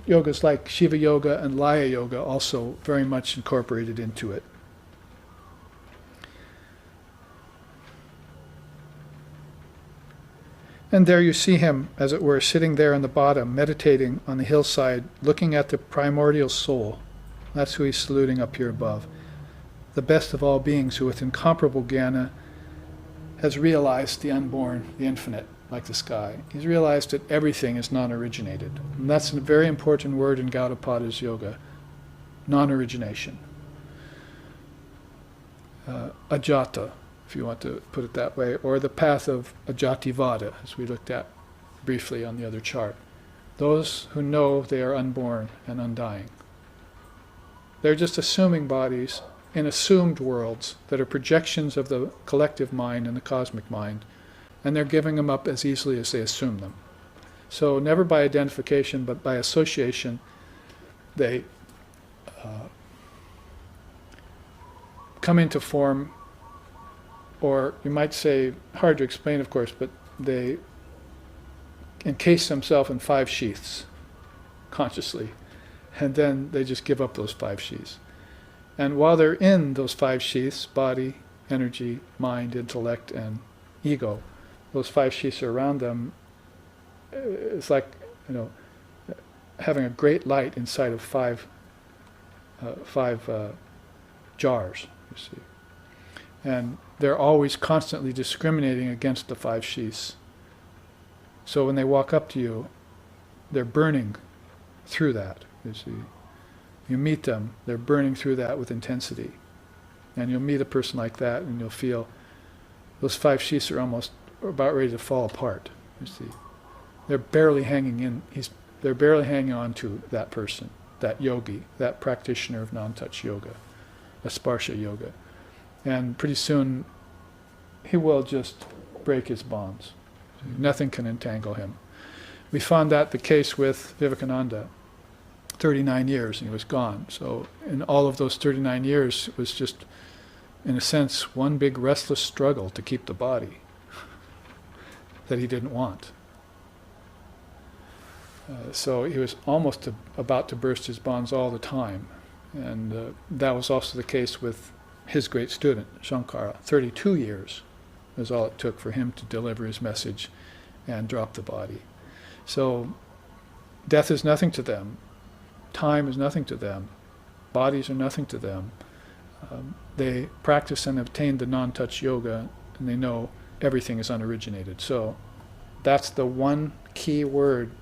yogas like Shiva yoga and Laya yoga also very much incorporated into it. And there you see him, as it were, sitting there on the bottom, meditating on the hillside, looking at the primordial soul. That's who he's saluting up here above. The best of all beings, who with incomparable jnana has realized the unborn, the infinite, like the sky. He's realized that everything is non-originated. And that's a very important word in Gaudapada's yoga, non-origination. Ajata, if you want to put it that way, or the path of Ajativada, as we looked at briefly on the other chart. Those who know they are unborn and undying. They're just assuming bodies in assumed worlds that are projections of the collective mind and the cosmic mind, and they're giving them up as easily as they assume them. So never by identification, but by association, they come into form, or you might say, hard to explain of course, but they encase themselves in 5 sheaths consciously, and then they just give up those 5 sheaths. And while they're in those 5 sheaths, body, energy, mind, intellect, and ego, those 5 sheaths are around them. It's like, having a great light inside of 5 jars, you see. And they're always constantly discriminating against the 5 sheaths. So when they walk up to you, they're burning through that, you see. You meet them, they're burning through that with intensity. And you'll meet a person like that and you'll feel those 5 sheaths are almost about ready to fall apart, you see. They're barely hanging in, they're barely hanging on to that person, that yogi, that practitioner of non-touch yoga, a sparsha yoga. And pretty soon he will just break his bonds. Nothing can entangle him. We found that the case with Vivekananda. 39 years and he was gone. So in all of those 39 years, it was just, in a sense, one big restless struggle to keep the body that he didn't want. So he was almost about to burst his bonds all the time. And that was also the case with his great student, Shankara. 32 years was all it took for him to deliver his message and drop the body. So death is nothing to them. Time is nothing to them. Bodies are nothing to them. They practice and obtain the non-touch yoga, and they know everything is unoriginated. So that's the one key word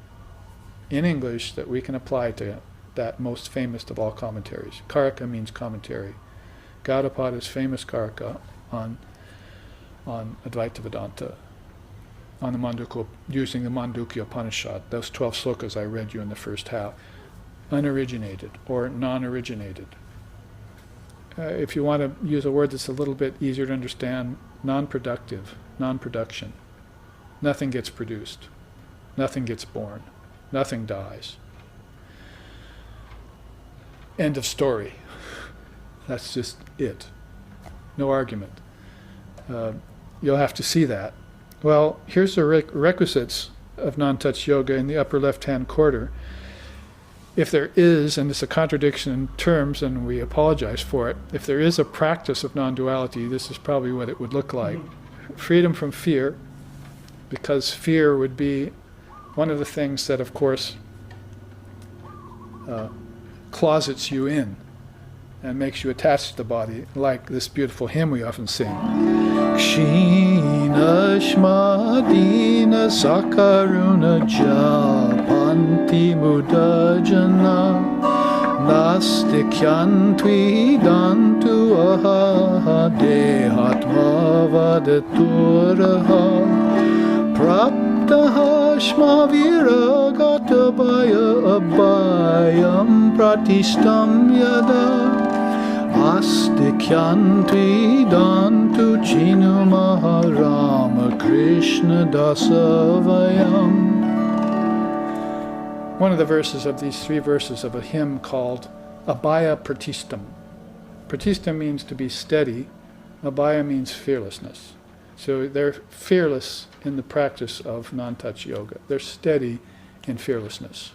in English that we can apply to that most famous of all commentaries. Karaka means commentary. Gaudapada's famous Karaka on Advaita Vedanta, on the Mandukya, using the Mandukya Upanishad, those 12 slokas I read you in the first half. Unoriginated or non-originated. If you want to use a word that's a little bit easier to understand, non-productive, non-production. Nothing gets produced. Nothing gets born. Nothing dies. End of story. That's just it. No argument. You'll have to see that. Well, here's the requisites of non-touch yoga in the upper left-hand quarter. If there is, and it's a contradiction in terms, and we apologize for it, if there is a practice of non-duality, this is probably what it would look like. Freedom from fear, because fear would be one of the things that, of course, closets you in and makes you attached to the body, like this beautiful hymn we often sing. Kshina shmadina sakaruna japanti mudajana nastikyantvi dantu aha dehatma vadeturaha praptaha shmaviragatabhaya abhayam pratistam yada Astikyantvi dantu chinu maharama Krishna dasavayam. One of the verses of these 3 verses of a hymn called Abhaya Pratistam. Pratistam means to be steady. Abhaya means fearlessness. So they're fearless in the practice of non-touch yoga. They're steady in fearlessness.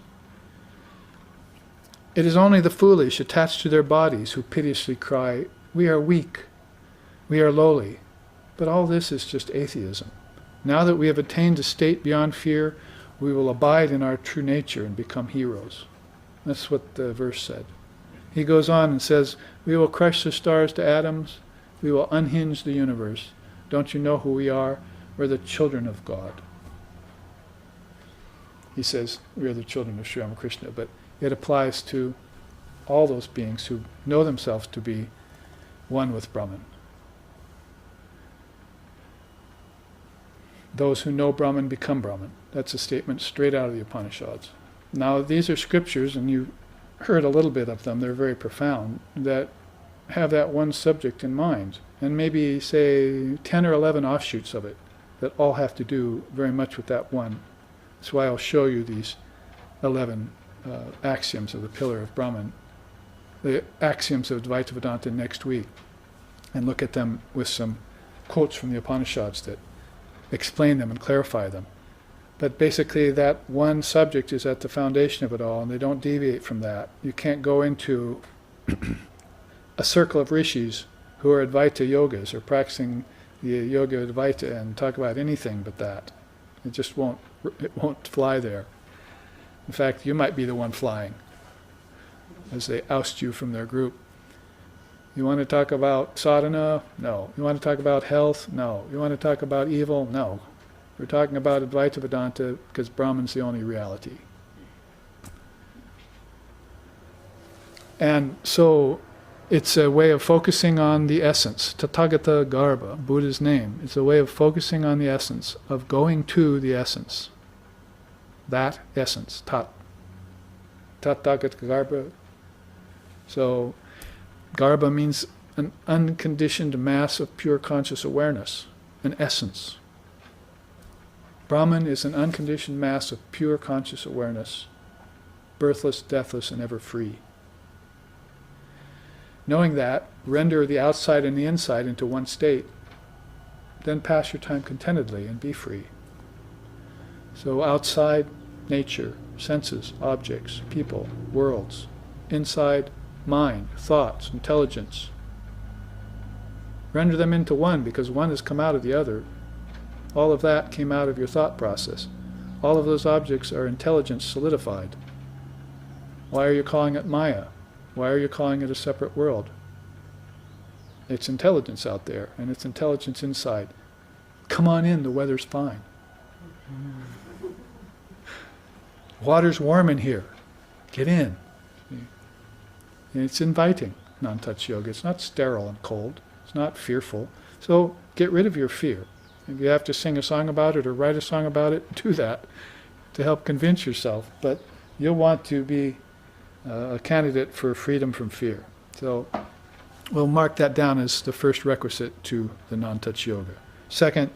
It is only the foolish attached to their bodies who piteously cry, "We are weak, we are lowly." But all this is just atheism. Now that we have attained a state beyond fear, we will abide in our true nature and become heroes. That's what the verse said. He goes on and says, "We will crush the stars to atoms, we will unhinge the universe. Don't you know who we are? We're the children of God." He says, we are the children of Sri Ramakrishna, but it applies to all those beings who know themselves to be one with Brahman. Those who know Brahman become Brahman. That's a statement straight out of the Upanishads. Now, these are scriptures, and you heard a little bit of them, they're very profound, that have that one subject in mind, and maybe, say, 10 or 11 offshoots of it that all have to do very much with that one. That's why I'll show you these 11 axioms of the pillar of Brahman, the axioms of Advaita Vedanta next week, and look at them with some quotes from the Upanishads that explain them and clarify them. But basically that one subject is at the foundation of it all, and they don't deviate from that. You can't go into a circle of rishis who are Advaita yogas or practicing the yoga of Advaita and talk about anything but that. It just won't fly there. In fact, you might be the one flying as they oust you from their group. You want to talk about sadhana? No. You want to talk about health? No. You want to talk about evil? No. We're talking about Advaita Vedanta because Brahman's the only reality. And so it's a way of focusing on the essence. Tathagata Garbha, Buddha's name. It's a way of focusing on the essence, of going to the essence. That essence, Tat. Tathagata Garbha. So Garbha means an unconditioned mass of pure conscious awareness, an essence. Brahman is an unconditioned mass of pure conscious awareness, birthless, deathless, and ever free. Knowing that, render the outside and the inside into one state, then pass your time contentedly and be free. So outside, nature, senses, objects, people, worlds. Inside, mind, thoughts, intelligence. Render them into one, because one has come out of the other. All of that came out of your thought process. All of those objects are intelligence solidified. Why are you calling it Maya? Why are you calling it a separate world? It's intelligence out there, and it's intelligence inside. Come on in, the weather's fine. Water's warm in here. Get in. And it's inviting, non-touch yoga. It's not sterile and cold. It's not fearful. So get rid of your fear. If you have to sing a song about it or write a song about it, do that to help convince yourself. But you'll want to be a candidate for freedom from fear. So we'll mark that down as the first requisite to the non-touch yoga. Second,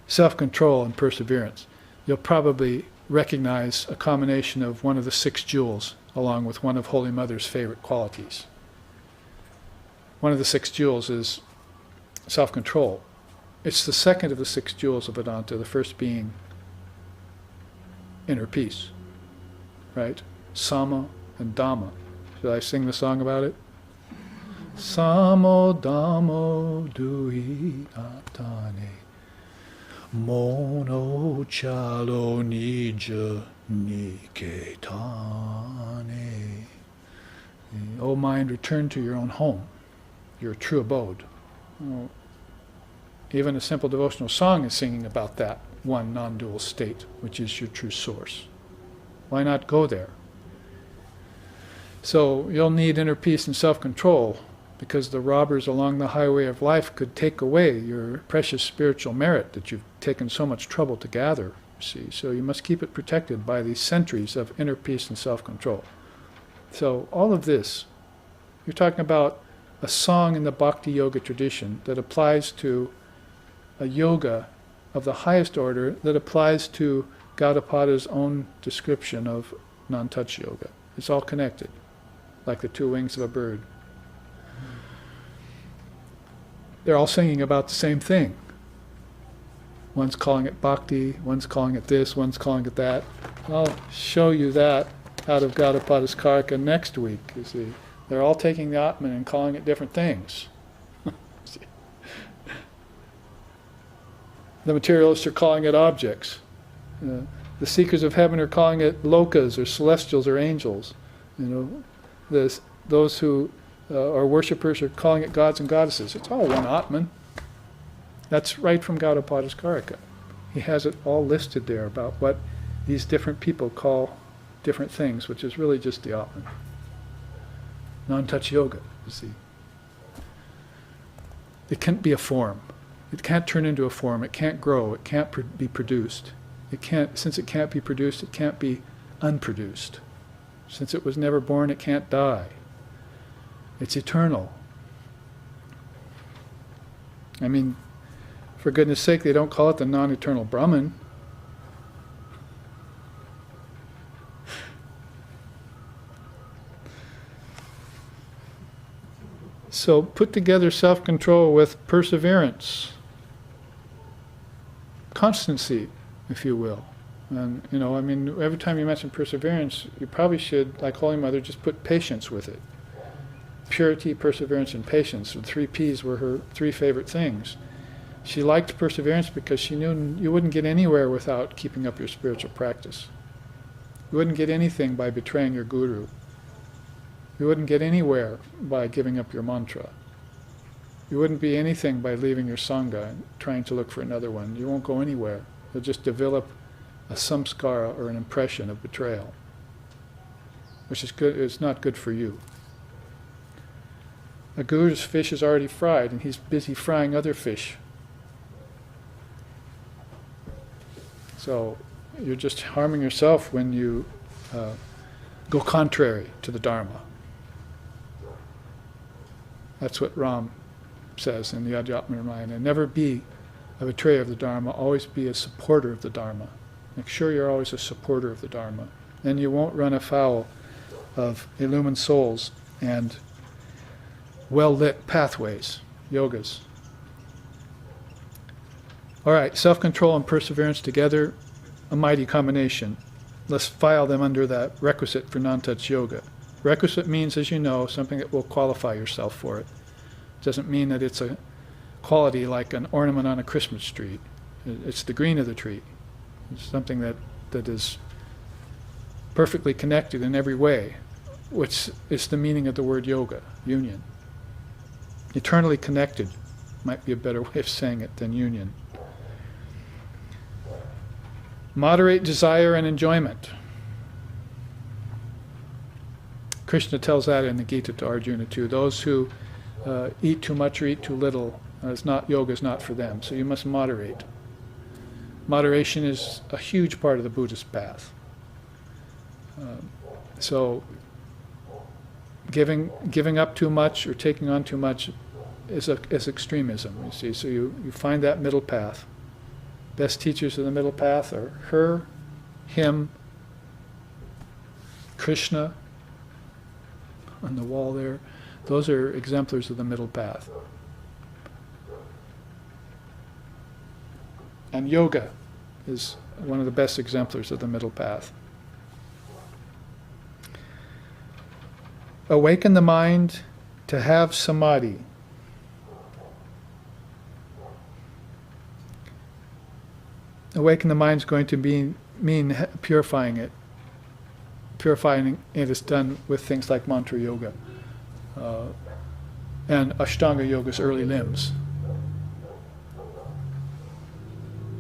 self-control and perseverance. You'll probably recognize a combination of one of the 6 jewels along with one of Holy Mother's favorite qualities. One of the 6 jewels is self-control. It's the second of the 6 jewels of Vedanta, the first being inner peace, right? Sama and Dhamma. Should I sing the song about it? Samo Dhammo Dui Atane Mono Chalo Nija Niketane. O mind, return to your own home, your true abode. Oh, even a simple devotional song is singing about that one non-dual state, which is your true source. Why not go there? So you'll need inner peace and self-control, because the robbers along the highway of life could take away your precious spiritual merit that you've taken so much trouble to gather, you see. So you must keep it protected by these sentries of inner peace and self-control. So all of this, you're talking about a song in the Bhakti Yoga tradition that applies to a yoga of the highest order, that applies to Gaudapada's own description of non-touch yoga. It's all connected, like the 2 wings of a bird. They're all singing about the same thing. One's calling it bhakti, one's calling it this, one's calling it that. I'll show you that out of Gaudapada's Karika next week, you see. They're all taking the Atman and calling it different things. The materialists are calling it objects. The seekers of heaven are calling it lokas or celestials or angels. Those who are worshippers are calling it gods and goddesses. It's all one Atman. That's right from Gaudapada's Karika. He has it all listed there about what these different people call different things, which is really just the Atman. Non-touch yoga, you see. It can't be a form. It can't turn into a form. It can't grow. It can't be produced. Since it can't be produced, it can't be unproduced. Since it was never born, it can't die. It's eternal. I mean, for goodness sake, they don't call it the non-eternal Brahman. So put together self-control with perseverance, constancy, if you will. And, every time you mention perseverance, you probably should, like Holy Mother, just put patience with it. Purity, perseverance, and patience. The 3 P's were her 3 favorite things. She liked perseverance because she knew you wouldn't get anywhere without keeping up your spiritual practice. You wouldn't get anything by betraying your guru. You wouldn't get anywhere by giving up your mantra. You wouldn't be anything by leaving your sangha and trying to look for another one. You won't go anywhere. You'll just develop a samskara or an impression of betrayal, which is good. It's not good for you. A guru's fish is already fried, and he's busy frying other fish. So you're just harming yourself when you go contrary to the Dharma. That's what Ram says in the Adhyatma Ramayana. Never be a betrayer of the Dharma, always be a supporter of the Dharma. Make sure you're always a supporter of the Dharma. Then you won't run afoul of illumined souls and well-lit pathways, yogas. All right, self-control and perseverance together, a mighty combination. Let's file them under that requisite for non-touch yoga. Requisite means, as you know, something that will qualify yourself for it. It doesn't mean that it's a quality like an ornament on a Christmas tree. It's the green of the tree. It's something that is perfectly connected in every way, which is the meaning of the word yoga, union. Eternally connected might be a better way of saying it than union. Moderate desire and enjoyment. Krishna tells that in the Gita to Arjuna too. Those who eat too much or eat too little, yoga is not for them. So you must moderate. Moderation is a huge part of the Buddhist path. So giving up too much or taking on too much is extremism, you see. So you find that middle path. Best teachers of the middle path are her, him, Krishna on the wall there. Those are exemplars of the middle path. And yoga is one of the best exemplars of the middle path. Awaken the mind to have samadhi. Awaken the mind is going to mean purifying it. Purifying it is done with things like mantra yoga and Ashtanga yoga's early limbs.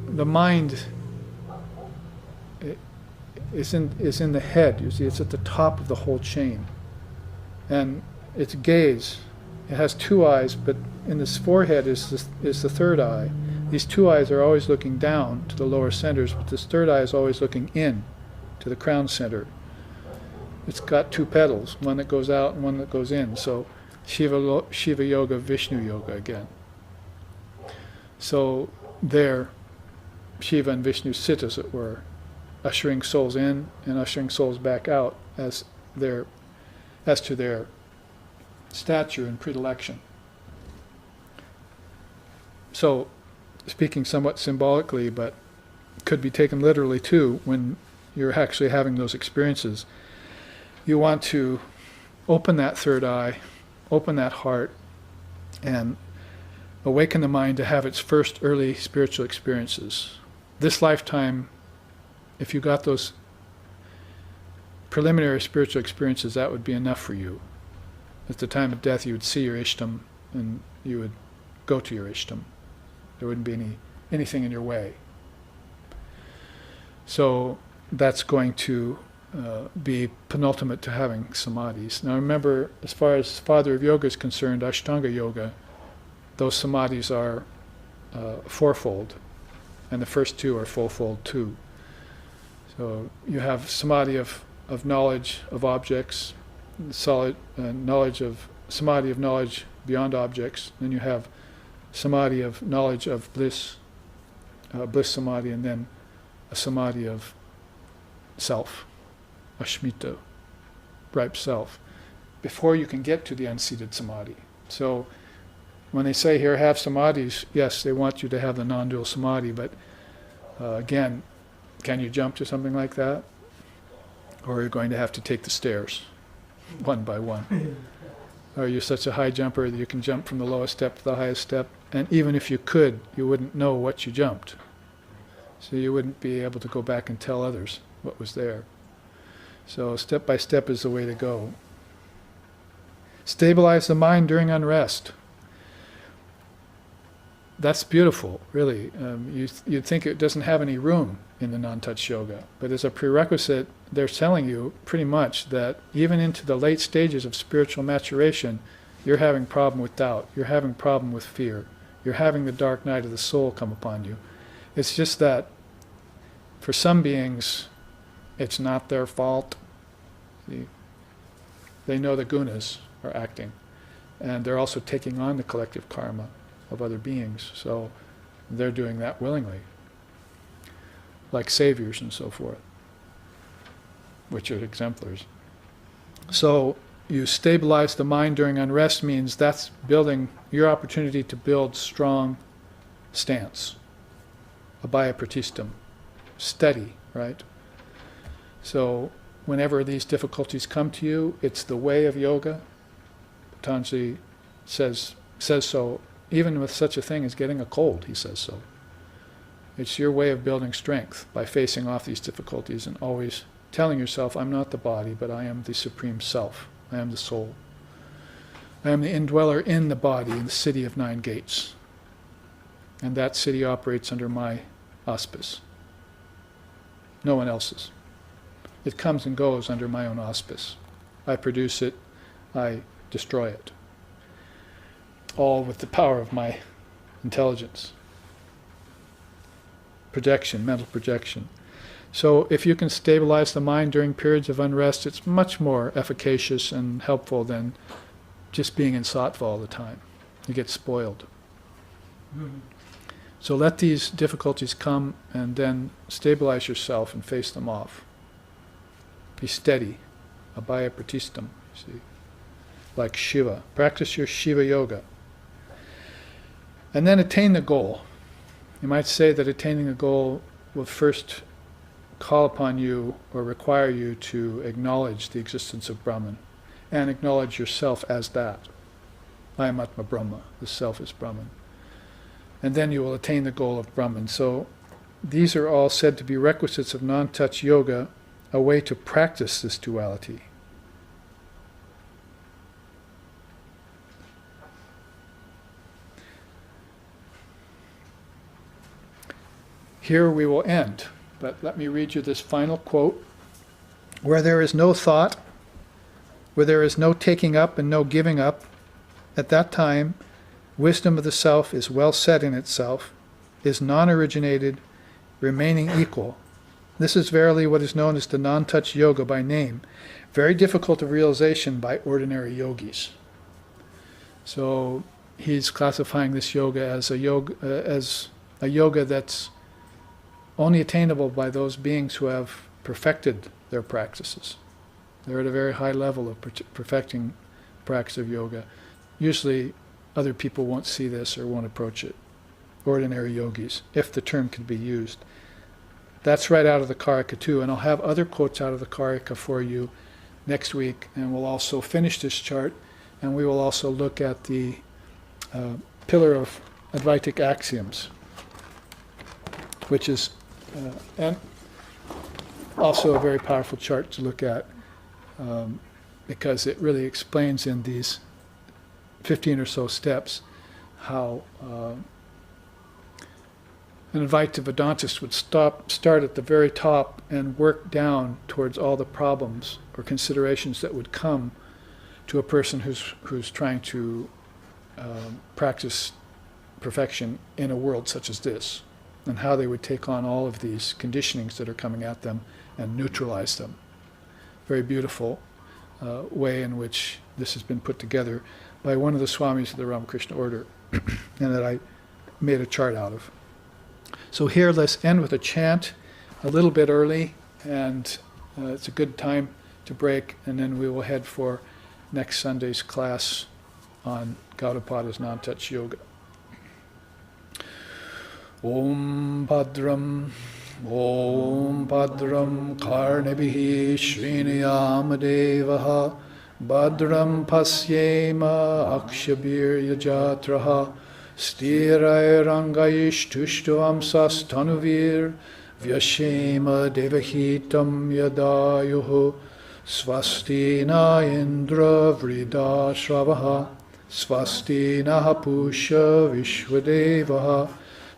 The mind is in the head. You see, it's at the top of the whole chain, and its gaze. It has two eyes, but in this forehead is the third eye. These two eyes are always looking down to the lower centers, but this third eye is always looking in to the crown center. It's got two petals, one that goes out and one that goes in. So Shiva Yoga, Vishnu Yoga again. So there, Shiva and Vishnu sit, as it were, ushering souls in and ushering souls back out as to their stature and predilection. So, speaking somewhat symbolically, but could be taken literally too, when you're actually having those experiences, you want to open that third eye, open that heart, and awaken the mind to have its first early spiritual experiences. This lifetime, if you got those preliminary spiritual experiences, that would be enough for you. At the time of death, you would see your Ishtam and you would go to your Ishtam. There wouldn't be anything in your way. So that's going to be penultimate to having samadhis. Now remember, as far as Father of Yoga is concerned, Ashtanga Yoga, those samadhis are fourfold, and the first two are full-fold too. So you have samadhi of knowledge of objects, solid samadhi of knowledge beyond objects. Then you have samadhi of knowledge of bliss, bliss samadhi, and then a samadhi of self, ashmita, ripe self, before you can get to the unseated samadhi. So when they say here, have samadhis, yes, they want you to have the non-dual samadhi, but again, can you jump to something like that? Or are you going to have to take the stairs, one by one? Or you're such a high jumper that you can jump from the lowest step to the highest step, and even if you could, you wouldn't know what you jumped. So you wouldn't be able to go back and tell others what was there. So step by step is the way to go. Stabilize the mind during unrest. That's beautiful, really. You'd think it doesn't have any room in the non-touch yoga, but as a prerequisite, they're telling you pretty much that even into the late stages of spiritual maturation, you're having problem with doubt, you're having problem with fear, you're having the dark night of the soul come upon you. It's just that for some beings, it's not their fault. They know the gunas are acting, and they're also taking on the collective karma of other beings. So They're doing that willingly, like saviors and so forth, which are exemplars. So you stabilize the mind during unrest means that's building your opportunity to build strong stance, abhaya pratistam, steady, right? So whenever these difficulties come to you, it's the way of yoga. Patanjali says so, even with such a thing as getting a cold, he says so. It's your way of building strength by facing off these difficulties and always telling yourself, I'm not the body, but I am the Supreme Self. I am the soul. I am the indweller in the body, in the city of 9 gates. And that city operates under my auspice. No one else's. It comes and goes under my own auspice. I produce it, I destroy it. All with the power of my intelligence. Projection, mental projection. So if you can stabilize the mind during periods of unrest, it's much more efficacious and helpful than just being in sattva all the time. You get spoiled. Mm-hmm. So let these difficulties come and then stabilize yourself and face them off. Be steady. Abhaya pratistam, see. Like Shiva. Practice your Shiva yoga. And then attain the goal. You might say that attaining the goal will first call upon you or require you to acknowledge the existence of Brahman and acknowledge yourself as that. I am Atma Brahma, the self is Brahman. And then you will attain the goal of Brahman. So these are all said to be requisites of non-touch yoga, a way to practice this duality. Here we will end, but let me read you this final quote. Where there is no thought, where there is no taking up and no giving up, at that time, wisdom of the self is well set in itself, is non-originated, remaining equal. This is verily what is known as the non-touch yoga by name, very difficult of realization by ordinary yogis. So he's classifying this yoga as a yoga that's only attainable by those beings who have perfected their practices. They're at a very high level of perfecting practice of yoga. Usually other people won't see this or won't approach it. Ordinary yogis, if the term can be used. That's right out of the Karika too, and I'll have other quotes out of the Karika for you next week, and we'll also finish this chart, and we will also look at the pillar of Advaitic axioms, which is and also a very powerful chart to look at because it really explains in these 15 or so steps how an Advaita Vedantist would start at the very top and work down towards all the problems or considerations that would come to a person who's trying to practice perfection in a world such as this, and how they would take on all of these conditionings that are coming at them and neutralize them. Very beautiful way in which this has been put together by one of the Swamis of the Ramakrishna order, and that I made a chart out of. So here let's end with a chant a little bit early, and it's a good time to break, and then we will head for next Sunday's class on Gaudapada's non-touch yoga. Om Bhadram Karnebihi Sriniyam Devaha Bhadram Pasyema Akshabir Yajatraha Stirai Rangaish Tushtuam Sastanuvir Vyashema Devahitam Yadayuhu Swastina Indra Vrida Shravaha Swastina Pusha Vishwadevaha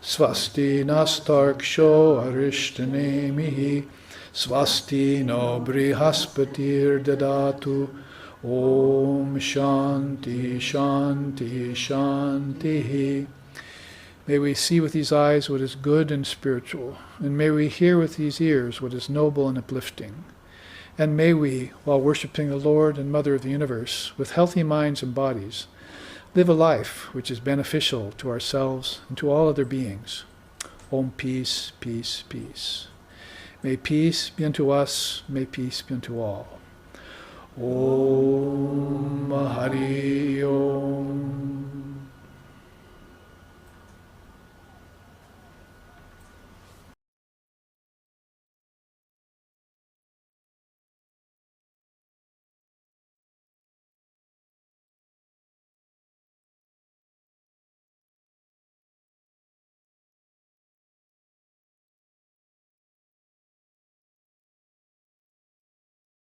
Swasti nastarksho arishtanemihi Swasti no brihaspatir dadatu Om Shanti Shanti Shanti. May we see with these eyes what is good and spiritual, and may we hear with these ears what is noble and uplifting. And may we, while worshipping the Lord and Mother of the universe, with healthy minds and bodies, live a life which is beneficial to ourselves and to all other beings. Om peace, peace, peace. May peace be unto us, may peace be unto all. Om Hari Om.